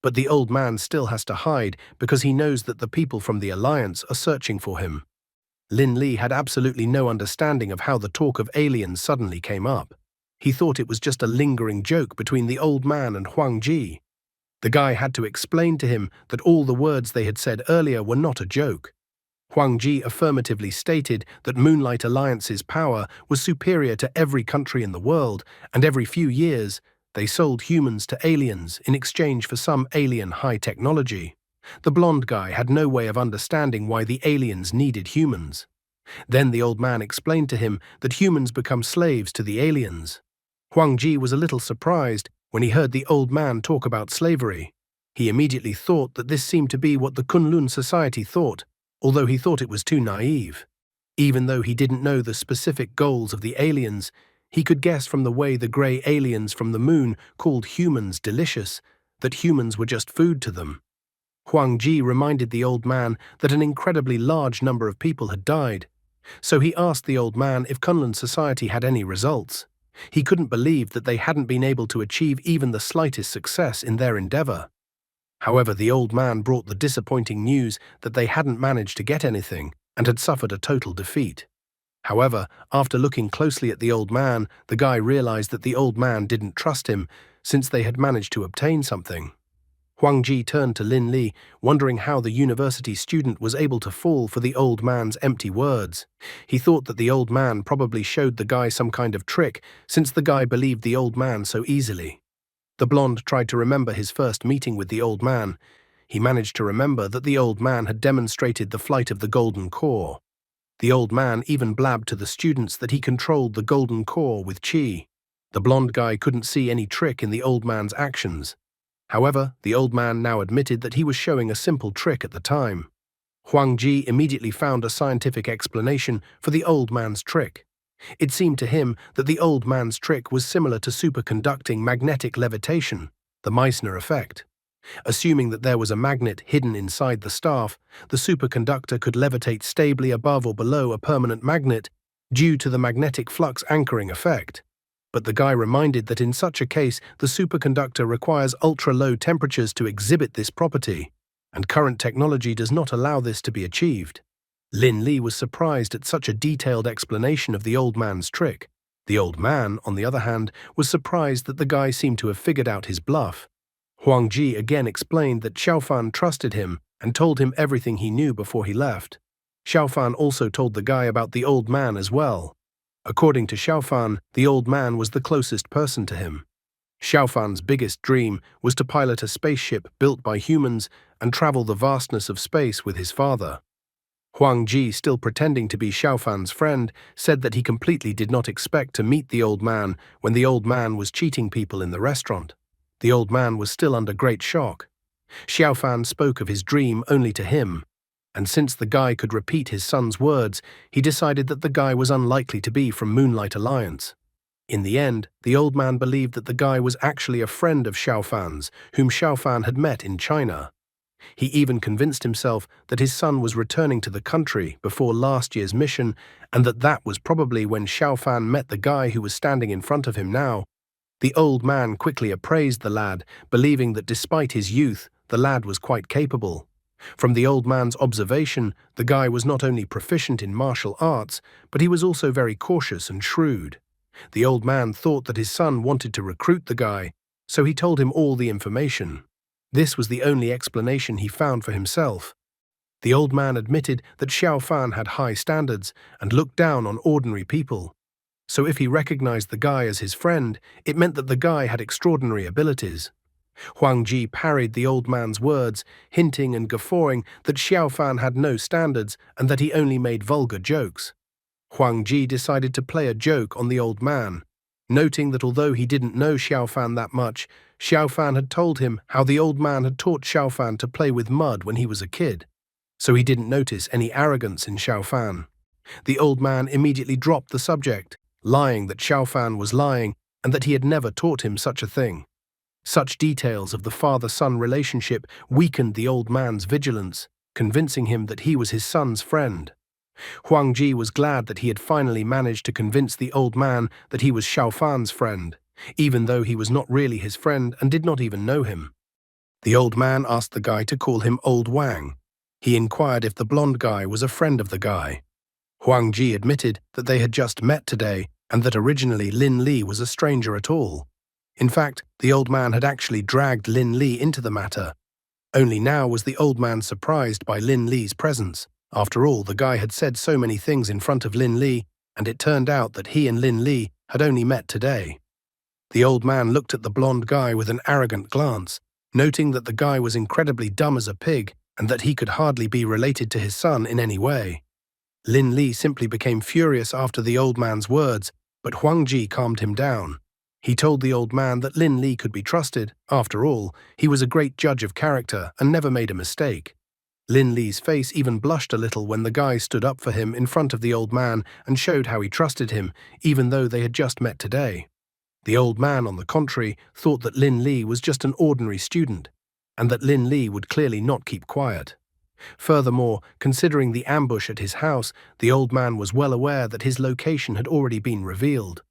But the old man still has to hide because he knows that the people from the Alliance are searching for him. Lin Li had absolutely no understanding of how the talk of aliens suddenly came up. He thought it was just a lingering joke between the old man and Huang Ji. The guy had to explain to him that all the words they had said earlier were not a joke. Huang Ji affirmatively stated that Moonlight Alliance's power was superior to every country in the world, and every few years, they sold humans to aliens in exchange for some alien high technology. The blonde guy had no way of understanding why the aliens needed humans. Then the old man explained to him that humans become slaves to the aliens. Huang Ji was a little surprised when he heard the old man talk about slavery. He immediately thought that this seemed to be what the Kunlun Society thought, although he thought it was too naive. Even though he didn't know the specific goals of the aliens, he could guess from the way the grey aliens from the moon called humans delicious that humans were just food to them. Huang Ji reminded the old man that an incredibly large number of people had died, so he asked the old man if Kunlun Society had any results. He couldn't believe that they hadn't been able to achieve even the slightest success in their endeavor. However, the old man brought the disappointing news that they hadn't managed to get anything and had suffered a total defeat. However, after looking closely at the old man, the guy realized that the old man didn't trust him since they had managed to obtain something. Huang Ji turned to Lin Li, wondering how the university student was able to fall for the old man's empty words. He thought that the old man probably showed the guy some kind of trick, since the guy believed the old man so easily. The blonde tried to remember his first meeting with the old man. He managed to remember that the old man had demonstrated the flight of the golden core. The old man even blabbed to the students that he controlled the golden core with qi. The blonde guy couldn't see any trick in the old man's actions. However, the old man now admitted that he was showing a simple trick at the time. Huang Ji immediately found a scientific explanation for the old man's trick. It seemed to him that the old man's trick was similar to superconducting magnetic levitation, the Meissner effect. Assuming that there was a magnet hidden inside the staff, the superconductor could levitate stably above or below a permanent magnet due to the magnetic flux anchoring effect. But the guy reminded that in such a case, the superconductor requires ultra-low temperatures to exhibit this property, and current technology does not allow this to be achieved. Lin Li was surprised at such a detailed explanation of the old man's trick. The old man, on the other hand, was surprised that the guy seemed to have figured out his bluff. Huang Ji again explained that Xiaofan trusted him and told him everything he knew before he left. Xiaofan also told the guy about the old man as well. According to Xiaofan, the old man was the closest person to him. Xiaofan's biggest dream was to pilot a spaceship built by humans and travel the vastness of space with his father. Huang Ji, still pretending to be Xiaofan's friend, said that he completely did not expect to meet the old man when the old man was cheating people in the restaurant. The old man was still under great shock. Xiaofan spoke of his dream only to him, and since the guy could repeat his son's words, he decided that the guy was unlikely to be from Moonlight Alliance. In the end, the old man believed that the guy was actually a friend of Xiaofan's, whom Xiaofan had met in China. He even convinced himself that his son was returning to the country before last year's mission, and that was probably when Xiaofan met the guy who was standing in front of him now. The old man quickly appraised the lad, believing that despite his youth, the lad was quite capable. From the old man's observation, the guy was not only proficient in martial arts, but he was also very cautious and shrewd. The old man thought that his son wanted to recruit the guy, so he told him all the information. This was the only explanation he found for himself. The old man admitted that Xiaofan had high standards and looked down on ordinary people. So if he recognized the guy as his friend, it meant that the guy had extraordinary abilities. Huang Ji parried the old man's words, hinting and guffawing that Xiaofan had no standards and that he only made vulgar jokes. Huang Ji decided to play a joke on the old man, noting that although he didn't know Xiaofan that much, Xiaofan had told him how the old man had taught Xiaofan to play with mud when he was a kid, so he didn't notice any arrogance in Xiaofan. The old man immediately dropped the subject, lying that Xiaofan was lying and that he had never taught him such a thing. Such details of the father-son relationship weakened the old man's vigilance, convincing him that he was his son's friend. Huang Ji was glad that he had finally managed to convince the old man that he was Xiaofan's friend, even though he was not really his friend and did not even know him. The old man asked the guy to call him Old Wang. He inquired if the blonde guy was a friend of the guy. Huang Ji admitted that they had just met today and that originally Lin Li was a stranger at all. In fact, the old man had actually dragged Lin Li into the matter. Only now was the old man surprised by Lin Li's presence. After all, the guy had said so many things in front of Lin Li, and it turned out that he and Lin Li had only met today. The old man looked at the blonde guy with an arrogant glance, noting that the guy was incredibly dumb as a pig and that he could hardly be related to his son in any way. Lin Li simply became furious after the old man's words, but Huang Ji calmed him down. He told the old man that Lin Li could be trusted. After all, he was a great judge of character and never made a mistake. Lin Li's face even blushed a little when the guy stood up for him in front of the old man and showed how he trusted him, even though they had just met today. The old man, on the contrary, thought that Lin Li was just an ordinary student, and that Lin Li would clearly not keep quiet. Furthermore, considering the ambush at his house, the old man was well aware that his location had already been revealed.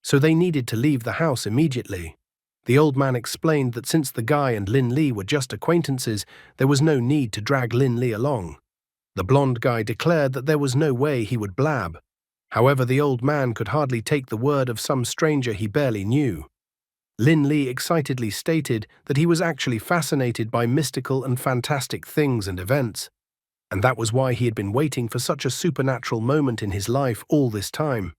So they needed to leave the house immediately. The old man explained that since the guy and Lin Li were just acquaintances, there was no need to drag Lin Li along. The blonde guy declared that there was no way he would blab. However, the old man could hardly take the word of some stranger he barely knew. Lin Li excitedly stated that he was actually fascinated by mystical and fantastic things and events, and that was why he had been waiting for such a supernatural moment in his life all this time.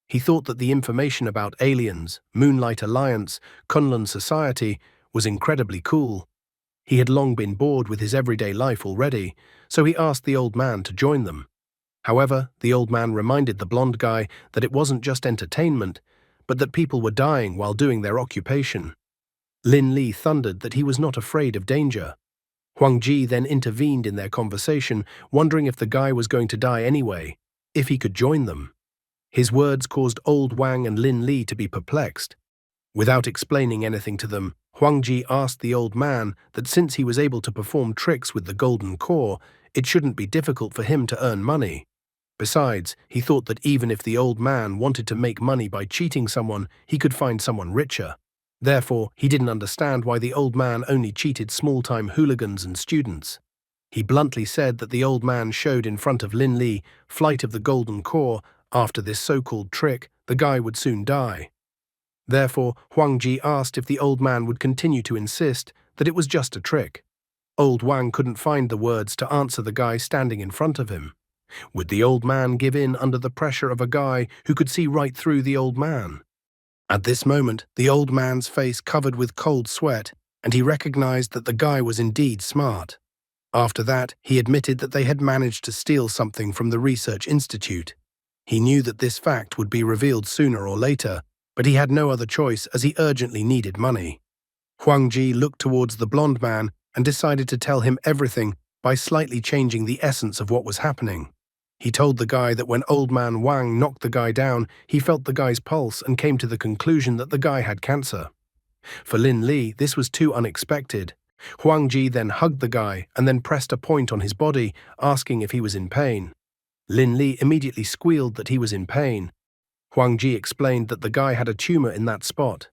He thought that the information about aliens, Moonlight Alliance, Kunlun Society was incredibly cool. He had long been bored with his everyday life already, so he asked the old man to join them. However, the old man reminded the blonde guy that it wasn't just entertainment, but that people were dying while doing their occupation. Lin Li thundered that he was not afraid of danger. Huang Ji then intervened in their conversation, wondering if the guy was going to die anyway, if he could join them. His words caused Old Wang and Lin Li to be perplexed. Without explaining anything to them, Huang Ji asked the old man that since he was able to perform tricks with the golden core, it shouldn't be difficult for him to earn money. Besides, he thought that even if the old man wanted to make money by cheating someone, he could find someone richer. Therefore, he didn't understand why the old man only cheated small-time hooligans and students. He bluntly said that the old man showed in front of Lin Li Flight of the Golden Core. After this so-called trick, the guy would soon die. Therefore, Huang Ji asked if the old man would continue to insist that it was just a trick. Old Wang couldn't find the words to answer the guy standing in front of him. Would the old man give in under the pressure of a guy who could see right through the old man? At this moment, the old man's face covered with cold sweat, and he recognized that the guy was indeed smart. After that, he admitted that they had managed to steal something from the research institute. He knew that this fact would be revealed sooner or later, but he had no other choice as he urgently needed money. Huang Ji looked towards the blonde man and decided to tell him everything by slightly changing the essence of what was happening. He told the guy that when old man Wang knocked the guy down, he felt the guy's pulse and came to the conclusion that the guy had cancer. For Lin Li, this was too unexpected. Huang Ji then hugged the guy and then pressed a point on his body, asking if he was in pain. Lin Li immediately squealed that he was in pain. Huang Ji explained that the guy had a tumor in that spot.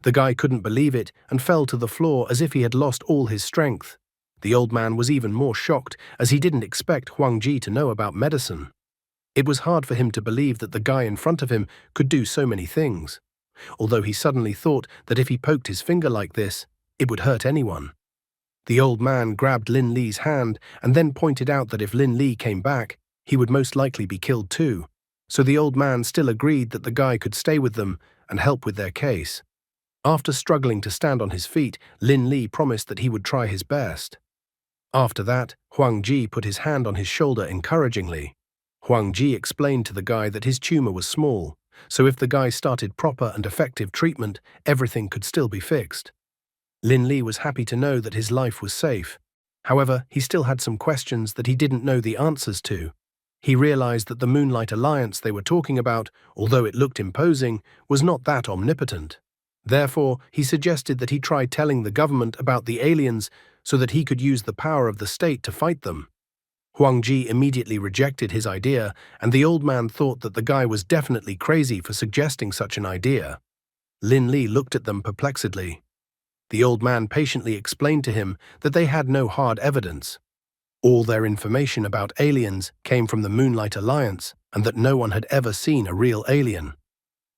The guy couldn't believe it and fell to the floor as if he had lost all his strength. The old man was even more shocked as he didn't expect Huang Ji to know about medicine. It was hard for him to believe that the guy in front of him could do so many things, although he suddenly thought that if he poked his finger like this, it would hurt anyone. The old man grabbed Lin Li's hand and then pointed out that if Lin Li came back, he would most likely be killed too. So the old man still agreed that the guy could stay with them and help with their case. After struggling to stand on his feet, Lin Li promised that he would try his best. After that, Huang Ji put his hand on his shoulder encouragingly. Huang Ji explained to the guy that his tumor was small, so if the guy started proper and effective treatment, everything could still be fixed. Lin Li was happy to know that his life was safe. However, he still had some questions that he didn't know the answers to. He realized that the Moonlight Alliance they were talking about, although it looked imposing, was not that omnipotent. Therefore, he suggested that he try telling the government about the aliens so that he could use the power of the state to fight them. Huang Ji immediately rejected his idea, and the old man thought that the guy was definitely crazy for suggesting such an idea. Lin Li looked at them perplexedly. The old man patiently explained to him that they had no hard evidence. All their information about aliens came from the Moonlight Alliance, and that no one had ever seen a real alien.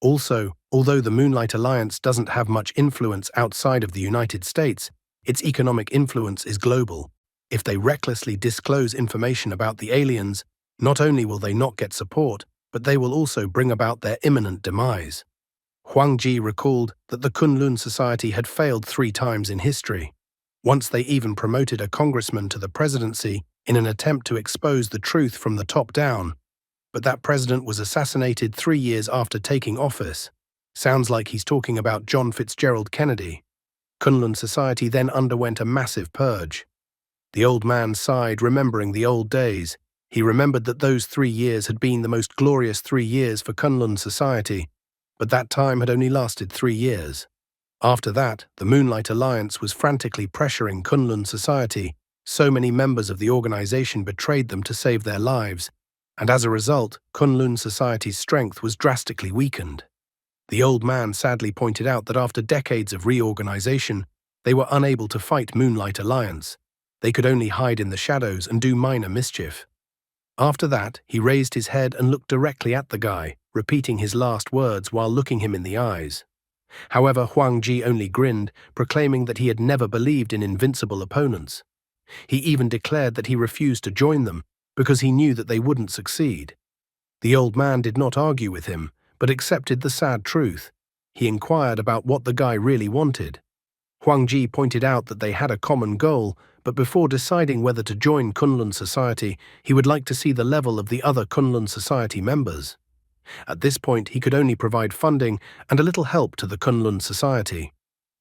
Also, although the Moonlight Alliance doesn't have much influence outside of the United States, its economic influence is global. If they recklessly disclose information about the aliens, not only will they not get support, but they will also bring about their imminent demise. Huang Ji recalled that the Kunlun Society had failed 3 times in history. Once they even promoted a congressman to the presidency in an attempt to expose the truth from the top down, but that president was assassinated 3 years after taking office. Sounds like he's talking about John Fitzgerald Kennedy. Kunlun Society then underwent a massive purge. The old man sighed, remembering the old days. He remembered that those 3 years had been the most glorious 3 years for Kunlun Society, but that time had only lasted 3 years. After that, the Moonlight Alliance was frantically pressuring Kunlun Society. So many members of the organization betrayed them to save their lives, and as a result, Kunlun Society's strength was drastically weakened. The old man sadly pointed out that after decades of reorganization, they were unable to fight Moonlight Alliance. They could only hide in the shadows and do minor mischief. After that, he raised his head and looked directly at the guy, repeating his last words while looking him in the eyes. However, Huang Ji only grinned, proclaiming that he had never believed in invincible opponents. He even declared that he refused to join them because he knew that they wouldn't succeed. The old man did not argue with him, but accepted the sad truth. He inquired about what the guy really wanted. Huang Ji pointed out that they had a common goal, but before deciding whether to join Kunlun Society, he would like to see the level of the other Kunlun Society members. At this point, he could only provide funding and a little help to the Kunlun Society.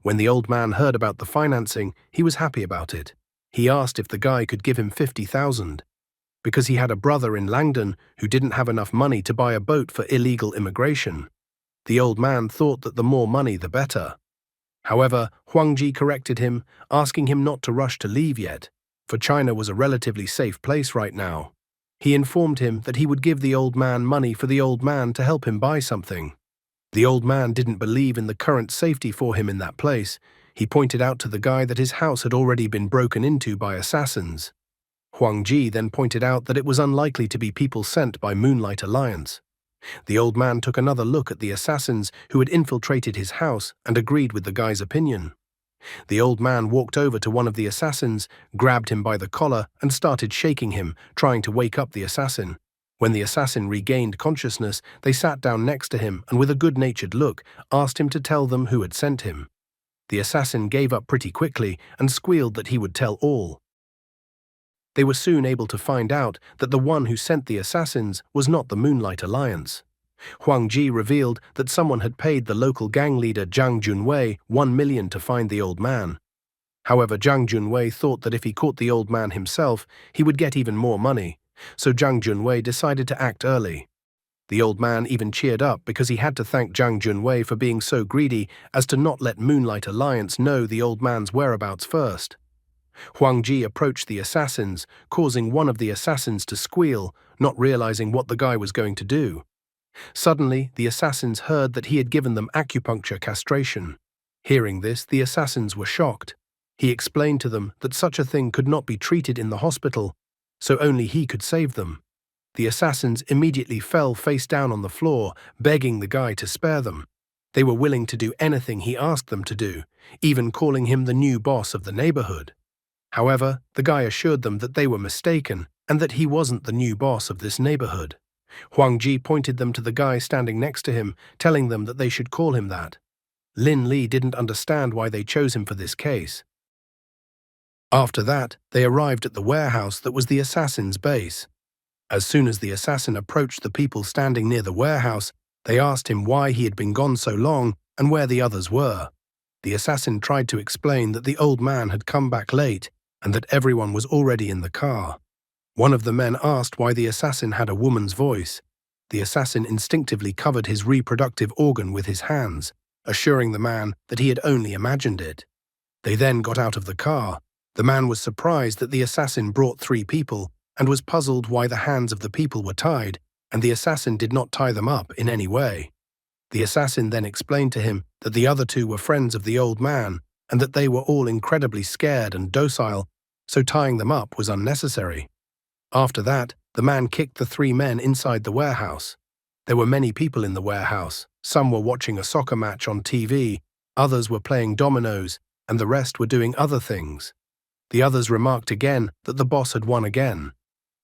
When the old man heard about the financing, he was happy about it. He asked if the guy could give him 50,000, because he had a brother in Langdon who didn't have enough money to buy a boat for illegal immigration. The old man thought that the more money, the better. However, Huang Ji corrected him, asking him not to rush to leave yet, for China was a relatively safe place right now. He informed him that he would give the old man money for the old man to help him buy something. The old man didn't believe in the current safety for him in that place. He pointed out to the guy that his house had already been broken into by assassins. Huang Ji then pointed out that it was unlikely to be people sent by Moonlight Alliance. The old man took another look at the assassins who had infiltrated his house and agreed with the guy's opinion. The old man walked over to one of the assassins, grabbed him by the collar, and started shaking him, trying to wake up the assassin. When the assassin regained consciousness, they sat down next to him and with a good-natured look, asked him to tell them who had sent him. The assassin gave up pretty quickly and squealed that he would tell all. They were soon able to find out that the one who sent the assassins was not the Moonlight Alliance. Huang Ji revealed that someone had paid the local gang leader Zhang Junwei 1 million to find the old man. However, Zhang Junwei thought that if he caught the old man himself, he would get even more money, so Zhang Junwei decided to act early. The old man even cheered up because he had to thank Zhang Junwei for being so greedy as to not let Moonlight Alliance know the old man's whereabouts first. Huang Ji approached the assassins, causing one of the assassins to squeal, not realizing what the guy was going to do. Suddenly, the assassins heard that he had given them acupuncture castration. Hearing this, the assassins were shocked. He explained to them that such a thing could not be treated in the hospital, so only he could save them. The assassins immediately fell face down on the floor, begging the guy to spare them. They were willing to do anything he asked them to do, even calling him the new boss of the neighborhood. However, the guy assured them that they were mistaken and that he wasn't the new boss of this neighborhood. Huang Ji pointed them to the guy standing next to him, telling them that they should call him that. Lin Li didn't understand why they chose him for this case. After that, they arrived at the warehouse that was the assassin's base. As soon as the assassin approached the people standing near the warehouse, they asked him why he had been gone so long and where the others were. The assassin tried to explain that the old man had come back late and that everyone was already in the car. One of the men asked why the assassin had a woman's voice. The assassin instinctively covered his reproductive organ with his hands, assuring the man that he had only imagined it. They then got out of the car. The man was surprised that the assassin brought 3 people and was puzzled why the hands of the people were tied, and the assassin did not tie them up in any way. The assassin then explained to him that the other 2 were friends of the old man and that they were all incredibly scared and docile, so tying them up was unnecessary. After that, the man kicked the 3 men inside the warehouse. There were many people in the warehouse. Some were watching a soccer match on TV, others were playing dominoes, and the rest were doing other things. The others remarked again that the boss had won again,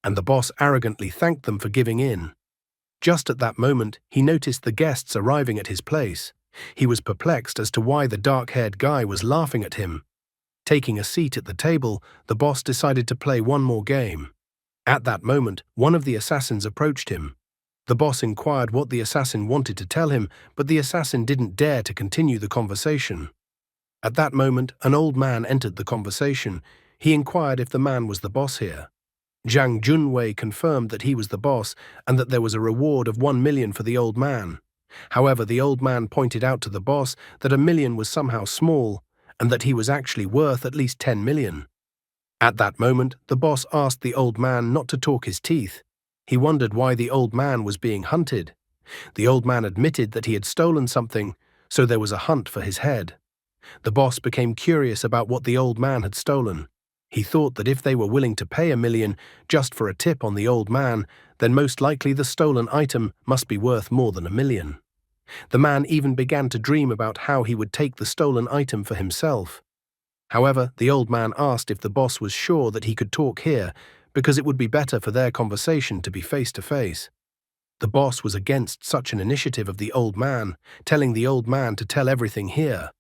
and the boss arrogantly thanked them for giving in. Just at that moment, he noticed the guests arriving at his place. He was perplexed as to why the dark-haired guy was laughing at him. Taking a seat at the table, the boss decided to play one more game. At that moment, one of the assassins approached him. The boss inquired what the assassin wanted to tell him, but the assassin didn't dare to continue the conversation. At that moment, an old man entered the conversation. He inquired if the man was the boss here. Zhang Junwei confirmed that he was the boss and that there was a reward of 1 million for the old man. However, the old man pointed out to the boss that 1 million was somehow small and that he was actually worth at least 10 million. At that moment, the boss asked the old man not to talk his teeth. He wondered why the old man was being hunted. The old man admitted that he had stolen something, so there was a hunt for his head. The boss became curious about what the old man had stolen. He thought that if they were willing to pay 1 million just for a tip on the old man, then most likely the stolen item must be worth more than 1 million. The man even began to dream about how he would take the stolen item for himself. However, the old man asked if the boss was sure that he could talk here, because it would be better for their conversation to be face-to-face. The boss was against such an initiative of the old man, telling the old man to tell everything here.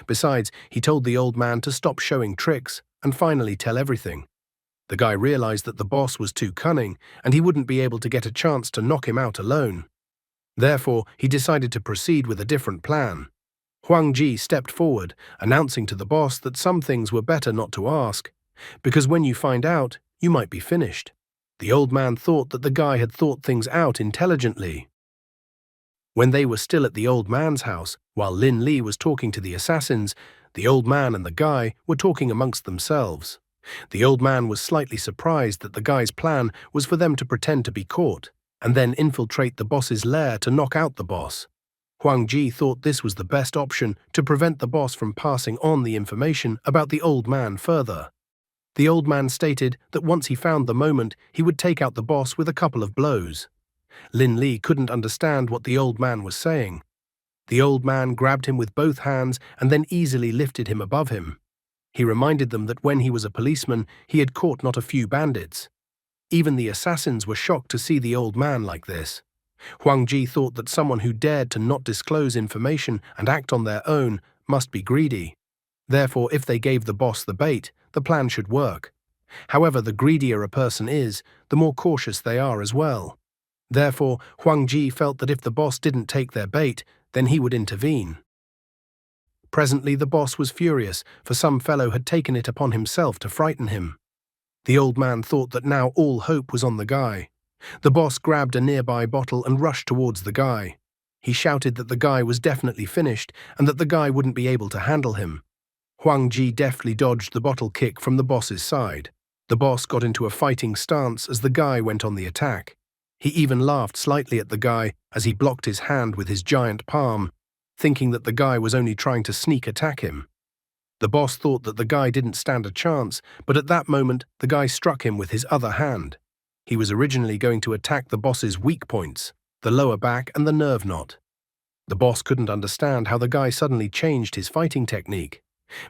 Besides, he told the old man to stop showing tricks and finally tell everything. The guy realized that the boss was too cunning and he wouldn't be able to get a chance to knock him out alone. Therefore, he decided to proceed with a different plan. Huang Ji stepped forward, announcing to the boss that some things were better not to ask, because when you find out, you might be finished. The old man thought that the guy had thought things out intelligently. When they were still at the old man's house, while Lin Li was talking to the assassins, the old man and the guy were talking amongst themselves. The old man was slightly surprised that the guy's plan was for them to pretend to be caught and then infiltrate the boss's lair to knock out the boss. Huang Ji thought this was the best option to prevent the boss from passing on the information about the old man further. The old man stated that once he found the moment, he would take out the boss with a couple of blows. Lin Li couldn't understand what the old man was saying. The old man grabbed him with both hands and then easily lifted him above him. He reminded them that when he was a policeman, he had caught not a few bandits. Even the assassins were shocked to see the old man like this. Huang Ji thought that someone who dared to not disclose information and act on their own must be greedy. Therefore, if they gave the boss the bait, the plan should work. However, the greedier a person is, the more cautious they are as well. Therefore, Huang Ji felt that if the boss didn't take their bait, then he would intervene. Presently, the boss was furious, for some fellow had taken it upon himself to frighten him. The old man thought that now all hope was on the guy. The boss grabbed a nearby bottle and rushed towards the guy. He shouted that the guy was definitely finished and that the guy wouldn't be able to handle him. Huang Ji deftly dodged the bottle kick from the boss's side. The boss got into a fighting stance as the guy went on the attack. He even laughed slightly at the guy as he blocked his hand with his giant palm, thinking that the guy was only trying to sneak attack him. The boss thought that the guy didn't stand a chance, but at that moment the guy struck him with his other hand. He was originally going to attack the boss's weak points, the lower back and the nerve knot. The boss couldn't understand how the guy suddenly changed his fighting technique.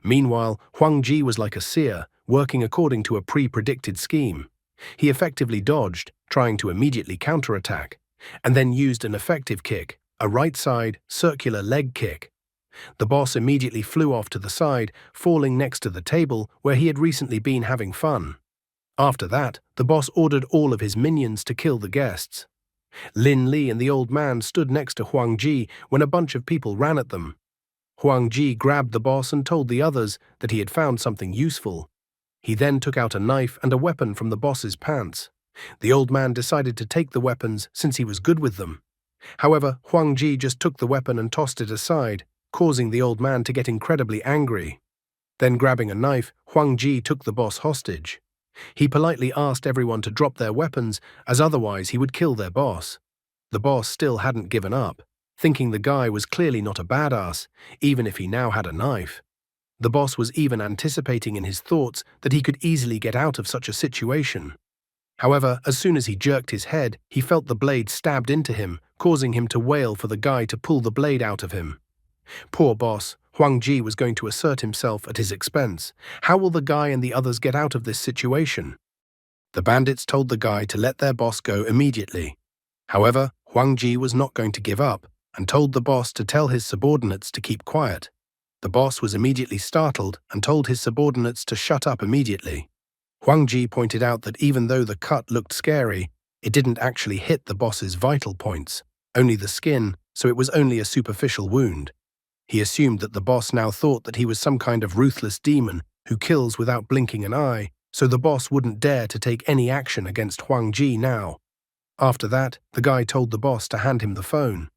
Meanwhile, Huang Ji was like a seer, working according to a pre-predicted scheme. He effectively dodged, trying to immediately counterattack, and then used an effective kick, a right-side, circular leg kick. The boss immediately flew off to the side, falling next to the table where he had recently been having fun. After that, the boss ordered all of his minions to kill the guests. Lin Li and the old man stood next to Huang Ji when a bunch of people ran at them. Huang Ji grabbed the boss and told the others that he had found something useful. He then took out a knife and a weapon from the boss's pants. The old man decided to take the weapons since he was good with them. However, Huang Ji just took the weapon and tossed it aside, causing the old man to get incredibly angry. Then grabbing a knife, Huang Ji took the boss hostage. He politely asked everyone to drop their weapons, as otherwise he would kill their boss. The boss still hadn't given up, thinking the guy was clearly not a badass, even if he now had a knife. The boss was even anticipating in his thoughts that he could easily get out of such a situation. However, as soon as he jerked his head, he felt the blade stabbed into him, causing him to wail for the guy to pull the blade out of him. Poor boss, Huang Ji was going to assert himself at his expense. How will the guy and the others get out of this situation? The bandits told the guy to let their boss go immediately. However, Huang Ji was not going to give up and told the boss to tell his subordinates to keep quiet. The boss was immediately startled and told his subordinates to shut up immediately. Huang Ji pointed out that even though the cut looked scary, it didn't actually hit the boss's vital points, only the skin, so it was only a superficial wound. He assumed that the boss now thought that he was some kind of ruthless demon who kills without blinking an eye, so the boss wouldn't dare to take any action against Huang Ji now. After that, the guy told the boss to hand him the phone.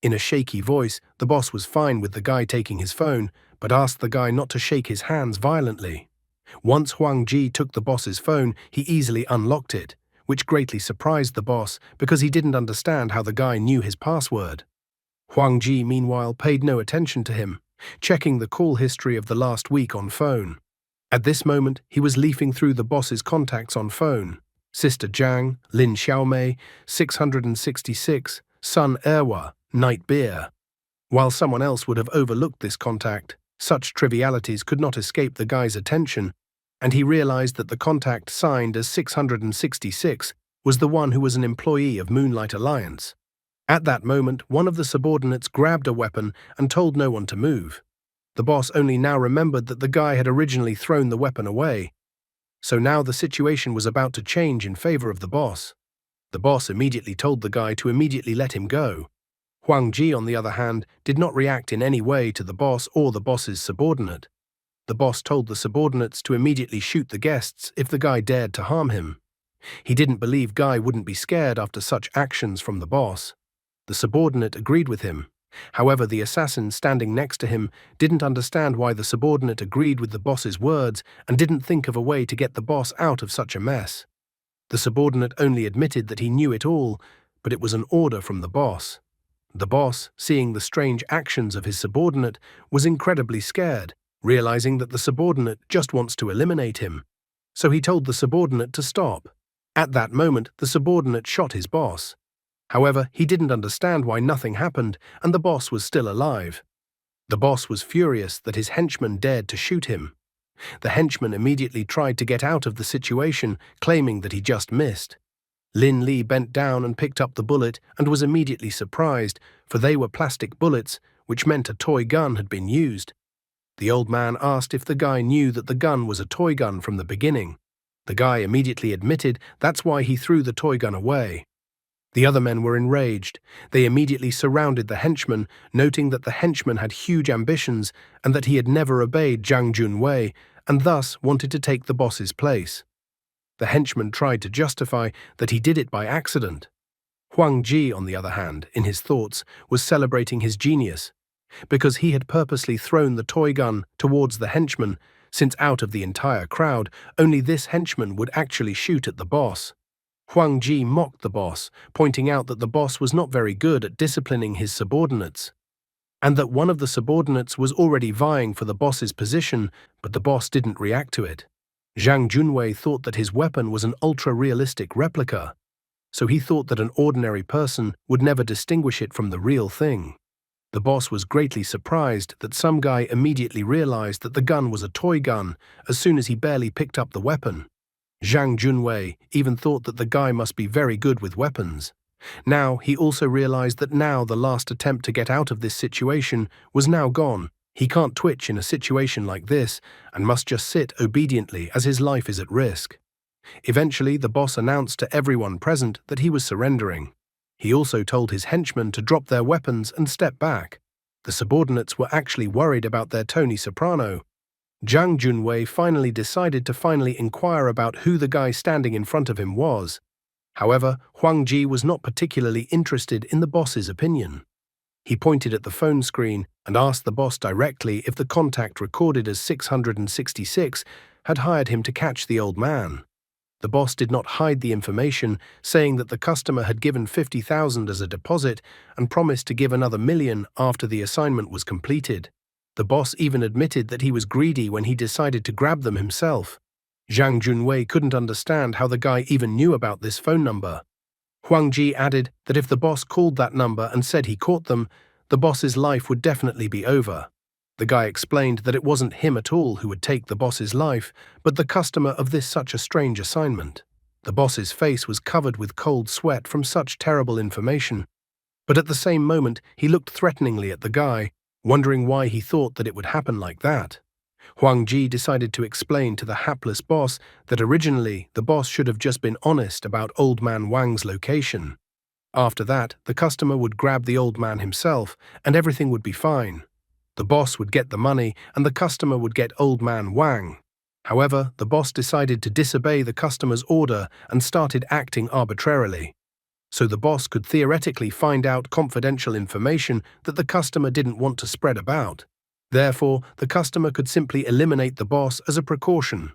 In a shaky voice, the boss was fine with the guy taking his phone, but asked the guy not to shake his hands violently. Once Huang Ji took the boss's phone, he easily unlocked it, which greatly surprised the boss because he didn't understand how the guy knew his password. Huang Ji, meanwhile, paid no attention to him, checking the call history of the last week on phone. At this moment, he was leafing through the boss's contacts on phone. Sister Zhang, Lin Xiaomei, 666, Sun Erwa, Night Beer. While someone else would have overlooked this contact, such trivialities could not escape the guy's attention, and he realized that the contact signed as 666 was the one who was an employee of Moonlight Alliance. At that moment, one of the subordinates grabbed a weapon and told no one to move. The boss only now remembered that the guy had originally thrown the weapon away. So now the situation was about to change in favor of the boss. The boss immediately told the guy to immediately let him go. Huang Ji, on the other hand, did not react in any way to the boss or the boss's subordinate. The boss told the subordinates to immediately shoot the guests if the guy dared to harm him. He didn't believe Guy wouldn't be scared after such actions from the boss. The subordinate agreed with him, However, the assassin standing next to him didn't understand why the subordinate agreed with the boss's words and didn't think of a way to get the boss out of such a mess. The subordinate only admitted that he knew it all, but it was an order from the boss. The boss, seeing the strange actions of his subordinate, was incredibly scared, realizing that the subordinate just wants to eliminate him. So he told the subordinate to stop. At that moment, the subordinate shot his boss. However, he didn't understand why nothing happened, and the boss was still alive. The boss was furious that his henchman dared to shoot him. The henchman immediately tried to get out of the situation, claiming that he just missed. Lin Li bent down and picked up the bullet and was immediately surprised, for they were plastic bullets, which meant a toy gun had been used. The old man asked if the guy knew that the gun was a toy gun from the beginning. The guy immediately admitted that's why he threw the toy gun away. The other men were enraged. They immediately surrounded the henchman, noting that the henchman had huge ambitions and that he had never obeyed Zhang Junwei and thus wanted to take the boss's place. The henchman tried to justify that he did it by accident. Huang Ji, on the other hand, in his thoughts, was celebrating his genius, because he had purposely thrown the toy gun towards the henchman, since out of the entire crowd, only this henchman would actually shoot at the boss. Huang Ji mocked the boss, pointing out that the boss was not very good at disciplining his subordinates, and that one of the subordinates was already vying for the boss's position, but the boss didn't react to it. Zhang Junwei thought that his weapon was an ultra-realistic replica, so he thought that an ordinary person would never distinguish it from the real thing. The boss was greatly surprised that some guy immediately realized that the gun was a toy gun as soon as he barely picked up the weapon. Zhang Junwei even thought that the guy must be very good with weapons. Now he also realized that now the last attempt to get out of this situation was now gone. He can't twitch in a situation like this and must just sit obediently as his life is at risk. Eventually, the boss announced to everyone present that he was surrendering. He also told his henchmen to drop their weapons and step back. The subordinates were actually worried about their Tony Soprano. Zhang Junwei finally decided to inquire about who the guy standing in front of him was. However, Huang Ji was not particularly interested in the boss's opinion. He pointed at the phone screen and asked the boss directly if the contact recorded as 666 had hired him to catch the old man. The boss did not hide the information, saying that the customer had given 50,000 as a deposit and promised to give another million after the assignment was completed. The boss even admitted that he was greedy when he decided to grab them himself. Zhang Junwei couldn't understand how the guy even knew about this phone number. Huang Ji added that if the boss called that number and said he caught them, the boss's life would definitely be over. The guy explained that it wasn't him at all who would take the boss's life, but the customer of such a strange assignment. The boss's face was covered with cold sweat from such terrible information. But at the same moment, he looked threateningly at the guy, wondering why he thought that it would happen like that. Huang Ji decided to explain to the hapless boss that originally the boss should have just been honest about Old Man Wang's location. After that, the customer would grab the old man himself, and everything would be fine. The boss would get the money, and the customer would get Old Man Wang. However, the boss decided to disobey the customer's order and started acting arbitrarily. So the boss could theoretically find out confidential information that the customer didn't want to spread about. Therefore, the customer could simply eliminate the boss as a precaution.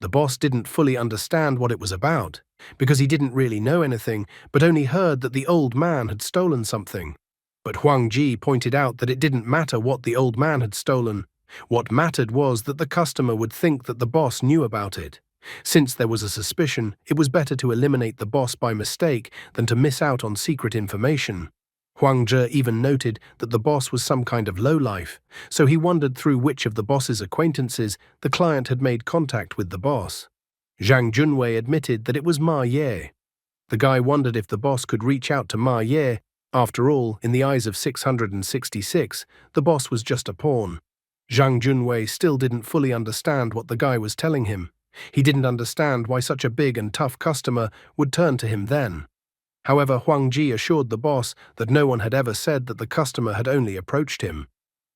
The boss didn't fully understand what it was about, because he didn't really know anything, but only heard that the old man had stolen something. But Huang Ji pointed out that it didn't matter what the old man had stolen. What mattered was that the customer would think that the boss knew about it. Since there was a suspicion, it was better to eliminate the boss by mistake than to miss out on secret information. Huang Zhe even noted that the boss was some kind of lowlife, so he wondered through which of the boss's acquaintances the client had made contact with the boss. Zhang Junwei admitted that it was Ma Ye. The guy wondered if the boss could reach out to Ma Ye. After all, in the eyes of 666, the boss was just a pawn. Zhang Junwei still didn't fully understand what the guy was telling him. He didn't understand why such a big and tough customer would turn to him then. However, Huang Ji assured the boss that no one had ever said that the customer had only approached him.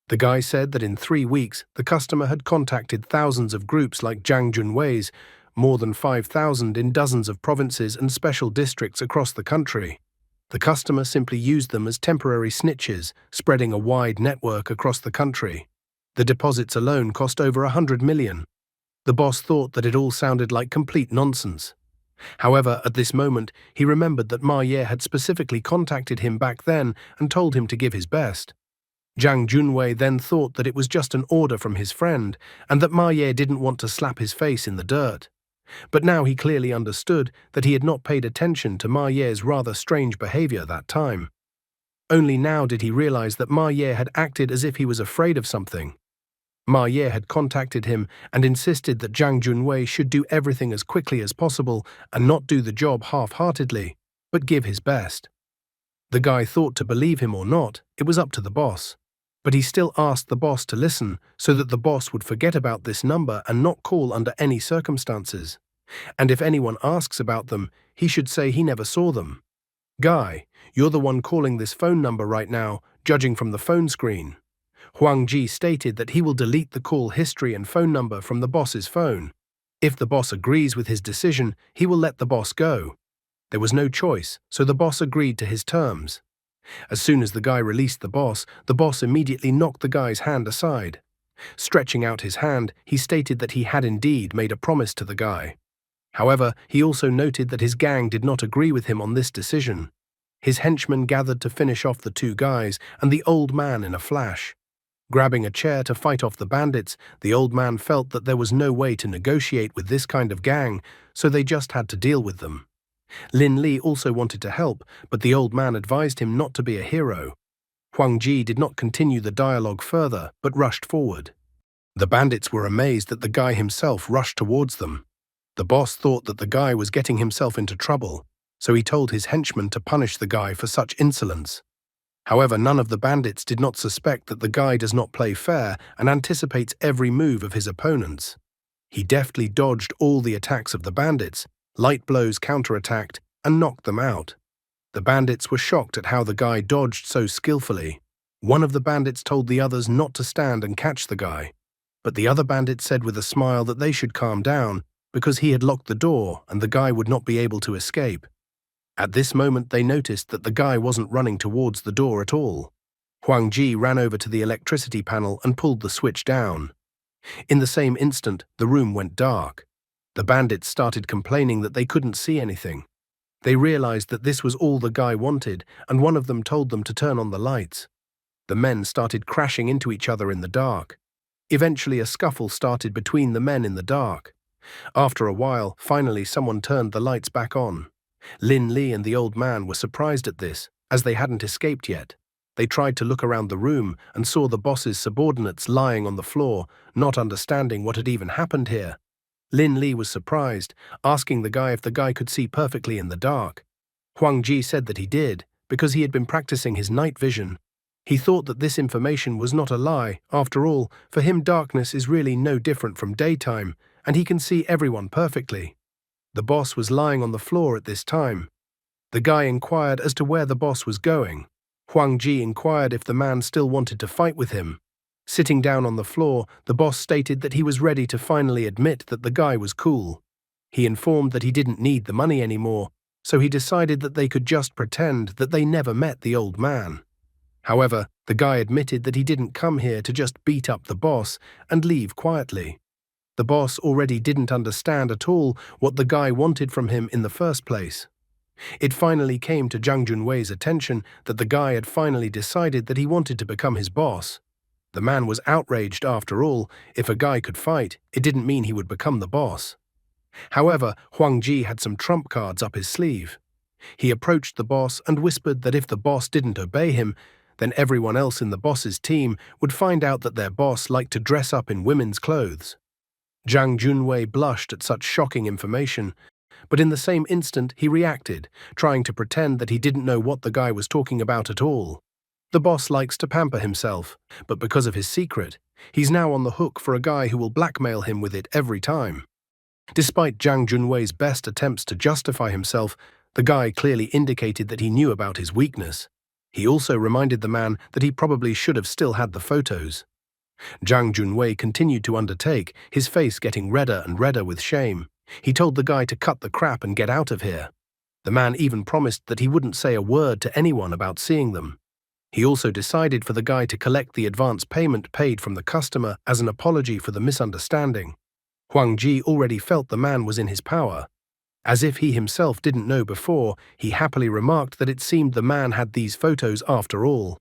The guy said that in 3 weeks, the customer had contacted thousands of groups like Zhang Junwei's, more than 5,000 in dozens of provinces and special districts across the country. The customer simply used them as temporary snitches, spreading a wide network across the country. The deposits alone cost over 100 million. The boss thought that it all sounded like complete nonsense. However, at this moment, he remembered that Ma Ye had specifically contacted him back then and told him to give his best. Zhang Junwei then thought that it was just an order from his friend and that Ma Ye didn't want to slap his face in the dirt. But now he clearly understood that he had not paid attention to Ma Ye's rather strange behavior that time. Only now did he realize that Ma Ye had acted as if he was afraid of something. Ma Ye had contacted him and insisted that Zhang Junwei should do everything as quickly as possible and not do the job half-heartedly, but give his best. The guy thought to believe him or not, it was up to the boss. But he still asked the boss to listen so that the boss would forget about this number and not call under any circumstances. And if anyone asks about them, he should say he never saw them. Guy, you're the one calling this phone number right now, judging from the phone screen. Huang Ji stated that he will delete the call history and phone number from the boss's phone. If the boss agrees with his decision, he will let the boss go. There was no choice, so the boss agreed to his terms. As soon as the guy released the boss immediately knocked the guy's hand aside. Stretching out his hand, he stated that he had indeed made a promise to the guy. However, he also noted that his gang did not agree with him on this decision. His henchmen gathered to finish off the two guys and the old man in a flash. Grabbing a chair to fight off the bandits, the old man felt that there was no way to negotiate with this kind of gang, so they just had to deal with them. Lin Li also wanted to help, but the old man advised him not to be a hero. Huang Ji did not continue the dialogue further, but rushed forward. The bandits were amazed that the guy himself rushed towards them. The boss thought that the guy was getting himself into trouble, so he told his henchmen to punish the guy for such insolence. However, none of the bandits did not suspect that the guy does not play fair and anticipates every move of his opponents. He deftly dodged all the attacks of the bandits, light blows counterattacked, and knocked them out. The bandits were shocked at how the guy dodged so skillfully. One of the bandits told the others not to stand and catch the guy, but the other bandit said with a smile that they should calm down because he had locked the door and the guy would not be able to escape. At this moment they noticed that the guy wasn't running towards the door at all. Huang Ji ran over to the electricity panel and pulled the switch down. In the same instant, the room went dark. The bandits started complaining that they couldn't see anything. They realized that this was all the guy wanted, and one of them told them to turn on the lights. The men started crashing into each other in the dark. Eventually, a scuffle started between the men in the dark. After a while, finally someone turned the lights back on. Lin Li and the old man were surprised at this, as they hadn't escaped yet. They tried to look around the room and saw the boss's subordinates lying on the floor, not understanding what had even happened here. Lin Li was surprised, asking the guy if the guy could see perfectly in the dark. Huang Ji said that he did, because he had been practicing his night vision. He thought that this information was not a lie. After all, for him darkness is really no different from daytime, and he can see everyone perfectly. The boss was lying on the floor at this time. The guy inquired as to where the boss was going. Huang Ji inquired if the man still wanted to fight with him. Sitting down on the floor, the boss stated that he was ready to finally admit that the guy was cool. He informed that he didn't need the money anymore, so he decided that they could just pretend that they never met the old man. However, the guy admitted that he didn't come here to just beat up the boss and leave quietly. The boss already didn't understand at all what the guy wanted from him in the first place. It finally came to Zhang Junwei's attention that the guy had finally decided that he wanted to become his boss. The man was outraged after all. If a guy could fight, it didn't mean he would become the boss. However, Huang Ji had some trump cards up his sleeve. He approached the boss and whispered that if the boss didn't obey him, then everyone else in the boss's team would find out that their boss liked to dress up in women's clothes. Zhang Junwei blushed at such shocking information, but in the same instant he reacted, trying to pretend that he didn't know what the guy was talking about at all. The boss likes to pamper himself, but because of his secret, he's now on the hook for a guy who will blackmail him with it every time. Despite Zhang Junwei's best attempts to justify himself, the guy clearly indicated that he knew about his weakness. He also reminded the man that he probably should have still had the photos. Zhang Junwei continued to undertake, his face getting redder and redder with shame. He told the guy to cut the crap and get out of here. The man even promised that he wouldn't say a word to anyone about seeing them. He also decided for the guy to collect the advance payment paid from the customer as an apology for the misunderstanding. Huang Ji already felt the man was in his power. As if he himself didn't know before, he happily remarked that it seemed the man had these photos after all.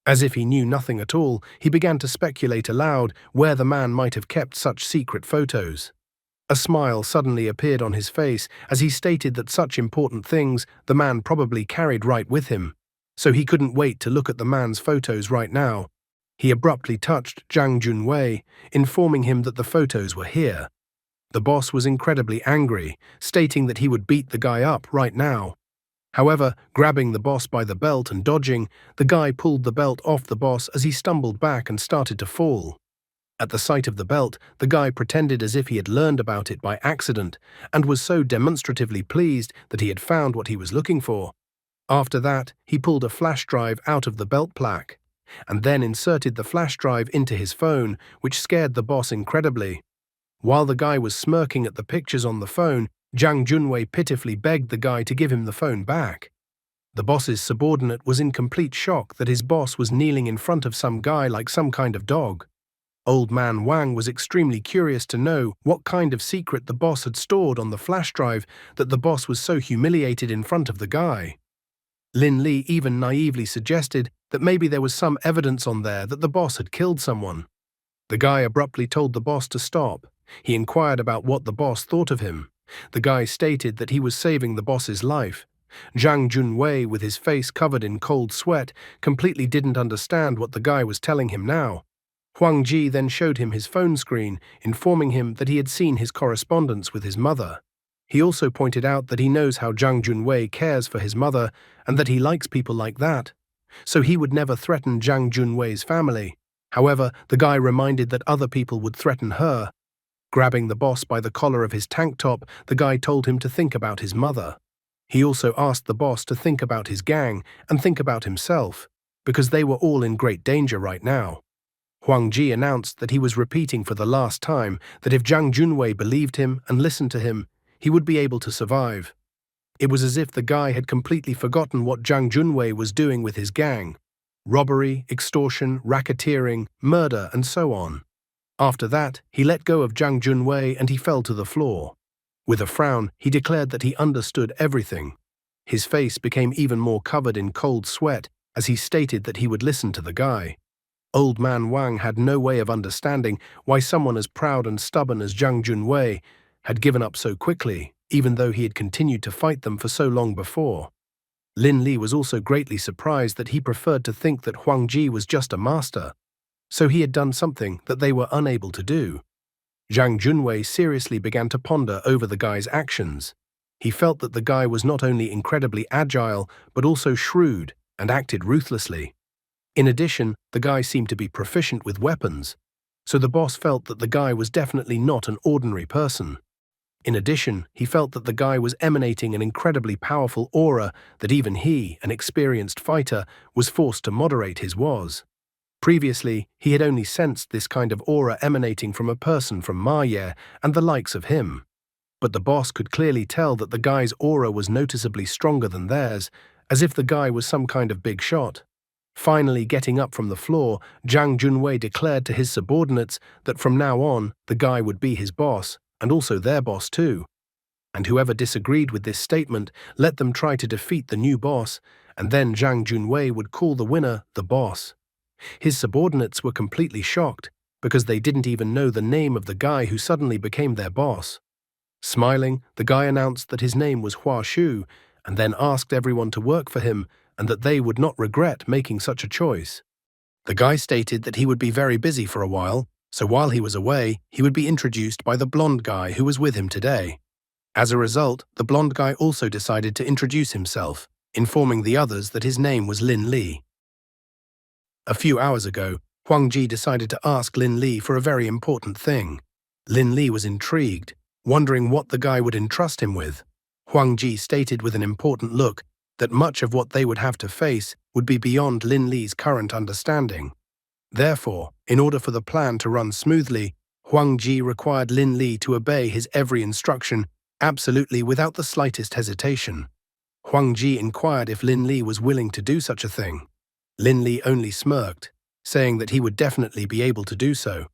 As if he knew nothing at all, he began to speculate aloud where the man might have kept such secret photos. A smile suddenly appeared on his face as he stated that such important things the man probably carried right with him, so he couldn't wait to look at the man's photos right now. He abruptly touched Zhang Junwei, informing him that the photos were here. The boss was incredibly angry, stating that he would beat the guy up right now. However, grabbing the boss by the belt and dodging, the guy pulled the belt off the boss as he stumbled back and started to fall. At the sight of the belt, the guy pretended as if he had learned about it by accident and was so demonstratively pleased that he had found what he was looking for. After that, he pulled a flash drive out of the belt plaque, and then inserted the flash drive into his phone, which scared the boss incredibly. While the guy was smirking at the pictures on the phone, Zhang Junwei pitifully begged the guy to give him the phone back. The boss's subordinate was in complete shock that his boss was kneeling in front of some guy like some kind of dog. Old man Wang was extremely curious to know what kind of secret the boss had stored on the flash drive that the boss was so humiliated in front of the guy. Lin Li even naively suggested that maybe there was some evidence on there that the boss had killed someone. The guy abruptly told the boss to stop. He inquired about what the boss thought of him. The guy stated that he was saving the boss's life. Zhang Junwei, with his face covered in cold sweat, completely didn't understand what the guy was telling him now. Huang Ji then showed him his phone screen, informing him that he had seen his correspondence with his mother. He also pointed out that he knows how Zhang Junwei cares for his mother and that he likes people like that, so he would never threaten Zhang Junwei's family. However, the guy reminded that other people would threaten her. Grabbing the boss by the collar of his tank top, the guy told him to think about his mother. He also asked the boss to think about his gang and think about himself, because they were all in great danger right now. Huang Ji announced that he was repeating for the last time that if Zhang Junwei believed him and listened to him, he would be able to survive. It was as if the guy had completely forgotten what Zhang Junwei was doing with his gang: robbery, extortion, racketeering, murder, and so on. After that, he let go of Zhang Junwei and he fell to the floor. With a frown, he declared that he understood everything. His face became even more covered in cold sweat as he stated that he would listen to the guy. Old man Wang had no way of understanding why someone as proud and stubborn as Zhang Junwei had given up so quickly, even though he had continued to fight them for so long before. Lin Li was also greatly surprised that he preferred to think that Huang Ji was just a master, so he had done something that they were unable to do. Zhang Junwei seriously began to ponder over the guy's actions. He felt that the guy was not only incredibly agile, but also shrewd and acted ruthlessly. In addition, the guy seemed to be proficient with weapons, so the boss felt that the guy was definitely not an ordinary person. In addition, he felt that the guy was emanating an incredibly powerful aura that even he, an experienced fighter, was forced to moderate his was. Previously, he had only sensed this kind of aura emanating from a person from Ma and the likes of him. But the boss could clearly tell that the guy's aura was noticeably stronger than theirs, as if the guy was some kind of big shot. Finally getting up from the floor, Zhang Junwei declared to his subordinates that from now on, the guy would be his boss, and also their boss too. And whoever disagreed with this statement, let them try to defeat the new boss, and then Zhang Junwei would call the winner the boss. His subordinates were completely shocked, because they didn't even know the name of the guy who suddenly became their boss. Smiling, the guy announced that his name was Hua Shu, and then asked everyone to work for him, and that they would not regret making such a choice. The guy stated that he would be very busy for a while, so while he was away, he would be introduced by the blonde guy who was with him today. As a result, the blonde guy also decided to introduce himself, informing the others that his name was Lin Li. A few hours ago, Huang Ji decided to ask Lin Li for a very important thing. Lin Li was intrigued, wondering what the guy would entrust him with. Huang Ji stated with an important look that much of what they would have to face would be beyond Lin Li's current understanding. Therefore, in order for the plan to run smoothly, Huang Ji required Lin Li to obey his every instruction absolutely without the slightest hesitation. Huang Ji inquired if Lin Li was willing to do such a thing. Lin Li only smirked, saying that he would definitely be able to do so.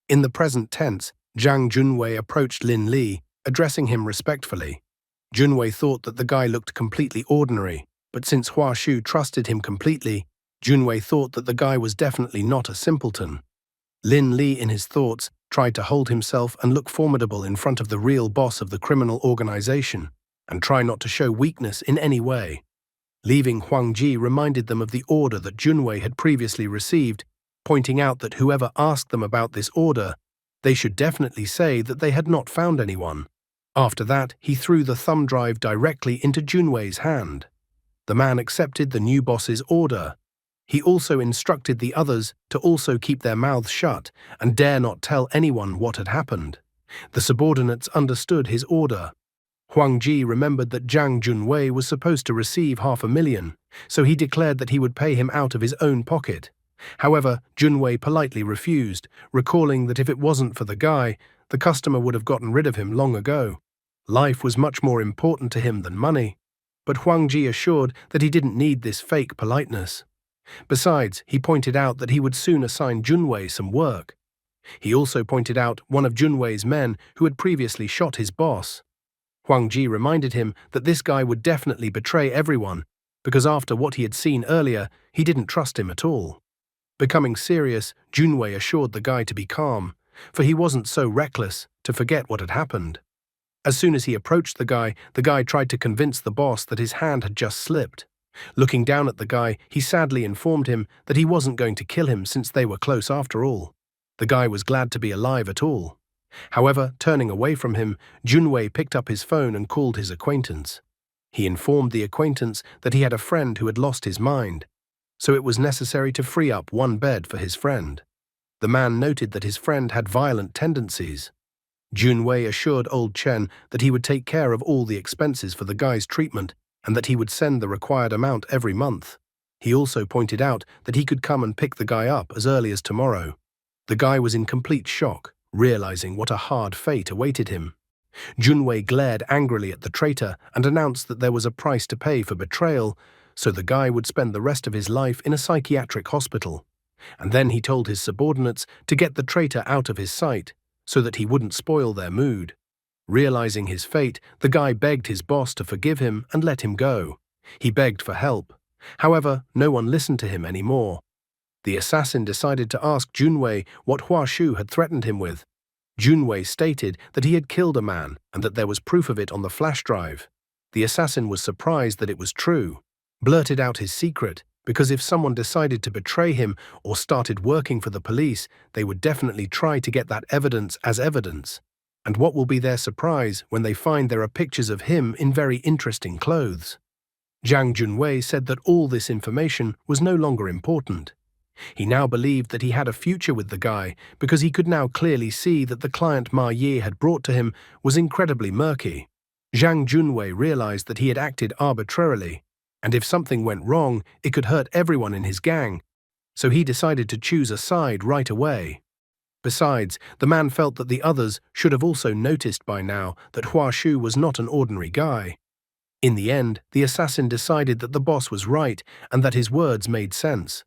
In the present tense, Zhang Junwei approached Lin Li, addressing him respectfully. Junwei thought that the guy looked completely ordinary, but since Hua Shu trusted him completely, Junwei thought that the guy was definitely not a simpleton. Lin Li, in his thoughts, tried to hold himself and look formidable in front of the real boss of the criminal organization, and try not to show weakness in any way. Leaving Huang Ji reminded them of the order that Junwei had previously received, pointing out that whoever asked them about this order, they should definitely say that they had not found anyone. After that, he threw the thumb drive directly into Junwei's hand. The man accepted the new boss's order. He also instructed the others to also keep their mouths shut and dare not tell anyone what had happened. The subordinates understood his order. Huang Ji remembered that Zhang Junwei was supposed to receive 500,000, so he declared that he would pay him out of his own pocket. However, Junwei politely refused, recalling that if it wasn't for the guy, the customer would have gotten rid of him long ago. Life was much more important to him than money. But Huang Ji assured that he didn't need this fake politeness. Besides, he pointed out that he would soon assign Junwei some work. He also pointed out one of Junwei's men who had previously shot his boss. Huang Ji reminded him that this guy would definitely betray everyone, because after what he had seen earlier, he didn't trust him at all. Becoming serious, Junwei assured the guy to be calm, for he wasn't so reckless to forget what had happened. As soon as he approached the guy tried to convince the boss that his hand had just slipped. Looking down at the guy, he sadly informed him that he wasn't going to kill him since they were close after all. The guy was glad to be alive at all. However, turning away from him, Junwei picked up his phone and called his acquaintance. He informed the acquaintance that he had a friend who had lost his mind, so it was necessary to free up one bed for his friend. The man noted that his friend had violent tendencies. Junwei assured Old Chen that he would take care of all the expenses for the guy's treatment and that he would send the required amount every month. He also pointed out that he could come and pick the guy up as early as tomorrow. The guy was in complete shock, realizing what a hard fate awaited him. Junwei glared angrily at the traitor and announced that there was a price to pay for betrayal, so the guy would spend the rest of his life in a psychiatric hospital. And then he told his subordinates to get the traitor out of his sight, so that he wouldn't spoil their mood. Realizing his fate, the guy begged his boss to forgive him and let him go. He begged for help. However, no one listened to him anymore. The assassin decided to ask Junwei what Hua Shu had threatened him with. Junwei stated that he had killed a man and that there was proof of it on the flash drive. The assassin was surprised that it was true, blurted out his secret, because if someone decided to betray him or started working for the police, they would definitely try to get that evidence as evidence. And what will be their surprise when they find there are pictures of him in very interesting clothes? Zhang Junwei said that all this information was no longer important. He now believed that he had a future with the guy because he could now clearly see that the client Ma Yi had brought to him was incredibly murky. Zhang Junwei realized that he had acted arbitrarily, and if something went wrong, it could hurt everyone in his gang, so he decided to choose a side right away. Besides, the man felt that the others should have also noticed by now that Hua Shu was not an ordinary guy. In the end, the assassin decided that the boss was right and that his words made sense.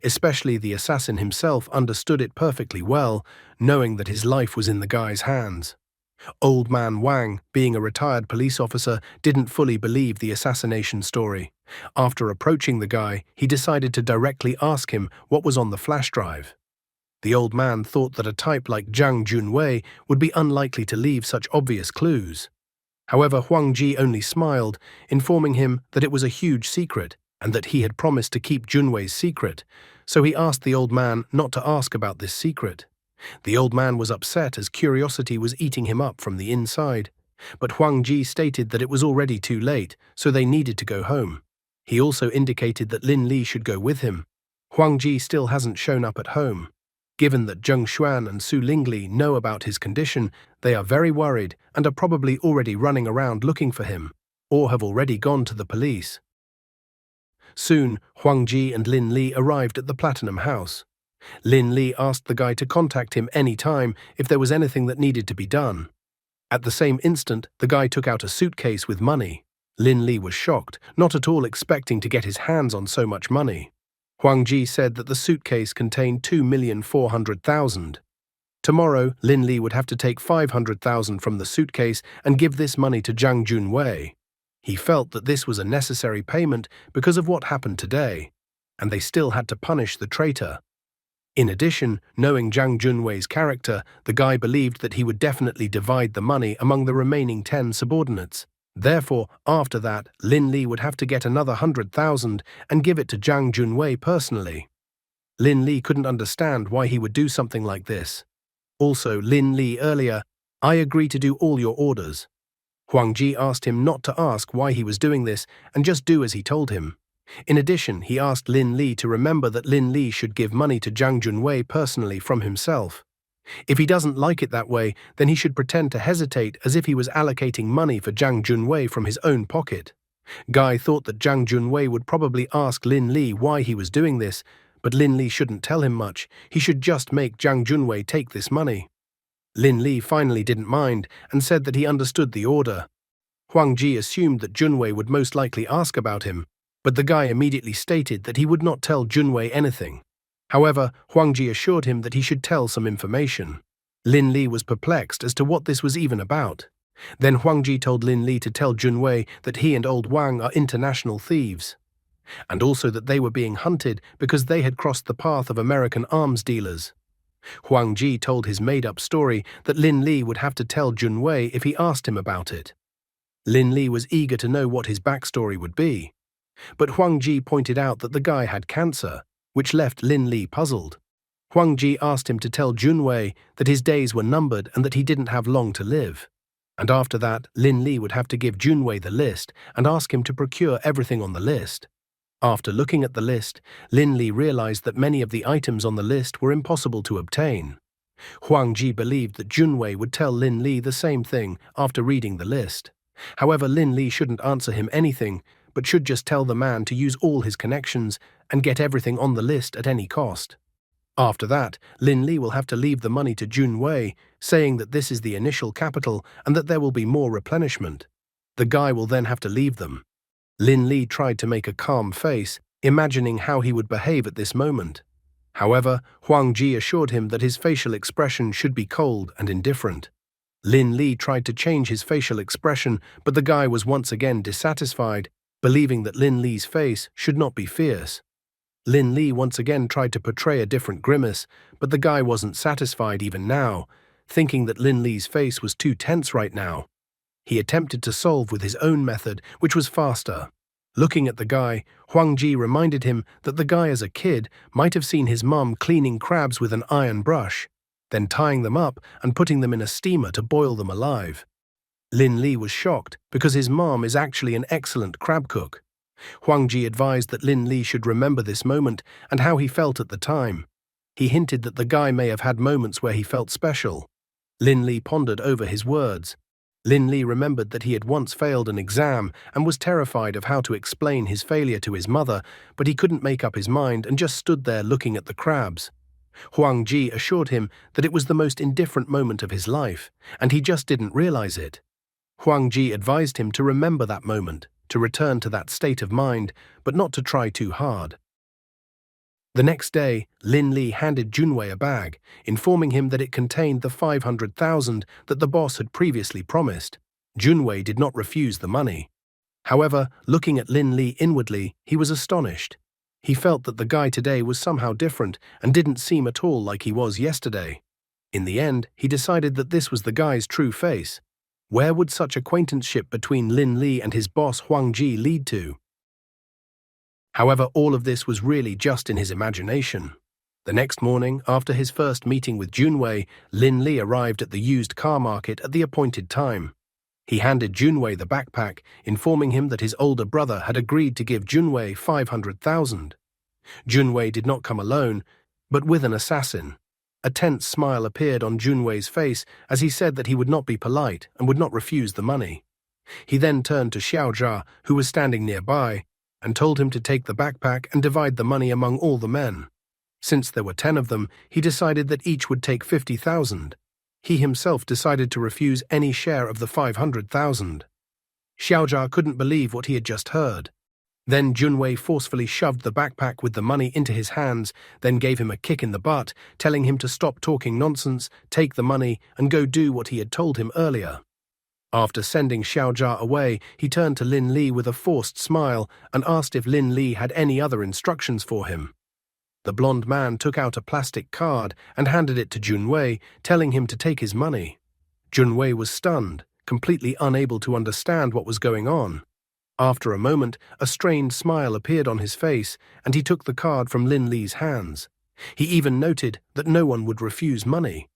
Especially the assassin himself understood it perfectly well, knowing that his life was in the guy's hands. Old Man Wang, being a retired police officer, didn't fully believe the assassination story. After approaching the guy, he decided to directly ask him what was on the flash drive. The old man thought that a type like Zhang Junwei would be unlikely to leave such obvious clues. However, Huang Ji only smiled, informing him that it was a huge secret and that he had promised to keep Junwei's secret, so he asked the old man not to ask about this secret. The old man was upset as curiosity was eating him up from the inside, but Huang Ji stated that it was already too late, so they needed to go home. He also indicated that Lin Li should go with him. Huang Ji still hasn't shown up at home. Given that Zheng Xuan and Su Lingli know about his condition, they are very worried and are probably already running around looking for him, or have already gone to the police. Soon, Huang Ji and Lin Li arrived at the Platinum House. Lin Li asked the guy to contact him any time if there was anything that needed to be done. At the same instant, the guy took out a suitcase with money. Lin Li was shocked, not at all expecting to get his hands on so much money. Huang Ji said that the suitcase contained 2,400,000. Tomorrow, Lin Li would have to take 500,000 from the suitcase and give this money to Zhang Junwei. He felt that this was a necessary payment because of what happened today, and they still had to punish the traitor. In addition, knowing Zhang Junwei's character, the guy believed that he would definitely divide the money among the remaining 10 subordinates. Therefore, after that, Lin Li would have to get another 100,000 and give it to Zhang Junwei personally. Lin Li couldn't understand why he would do something like this. Also, Lin Li earlier, "I agree to do all your orders." Huang Ji asked him not to ask why he was doing this and just do as he told him. In addition, he asked Lin Li to remember that Lin Li should give money to Zhang Junwei personally from himself. If he doesn't like it that way, then he should pretend to hesitate as if he was allocating money for Zhang Junwei from his own pocket. Guy thought that Zhang Junwei would probably ask Lin Li why he was doing this, but Lin Li shouldn't tell him much. He should just make Zhang Junwei take this money. Lin Li finally didn't mind and said that he understood the order. Huang Ji assumed that Junwei would most likely ask about him, but the guy immediately stated that he would not tell Junwei anything. However, Huang Ji assured him that he should tell some information. Lin Li was perplexed as to what this was even about. Then Huang Ji told Lin Li to tell Junwei that he and old Wang are international thieves, and also that they were being hunted because they had crossed the path of American arms dealers. Huang Ji told his made-up story that Lin Li would have to tell Junwei if he asked him about it. Lin Li was eager to know what his backstory would be, but Huang Ji pointed out that the guy had cancer, which left Lin Li puzzled. Huang Ji asked him to tell Junwei that his days were numbered and that he didn't have long to live. And after that, Lin Li would have to give Junwei the list and ask him to procure everything on the list. After looking at the list, Lin Li realized that many of the items on the list were impossible to obtain. Huang Ji believed that Junwei would tell Lin Li the same thing after reading the list. However, Lin Li shouldn't answer him anything, but should just tell the man to use all his connections and get everything on the list at any cost. After that, Lin Li will have to leave the money to Junwei, saying that this is the initial capital and that there will be more replenishment. The guy will then have to leave them. Lin Li tried to make a calm face, imagining how he would behave at this moment. However, Huang Ji assured him that his facial expression should be cold and indifferent. Lin Li tried to change his facial expression, but the guy was once again dissatisfied, believing that Lin Li's face should not be fierce. Lin Li once again tried to portray a different grimace, but the guy wasn't satisfied even now, thinking that Lin Li's face was too tense right now. He attempted to solve with his own method, which was faster. Looking at the guy, Huang Ji reminded him that the guy as a kid might have seen his mum cleaning crabs with an iron brush, then tying them up and putting them in a steamer to boil them alive. Lin Li was shocked because his mom is actually an excellent crab cook. Huang Ji advised that Lin Li should remember this moment and how he felt at the time. He hinted that the guy may have had moments where he felt special. Lin Li pondered over his words. Lin Li remembered that he had once failed an exam and was terrified of how to explain his failure to his mother, but he couldn't make up his mind and just stood there looking at the crabs. Huang Ji assured him that it was the most indifferent moment of his life, and he just didn't realize it. Huang Ji advised him to remember that moment, to return to that state of mind, but not to try too hard. The next day, Lin Li handed Junwei a bag, informing him that it contained the 500,000 that the boss had previously promised. Junwei did not refuse the money. However, looking at Lin Li inwardly, he was astonished. He felt that the guy today was somehow different and didn't seem at all like he was yesterday. In the end, he decided that this was the guy's true face. Where would such acquaintanceship between Lin Li and his boss Huang Ji lead to? However, all of this was really just in his imagination. The next morning, after his first meeting with Junwei, Lin Li arrived at the used car market at the appointed time. He handed Junwei the backpack, informing him that his older brother had agreed to give Junwei 500,000. Junwei did not come alone, but with an assassin. A tense smile appeared on Junwei's face as he said that he would not be polite and would not refuse the money. He then turned to Xiaojia, who was standing nearby, and told him to take the backpack and divide the money among all the men. Since there were 10 of them, he decided that each would take 50,000. He himself decided to refuse any share of the 500,000. Xiaojia couldn't believe what he had just heard. Then Junwei forcefully shoved the backpack with the money into his hands, then gave him a kick in the butt, telling him to stop talking nonsense, take the money, and go do what he had told him earlier. After sending Xiaojia away, he turned to Lin Li with a forced smile and asked if Lin Li had any other instructions for him. The blonde man took out a plastic card and handed it to Junwei, telling him to take his money. Junwei was stunned, completely unable to understand what was going on. After a moment, a strained smile appeared on his face, and he took the card from Lin Li's hands. He even noted that no one would refuse money.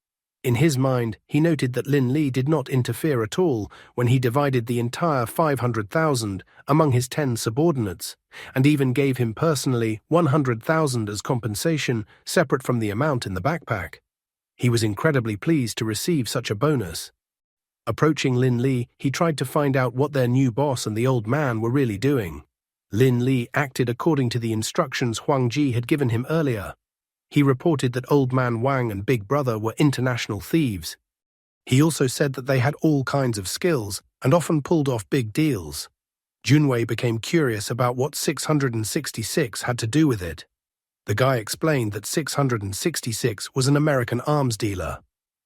In his mind, he noted that Lin Li did not interfere at all when he divided the entire 500,000 among his 10 subordinates, and even gave him personally 100,000 as compensation separate from the amount in the backpack. He was incredibly pleased to receive such a bonus. Approaching Lin Li, he tried to find out what their new boss and the old man were really doing. Lin Li acted according to the instructions Huang Ji had given him earlier. He reported that Old Man Wang and Big Brother were international thieves. He also said that they had all kinds of skills and often pulled off big deals. Junwei became curious about what 666 had to do with it. The guy explained that 666 was an American arms dealer.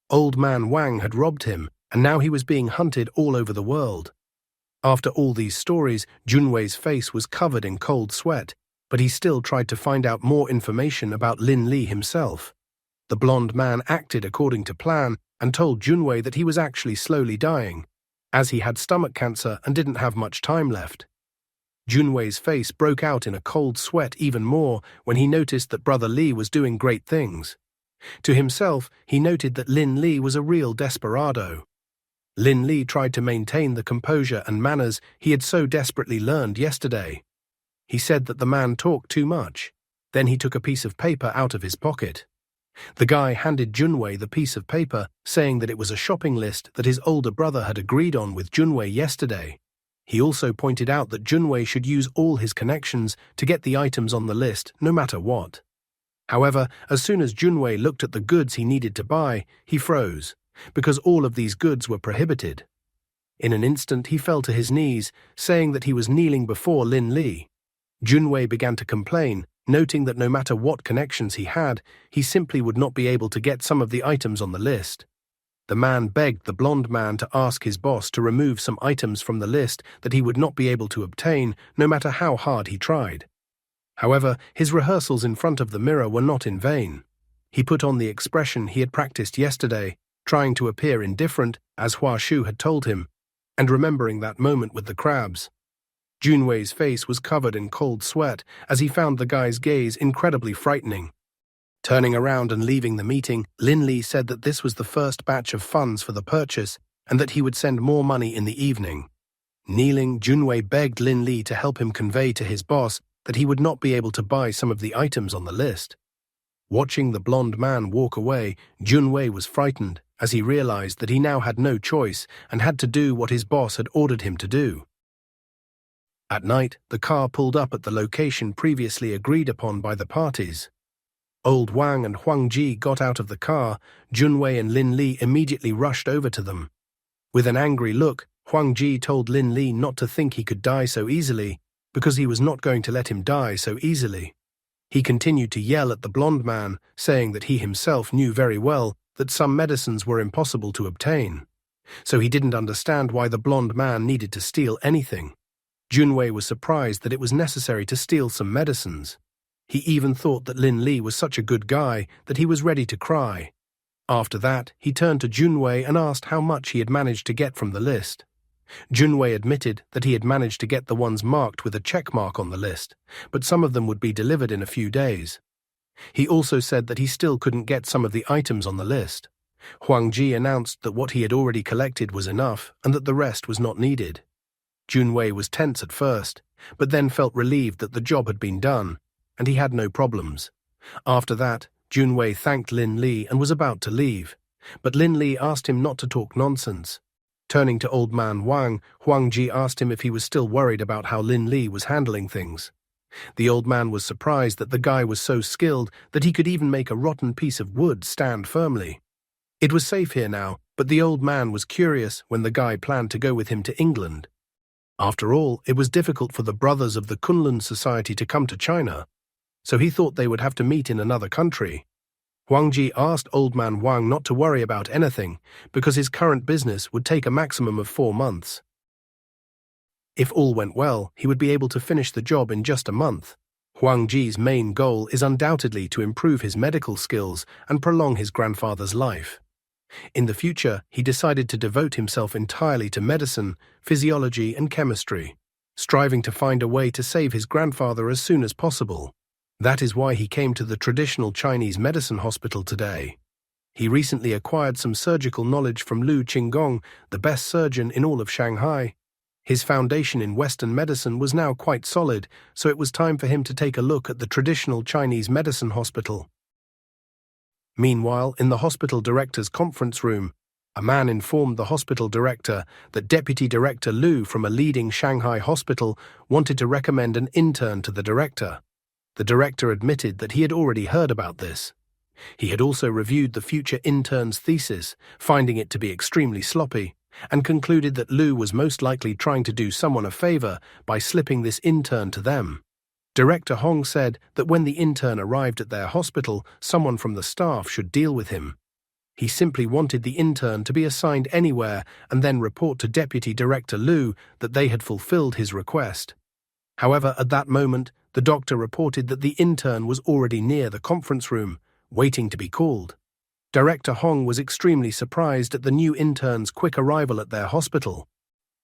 Old Man Wang had robbed him, and now he was being hunted all over the world. After all these stories, Junwei's face was covered in cold sweat, but he still tried to find out more information about Lin Li himself. The blonde man acted according to plan and told Junwei that he was actually slowly dying, as he had stomach cancer and didn't have much time left. Junwei's face broke out in a cold sweat even more when he noticed that Brother Li was doing great things. To himself, he noted that Lin Li was a real desperado. Lin Li tried to maintain the composure and manners he had so desperately learned yesterday. He said that the man talked too much. Then he took a piece of paper out of his pocket. The guy handed Junwei the piece of paper, saying that it was a shopping list that his older brother had agreed on with Junwei yesterday. He also pointed out that Junwei should use all his connections to get the items on the list, no matter what. However, as soon as Junwei looked at the goods he needed to buy, he froze, because all of these goods were prohibited. In an instant, he fell to his knees, saying that he was kneeling before Lin Li. Junwei began to complain, noting that no matter what connections he had, he simply would not be able to get some of the items on the list. The man begged the blonde man to ask his boss to remove some items from the list that he would not be able to obtain, no matter how hard he tried. However, his rehearsals in front of the mirror were not in vain. He put on the expression he had practiced yesterday, trying to appear indifferent, as Hua Shu had told him, and remembering that moment with the crabs. Junwei's face was covered in cold sweat as he found the guy's gaze incredibly frightening. Turning around and leaving the meeting, Lin Li said that this was the first batch of funds for the purchase and that he would send more money in the evening. Kneeling, Junwei begged Lin Li to help him convey to his boss that he would not be able to buy some of the items on the list. Watching the blonde man walk away, Junwei was frightened as he realized that he now had no choice and had to do what his boss had ordered him to do. At night, the car pulled up at the location previously agreed upon by the parties. Old Wang and Huang Ji got out of the car. Junwei and Lin Li immediately rushed over to them. With an angry look, Huang Ji told Lin Li not to think he could die so easily, because he was not going to let him die so easily. He continued to yell at the blonde man, saying that he himself knew very well that some medicines were impossible to obtain. So he didn't understand why the blonde man needed to steal anything. Junwei was surprised that it was necessary to steal some medicines. He even thought that Lin Li was such a good guy that he was ready to cry. After that, he turned to Junwei and asked how much he had managed to get from the list. Junwei admitted that he had managed to get the ones marked with a check mark on the list, but some of them would be delivered in a few days. He also said that he still couldn't get some of the items on the list. Huang Ji announced that what he had already collected was enough and that the rest was not needed. Junwei was tense at first, but then felt relieved that the job had been done, and he had no problems. After that, Junwei thanked Lin Li and was about to leave, but Lin Li asked him not to talk nonsense. Turning to Old Man Wang, Huang Ji asked him if he was still worried about how Lin Li was handling things. The old man was surprised that the guy was so skilled that he could even make a rotten piece of wood stand firmly. It was safe here now, but the old man was curious when the guy planned to go with him to England. After all, it was difficult for the brothers of the Kunlun Society to come to China, so he thought they would have to meet in another country. Huang Ji asked Old Man Wang not to worry about anything because his current business would take a maximum of 4 months. If all went well, he would be able to finish the job in just a month. Huang Ji's main goal is undoubtedly to improve his medical skills and prolong his grandfather's life. In the future, he decided to devote himself entirely to medicine, physiology, and chemistry, striving to find a way to save his grandfather as soon as possible. That is why he came to the traditional Chinese medicine hospital today. He recently acquired some surgical knowledge from Lu Qinggong, the best surgeon in all of Shanghai. His foundation in Western medicine was now quite solid, so it was time for him to take a look at the traditional Chinese medicine hospital. Meanwhile, in the hospital director's conference room, a man informed the hospital director that Deputy Director Lu from a leading Shanghai hospital wanted to recommend an intern to the director. The director admitted that he had already heard about this. He had also reviewed the future intern's thesis, finding it to be extremely sloppy, and concluded that Lu was most likely trying to do someone a favor by slipping this intern to them. Director Hong said that when the intern arrived at their hospital, someone from the staff should deal with him. He simply wanted the intern to be assigned anywhere and then report to Deputy Director Lu that they had fulfilled his request. However, at that moment, the doctor reported that the intern was already near the conference room, waiting to be called. Director Hong was extremely surprised at the new intern's quick arrival at their hospital.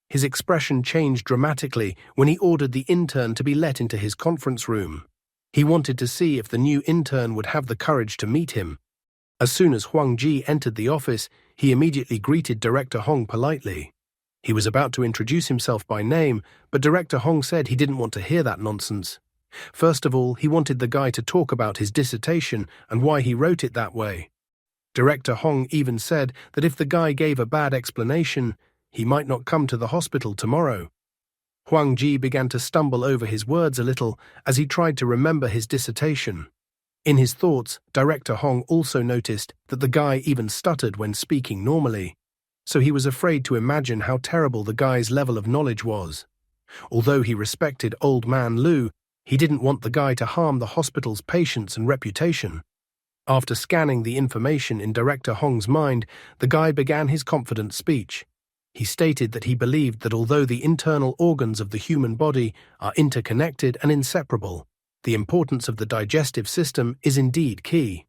His expression changed dramatically when he ordered the intern to be let into his conference room. He wanted to see if the new intern would have the courage to meet him. As soon as Huang Ji entered the office, he immediately greeted Director Hong politely. He was about to introduce himself by name, but Director Hong said he didn't want to hear that nonsense. First of all, he wanted the guy to talk about his dissertation and why he wrote it that way. Director Hong even said that if the guy gave a bad explanation, he might not come to the hospital tomorrow. Huang Ji began to stumble over his words a little as he tried to remember his dissertation. In his thoughts, Director Hong also noticed that the guy even stuttered when speaking normally, so he was afraid to imagine how terrible the guy's level of knowledge was. Although he respected Old Man Lu, he didn't want the guy to harm the hospital's patients and reputation. After scanning the information in Director Hong's mind, the guy began his confident speech. He stated that he believed that although the internal organs of the human body are interconnected and inseparable, the importance of the digestive system is indeed key.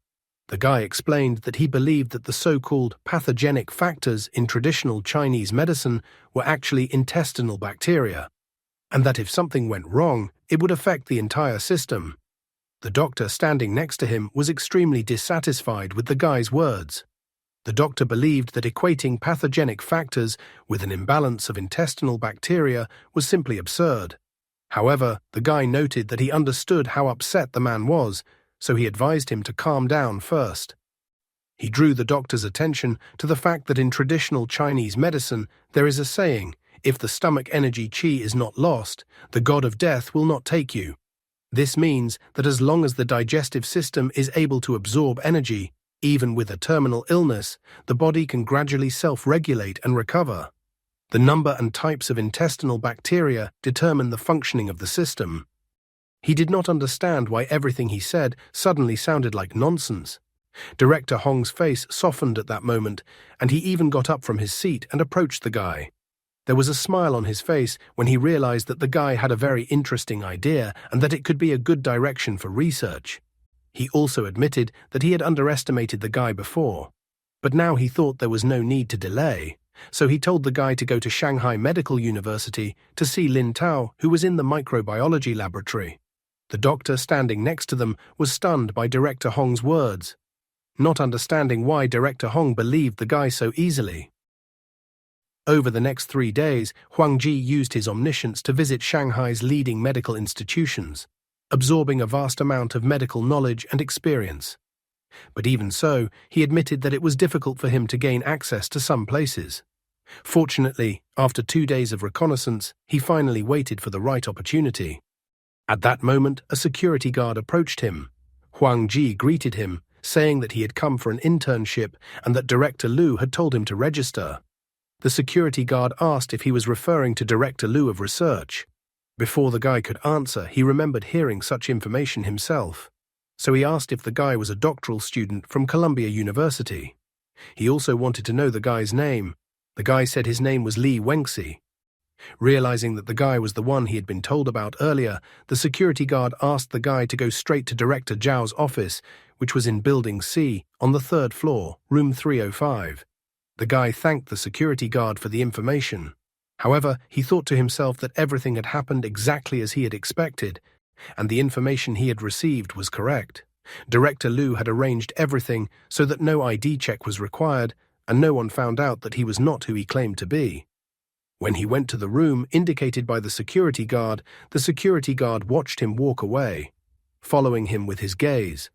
The guy explained that he believed that the so-called pathogenic factors in traditional Chinese medicine were actually intestinal bacteria, and that if something went wrong, it would affect the entire system. The doctor standing next to him was extremely dissatisfied with the guy's words. The doctor believed that equating pathogenic factors with an imbalance of intestinal bacteria was simply absurd. However, the guy noted that he understood how upset the man was, so he advised him to calm down first. He drew the doctor's attention to the fact that in traditional Chinese medicine there is a saying, "If the stomach energy qi is not lost, the god of death will not take you." This means that as long as the digestive system is able to absorb energy, even with a terminal illness, the body can gradually self-regulate and recover. The number and types of intestinal bacteria determine the functioning of the system. He did not understand why everything he said suddenly sounded like nonsense. Director Hong's face softened at that moment, and he even got up from his seat and approached the guy. There was a smile on his face when he realized that the guy had a very interesting idea and that it could be a good direction for research. He also admitted that he had underestimated the guy before, but now he thought there was no need to delay, so he told the guy to go to Shanghai Medical University to see Lin Tao, who was in the microbiology laboratory. The doctor standing next to them was stunned by Director Hong's words, not understanding why Director Hong believed the guy so easily. Over the next 3 days, Huang Ji used his omniscience to visit Shanghai's leading medical institutions, absorbing a vast amount of medical knowledge and experience. But even so, he admitted that it was difficult for him to gain access to some places. Fortunately, after 2 days of reconnaissance, he finally waited for the right opportunity. At that moment, a security guard approached him. Huang Ji greeted him, saying that he had come for an internship and that Director Lu had told him to register. The security guard asked if he was referring to Director Liu of research. Before the guy could answer, he remembered hearing such information himself. So he asked if the guy was a doctoral student from Columbia University. He also wanted to know the guy's name. The guy said his name was Li Wengxi. Realizing that the guy was the one he had been told about earlier, the security guard asked the guy to go straight to Director Zhao's office, which was in Building C, on the 3rd floor, room 305. The guy thanked the security guard for the information. However, he thought to himself that everything had happened exactly as he had expected, and the information he had received was correct. Director Liu had arranged everything so that no ID check was required, and no one found out that he was not who he claimed to be. When he went to the room indicated by the security guard watched him walk away, following him with his gaze.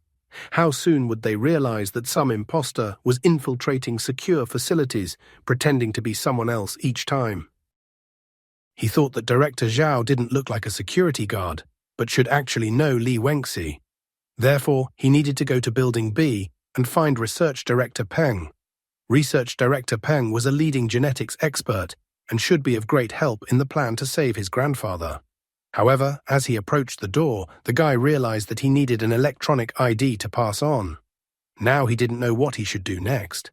How soon would they realize that some imposter was infiltrating secure facilities, pretending to be someone else each time? He thought that Director Zhao didn't look like a security guard, but should actually know Li Wengxi. Therefore, he needed to go to Building B and find Research Director Peng. Research Director Peng was a leading genetics expert and should be of great help in the plan to save his grandfather. However, as he approached the door, the guy realized that he needed an electronic ID to pass on. Now he didn't know what he should do next.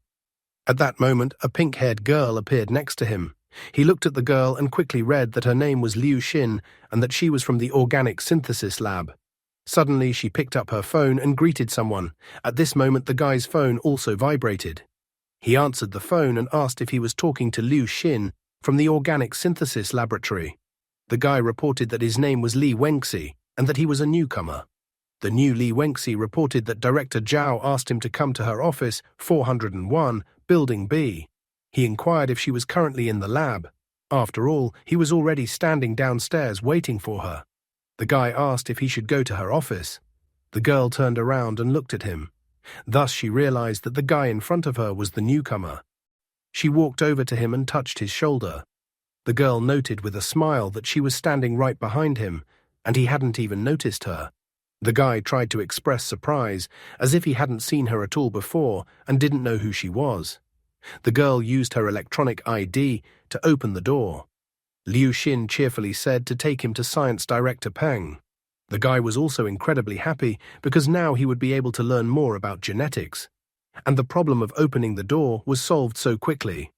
At that moment, a pink-haired girl appeared next to him. He looked at the girl and quickly read that her name was Liu Xin and that she was from the Organic Synthesis Lab. Suddenly, she picked up her phone and greeted someone. At this moment, the guy's phone also vibrated. He answered the phone and asked if he was talking to Liu Xin from the Organic Synthesis Laboratory. The guy reported that his name was Li Wengxi and that he was a newcomer. The new Li Wengxi reported that Director Zhao asked him to come to her office, 401, Building B. He inquired if she was currently in the lab. After all, he was already standing downstairs waiting for her. The guy asked if he should go to her office. The girl turned around and looked at him. Thus she realized that the guy in front of her was the newcomer. She walked over to him and touched his shoulder. The girl noted with a smile that she was standing right behind him, and he hadn't even noticed her. The guy tried to express surprise, as if he hadn't seen her at all before and didn't know who she was. The girl used her electronic ID to open the door. Liu Xin cheerfully said to take him to Science Director Peng. The guy was also incredibly happy because now he would be able to learn more about genetics. And the problem of opening the door was solved so quickly.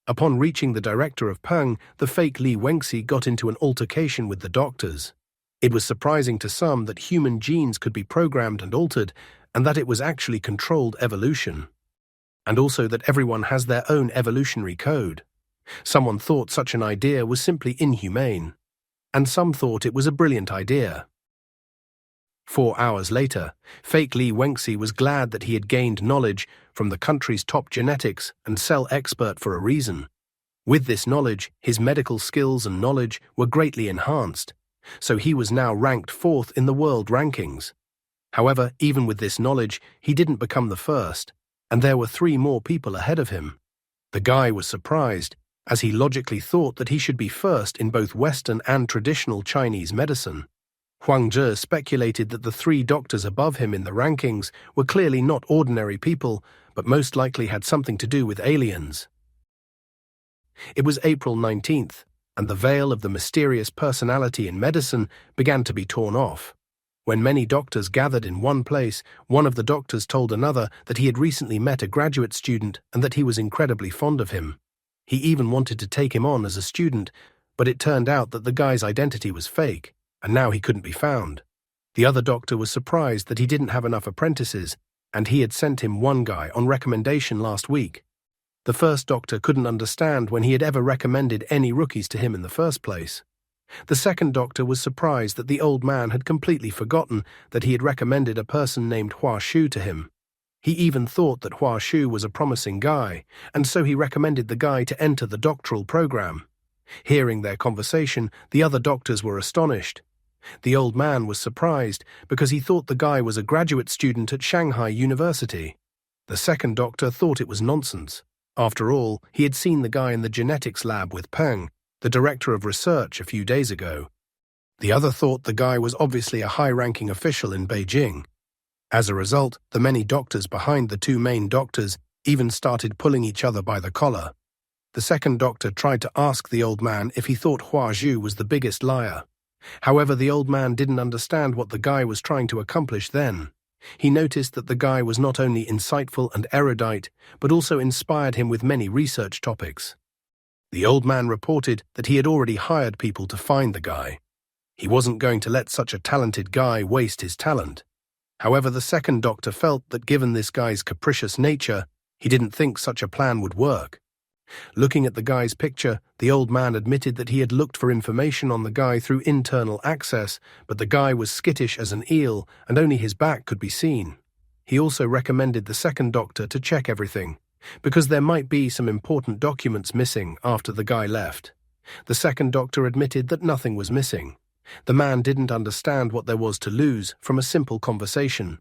Upon reaching the director of Peng, the fake Li Wengxi got into an altercation with the doctors. It was surprising to some that human genes could be programmed and altered, and that it was actually controlled evolution. And also that everyone has their own evolutionary code. Someone thought such an idea was simply inhumane, and some thought it was a brilliant idea. 4 hours later, fake Li Wengxi was glad that he had gained knowledge from the country's top genetics and cell expert for a reason. With this knowledge, his medical skills and knowledge were greatly enhanced, so he was now ranked 4th in the world rankings. However, even with this knowledge, he didn't become the first, and there were 3 more people ahead of him. The guy was surprised, as he logically thought that he should be first in both Western and traditional Chinese medicine. Huang Zhe speculated that the 3 doctors above him in the rankings were clearly not ordinary people, but most likely had something to do with aliens. It was April 19th, and the veil of the mysterious personality in medicine began to be torn off. When many doctors gathered in one place, one of the doctors told another that he had recently met a graduate student and that he was incredibly fond of him. He even wanted to take him on as a student, but it turned out that the guy's identity was fake, and now he couldn't be found. The other doctor was surprised that he didn't have enough apprentices, and he had sent him one guy on recommendation last week. The first doctor couldn't understand when he had ever recommended any rookies to him in the first place. The second doctor was surprised that the old man had completely forgotten that he had recommended a person named Hua Shu to him. He even thought that Hua Shu was a promising guy, and so he recommended the guy to enter the doctoral program. Hearing their conversation, the other doctors were astonished. The old man was surprised because he thought the guy was a graduate student at Shanghai University. The second doctor thought it was nonsense. After all, he had seen the guy in the genetics lab with Peng, the director of research, a few days ago. The other thought the guy was obviously a high-ranking official in Beijing. As a result, the many doctors behind the 2 main doctors even started pulling each other by the collar. The second doctor tried to ask the old man if he thought Hua Zhu was the biggest liar. However, the old man didn't understand what the guy was trying to accomplish then. He noticed that the guy was not only insightful and erudite, but also inspired him with many research topics. The old man reported that he had already hired people to find the guy. He wasn't going to let such a talented guy waste his talent. However, the second doctor felt that given this guy's capricious nature, he didn't think such a plan would work. Looking at the guy's picture, the old man admitted that he had looked for information on the guy through internal access, but the guy was skittish as an eel and only his back could be seen. He also recommended the second doctor to check everything, because there might be some important documents missing after the guy left. The second doctor admitted that nothing was missing. The man didn't understand what there was to lose from a simple conversation.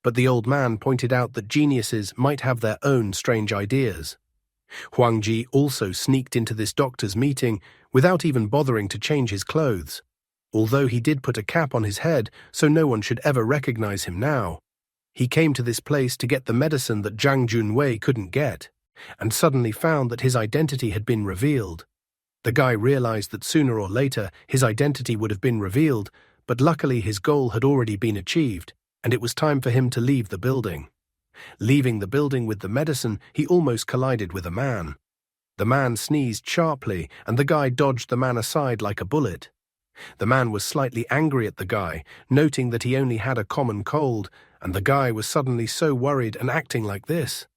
But the old man pointed out that geniuses might have their own strange ideas. Huang Ji also sneaked into this doctor's meeting without even bothering to change his clothes, although he did put a cap on his head so no one should ever recognize him now. He came to this place to get the medicine that Zhang Junwei couldn't get, and suddenly found that his identity had been revealed. The guy realized that sooner or later his identity would have been revealed, but luckily his goal had already been achieved, and it was time for him to leave the building. Leaving the building with the medicine, he almost collided with a man. The man sneezed sharply, and the guy dodged the man aside like a bullet. The man was slightly angry at the guy, noting that he only had a common cold, and the guy was suddenly so worried and acting like this.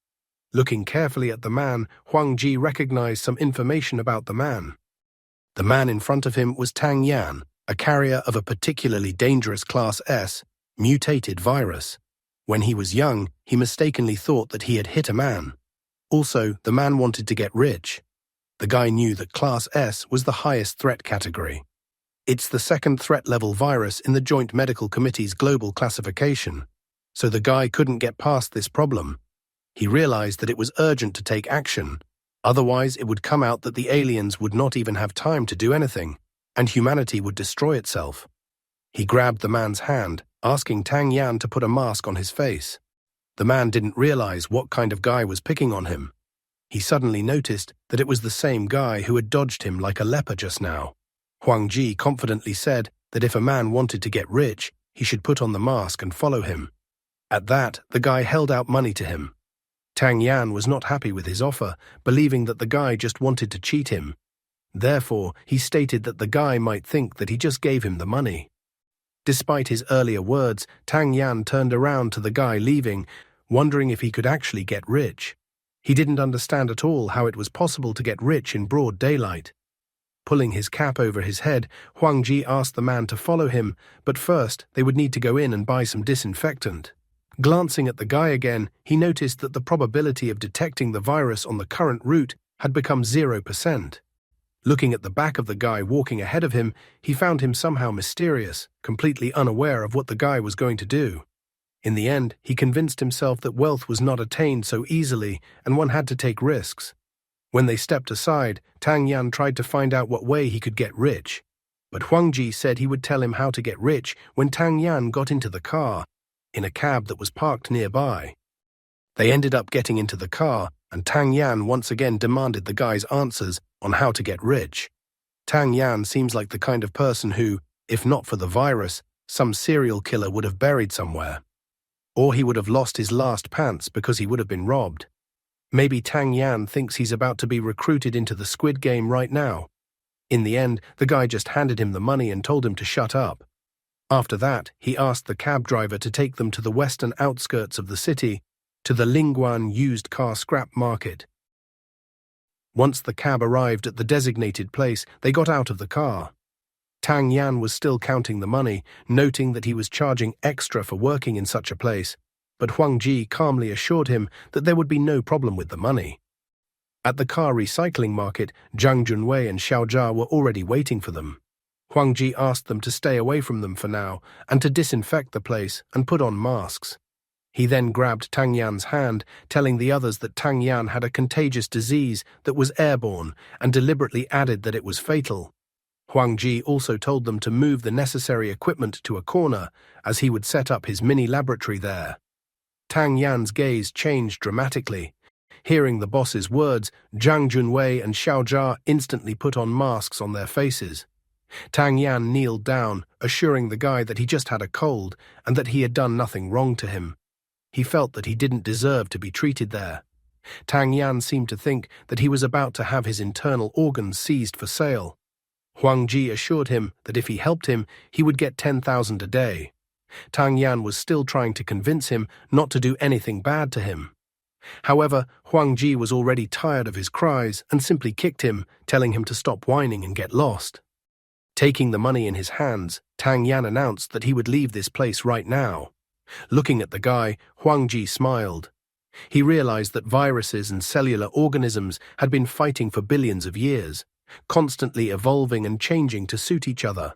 Looking carefully at the man, Huang Ji recognized some information about the man. The man in front of him was Tang Yan, a carrier of a particularly dangerous Class S, mutated virus. When he was young, he mistakenly thought that he had hit a man. Also, the man wanted to get rich. The guy knew that Class S was the highest threat category. It's the second threat-level virus in the Joint Medical Committee's global classification, so the guy couldn't get past this problem. He realized that it was urgent to take action, otherwise it would come out that the aliens would not even have time to do anything, and humanity would destroy itself. He grabbed the man's hand, asking Tang Yan to put a mask on his face. The man didn't realize what kind of guy was picking on him. He suddenly noticed that it was the same guy who had dodged him like a leper just now. Huang Ji confidently said that if a man wanted to get rich, he should put on the mask and follow him. At that, the guy held out money to him. Tang Yan was not happy with his offer, believing that the guy just wanted to cheat him. Therefore, he stated that the guy might think that he just gave him the money. Despite his earlier words, Tang Yan turned around to the guy leaving, wondering if he could actually get rich. He didn't understand at all how it was possible to get rich in broad daylight. Pulling his cap over his head, Huang Ji asked the man to follow him, but first they would need to go in and buy some disinfectant. Glancing at the guy again, he noticed that the probability of detecting the virus on the current route had become 0%. Looking at the back of the guy walking ahead of him, he found him somehow mysterious, completely unaware of what the guy was going to do. In the end, he convinced himself that wealth was not attained so easily and one had to take risks. When they stepped aside, Tang Yan tried to find out what way he could get rich. But Huang Ji said he would tell him how to get rich when Tang Yan got into the car, in a cab that was parked nearby. They ended up getting into the car, and Tang Yan once again demanded the guy's answers on how to get rich. Tang Yan seems like the kind of person who, if not for the virus, some serial killer would have buried somewhere. Or he would have lost his last pants because he would have been robbed. Maybe Tang Yan thinks he's about to be recruited into the Squid Game right now. In the end, the guy just handed him the money and told him to shut up. After that, he asked the cab driver to take them to the western outskirts of the city, to the Lingguan used car scrap market. Once the cab arrived at the designated place, they got out of the car. Tang Yan was still counting the money, noting that he was charging extra for working in such a place, but Huang Ji calmly assured him that there would be no problem with the money. At the car recycling market, Zhang Junwei and Xiao Jia were already waiting for them. Huang Ji asked them to stay away from them for now and to disinfect the place and put on masks. He then grabbed Tang Yan's hand, telling the others that Tang Yan had a contagious disease that was airborne and deliberately added that it was fatal. Huang Ji also told them to move the necessary equipment to a corner as he would set up his mini laboratory there. Tang Yan's gaze changed dramatically. Hearing the boss's words, Zhang Junwei and Xiao Jia instantly put on masks on their faces. Tang Yan kneeled down, assuring the guy that he just had a cold and that he had done nothing wrong to him. He felt that he didn't deserve to be treated there. Tang Yan seemed to think that he was about to have his internal organs seized for sale. Huang Ji assured him that if he helped him, he would get 10,000 a day. Tang Yan was still trying to convince him not to do anything bad to him. However, Huang Ji was already tired of his cries and simply kicked him, telling him to stop whining and get lost. Taking the money in his hands, Tang Yan announced that he would leave this place right now. Looking at the guy, Huang Ji smiled. He realized that viruses and cellular organisms had been fighting for billions of years, constantly evolving and changing to suit each other.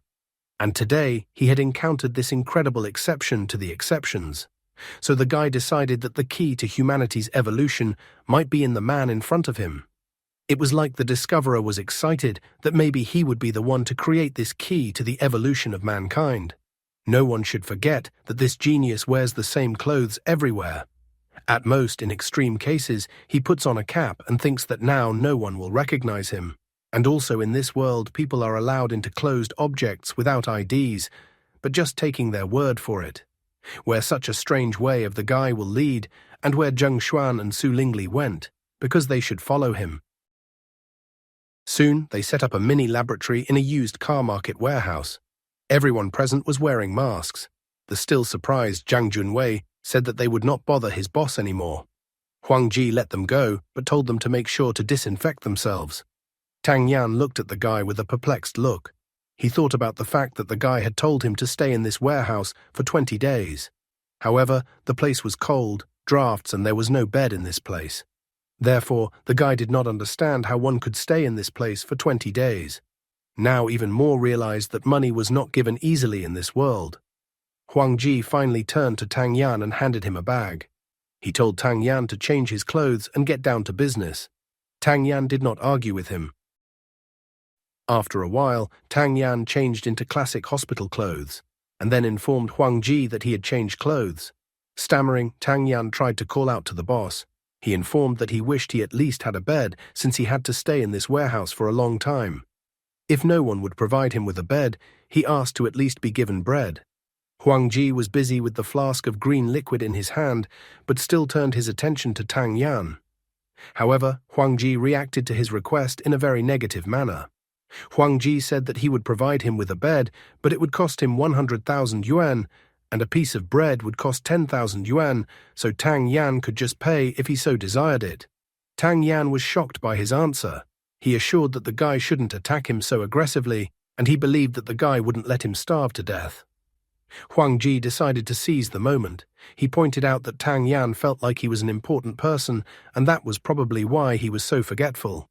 And today, he had encountered this incredible exception to the exceptions. So the guy decided that the key to humanity's evolution might be in the man in front of him. It was like the discoverer was excited that maybe he would be the one to create this key to the evolution of mankind. No one should forget that this genius wears the same clothes everywhere. At most, in extreme cases, he puts on a cap and thinks that now no one will recognize him. And also in this world, people are allowed into closed objects without IDs, but just taking their word for it. Where such a strange way of the guy will lead, and where Zheng Xuan and Su Lingli went, because they should follow him. Soon, they set up a mini laboratory in a used car market warehouse. Everyone present was wearing masks. The still surprised Zhang Junwei said that they would not bother his boss anymore. Huang Ji let them go, but told them to make sure to disinfect themselves. Tang Yan looked at the guy with a perplexed look. He thought about the fact that the guy had told him to stay in this warehouse for 20 days. However, the place was cold, drafts, and there was no bed in this place. Therefore, the guy did not understand how one could stay in this place for 20 days. Now even more realized that money was not given easily in this world. Huang Ji finally turned to Tang Yan and handed him a bag. He told Tang Yan to change his clothes and get down to business. Tang Yan did not argue with him. After a while, Tang Yan changed into classic hospital clothes, and then informed Huang Ji that he had changed clothes. Stammering, Tang Yan tried to call out to the boss. He informed that he wished he at least had a bed since he had to stay in this warehouse for a long time. If no one would provide him with a bed, he asked to at least be given bread. Huang Ji was busy with the flask of green liquid in his hand, but still turned his attention to Tang Yan. However, Huang Ji reacted to his request in a very negative manner. Huang Ji said that he would provide him with a bed, but it would cost him 100,000 yuan, and a piece of bread would cost 10,000 yuan, so Tang Yan could just pay if he so desired it. Tang Yan was shocked by his answer. He assured that the guy shouldn't attack him so aggressively, and he believed that the guy wouldn't let him starve to death. Huang Ji decided to seize the moment. He pointed out that Tang Yan felt like he was an important person, and that was probably why he was so forgetful.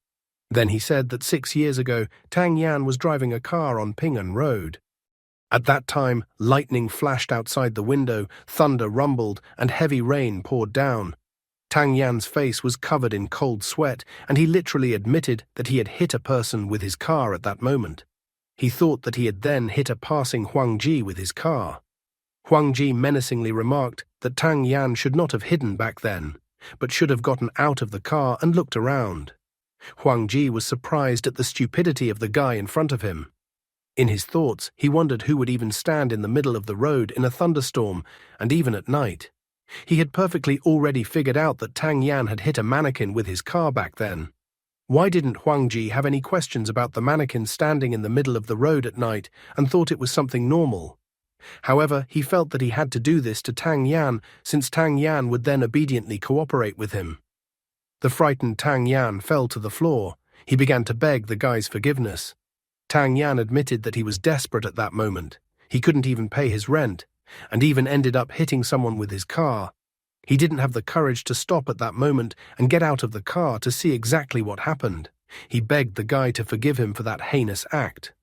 Then he said that 6 years ago, Tang Yan was driving a car on Ping'an Road. At that time, lightning flashed outside the window, thunder rumbled, and heavy rain poured down. Tang Yan's face was covered in cold sweat, and he literally admitted that he had hit a person with his car at that moment. He thought that he had then hit a passing Huang Ji with his car. Huang Ji menacingly remarked that Tang Yan should not have hidden back then, but should have gotten out of the car and looked around. Huang Ji was surprised at the stupidity of the guy in front of him. In his thoughts, he wondered who would even stand in the middle of the road in a thunderstorm, and even at night. He had perfectly already figured out that Tang Yan had hit a mannequin with his car back then. Why didn't Huang Ji have any questions about the mannequin standing in the middle of the road at night and thought it was something normal? However, he felt that he had to do this to Tang Yan, since Tang Yan would then obediently cooperate with him. The frightened Tang Yan fell to the floor. He began to beg the guy's forgiveness. Tang Yan admitted that he was desperate at that moment. He couldn't even pay his rent, and even ended up hitting someone with his car. He didn't have the courage to stop at that moment and get out of the car to see exactly what happened. He begged the guy to forgive him for that heinous act.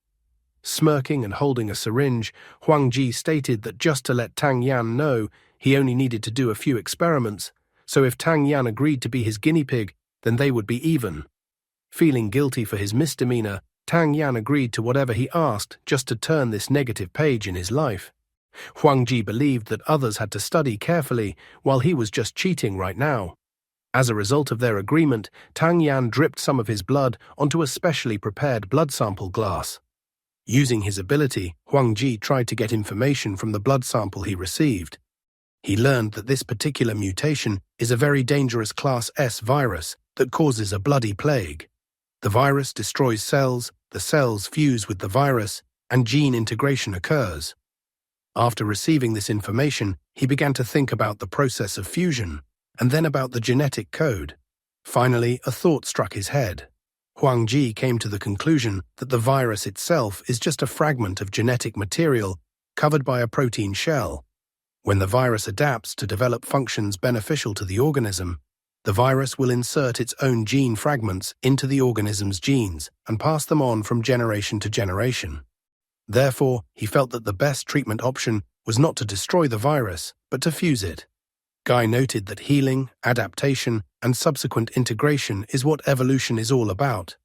Smirking and holding a syringe, Huang Ji stated that just to let Tang Yan know, he only needed to do a few experiments, so if Tang Yan agreed to be his guinea pig, then they would be even. Feeling guilty for his misdemeanor, Tang Yan agreed to whatever he asked just to turn this negative page in his life. Huang Ji believed that others had to study carefully while he was just cheating right now. As a result of their agreement, Tang Yan dripped some of his blood onto a specially prepared blood sample glass. Using his ability, Huang Ji tried to get information from the blood sample he received. He learned that this particular mutation is a very dangerous Class S virus that causes a bloody plague. The virus destroys cells, the cells fuse with the virus, and gene integration occurs. After receiving this information, he began to think about the process of fusion, and then about the genetic code. Finally, a thought struck his head. Huang Ji came to the conclusion that the virus itself is just a fragment of genetic material covered by a protein shell. When the virus adapts to develop functions beneficial to the organism, the virus will insert its own gene fragments into the organism's genes and pass them on from generation to generation. Therefore, he felt that the best treatment option was not to destroy the virus, but to fuse it. Guy noted that healing, adaptation, and subsequent integration is what evolution is all about.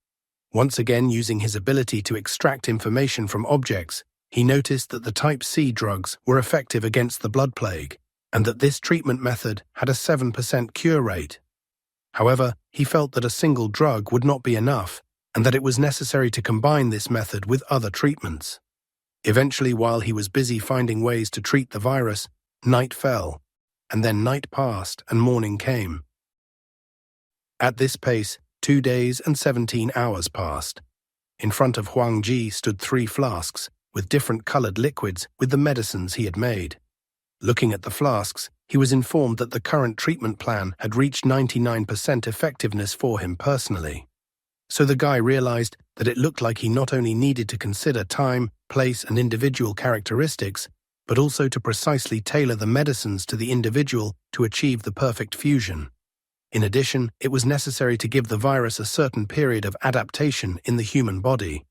Once again, using his ability to extract information from objects, he noticed that the type C drugs were effective against the blood plague, and that this treatment method had a 7% cure rate. However, he felt that a single drug would not be enough, and that it was necessary to combine this method with other treatments. Eventually, while he was busy finding ways to treat the virus, night fell, and then night passed and morning came. At this pace, 2 days and 17 hours passed. In front of Huang Ji stood 3 flasks with different colored liquids with the medicines he had made. Looking at the flasks, he was informed that the current treatment plan had reached 99% effectiveness for him personally. So the guy realized that it looked like he not only needed to consider time, place, and individual characteristics, but also to precisely tailor the medicines to the individual to achieve the perfect fusion. In addition, it was necessary to give the virus a certain period of adaptation in the human body.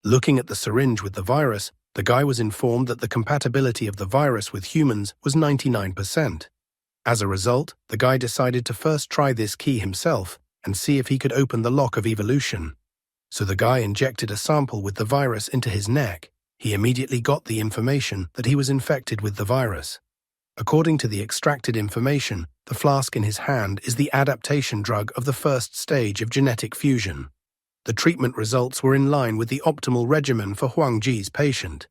Looking at the syringe with the virus, the guy was informed that the compatibility of the virus with humans was 99%. As a result, the guy decided to first try this key himself and see if he could open the lock of evolution. So the guy injected a sample with the virus into his neck. He immediately got the information that he was infected with the virus. According to the extracted information, the flask in his hand is the adaptation drug of the first stage of genetic fusion. The treatment results were in line with the optimal regimen for Huang Ji's patient.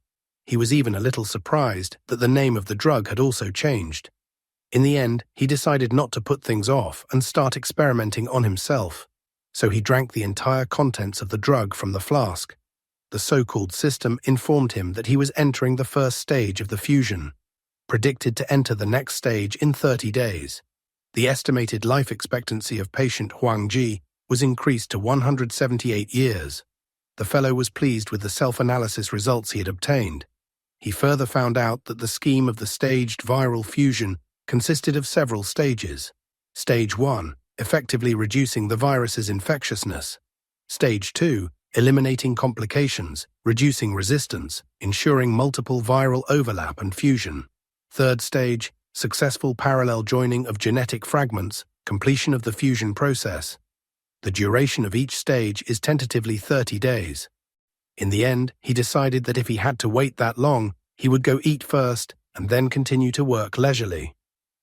He was even a little surprised that the name of the drug had also changed. In the end, he decided not to put things off and start experimenting on himself. So he drank the entire contents of the drug from the flask. The so-called system informed him that he was entering the first stage of the fusion, predicted to enter the next stage in 30 days. The estimated life expectancy of patient Huang Ji was increased to 178 years. The fellow was pleased with the self-analysis results he had obtained. He further found out that the scheme of the staged viral fusion consisted of several stages. Stage 1, effectively reducing the virus's infectiousness. Stage 2, eliminating complications, reducing resistance, ensuring multiple viral overlap and fusion. Third stage, successful parallel joining of genetic fragments, completion of the fusion process. The duration of each stage is tentatively 30 days. In the end, he decided that if he had to wait that long, he would go eat first and then continue to work leisurely.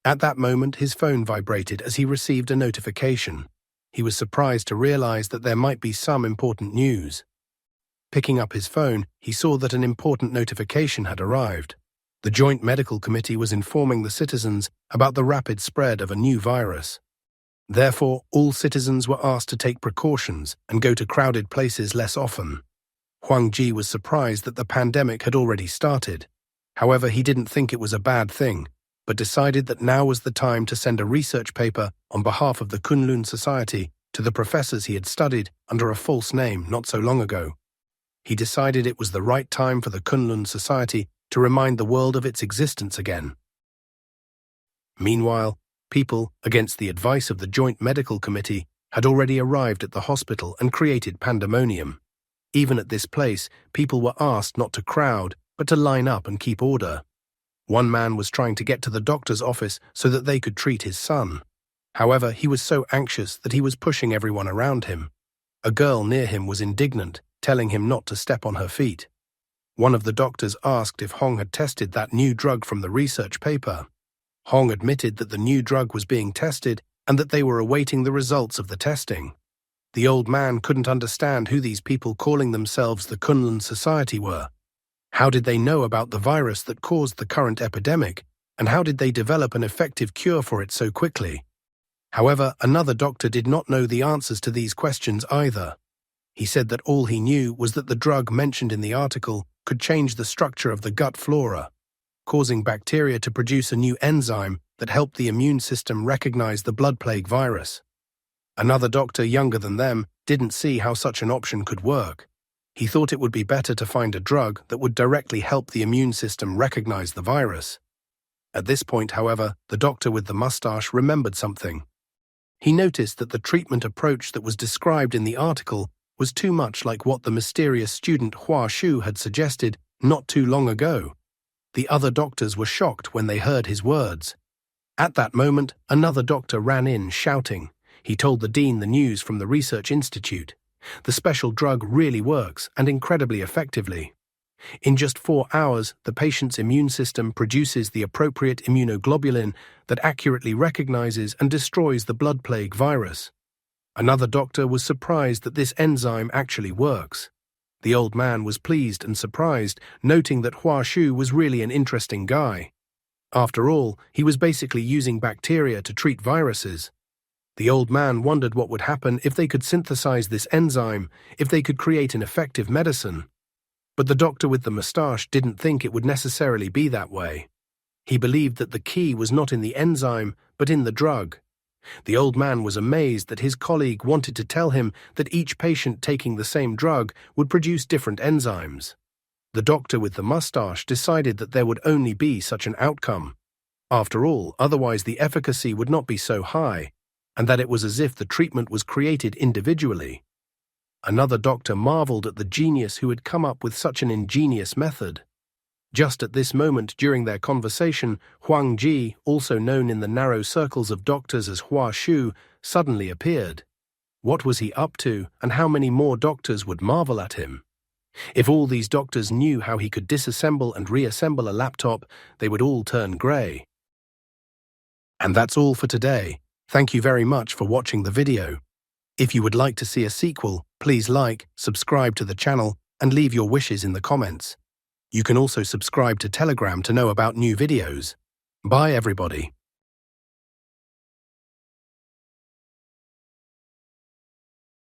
At that moment, his phone vibrated as he received a notification. He was surprised to realize that there might be some important news. Picking up his phone, he saw that an important notification had arrived. The Joint Medical Committee was informing the citizens about the rapid spread of a new virus. Therefore, all citizens were asked to take precautions and go to crowded places less often. Huang Ji was surprised that the pandemic had already started. However, he didn't think it was a bad thing, but decided that now was the time to send a research paper on behalf of the Kunlun Society to the professors he had studied under a false name not so long ago. He decided it was the right time for the Kunlun Society to remind the world of its existence again. Meanwhile, people, against the advice of the Joint Medical Committee, had already arrived at the hospital and created pandemonium. Even at this place, people were asked not to crowd, but to line up and keep order. One man was trying to get to the doctor's office so that they could treat his son. However, he was so anxious that he was pushing everyone around him. A girl near him was indignant, telling him not to step on her feet. One of the doctors asked if Hong had tested that new drug from the research paper. Hong admitted that the new drug was being tested and that they were awaiting the results of the testing. The old man couldn't understand who these people calling themselves the Kunlun Society were. How did they know about the virus that caused the current epidemic, and how did they develop an effective cure for it so quickly? However, another doctor did not know the answers to these questions either. He said that all he knew was that the drug mentioned in the article could change the structure of the gut flora, causing bacteria to produce a new enzyme that helped the immune system recognize the blood plague virus. Another doctor younger than them didn't see how such an option could work. He thought it would be better to find a drug that would directly help the immune system recognize the virus. At this point, however, the doctor with the mustache remembered something. He noticed that the treatment approach that was described in the article was too much like what the mysterious student Hua Shu had suggested not too long ago. The other doctors were shocked when they heard his words. At that moment, another doctor ran in, shouting. He told the dean the news from the research institute. The special drug really works, and incredibly effectively. In just 4 hours, the patient's immune system produces the appropriate immunoglobulin that accurately recognizes and destroys the blood plague virus. Another doctor was surprised that this enzyme actually works. The old man was pleased and surprised, noting that Hua Shu was really an interesting guy. After all, he was basically using bacteria to treat viruses. The old man wondered what would happen if they could synthesize this enzyme, if they could create an effective medicine. But the doctor with the mustache didn't think it would necessarily be that way. He believed that the key was not in the enzyme, but in the drug. The old man was amazed that his colleague wanted to tell him that each patient taking the same drug would produce different enzymes. The doctor with the mustache decided that there would only be such an outcome. After all, otherwise the efficacy would not be so high, and that it was as if the treatment was created individually. Another doctor marveled at the genius who had come up with such an ingenious method. Just at this moment during their conversation, Huang Ji, also known in the narrow circles of doctors as Hua Shu, suddenly appeared. What was he up to, and how many more doctors would marvel at him? If all these doctors knew how he could disassemble and reassemble a laptop, they would all turn grey. And that's all for today. Thank you very much for watching the video. If you would like to see a sequel, please like, subscribe to the channel, and leave your wishes in the comments. You can also subscribe to Telegram to know about new videos. Bye everybody.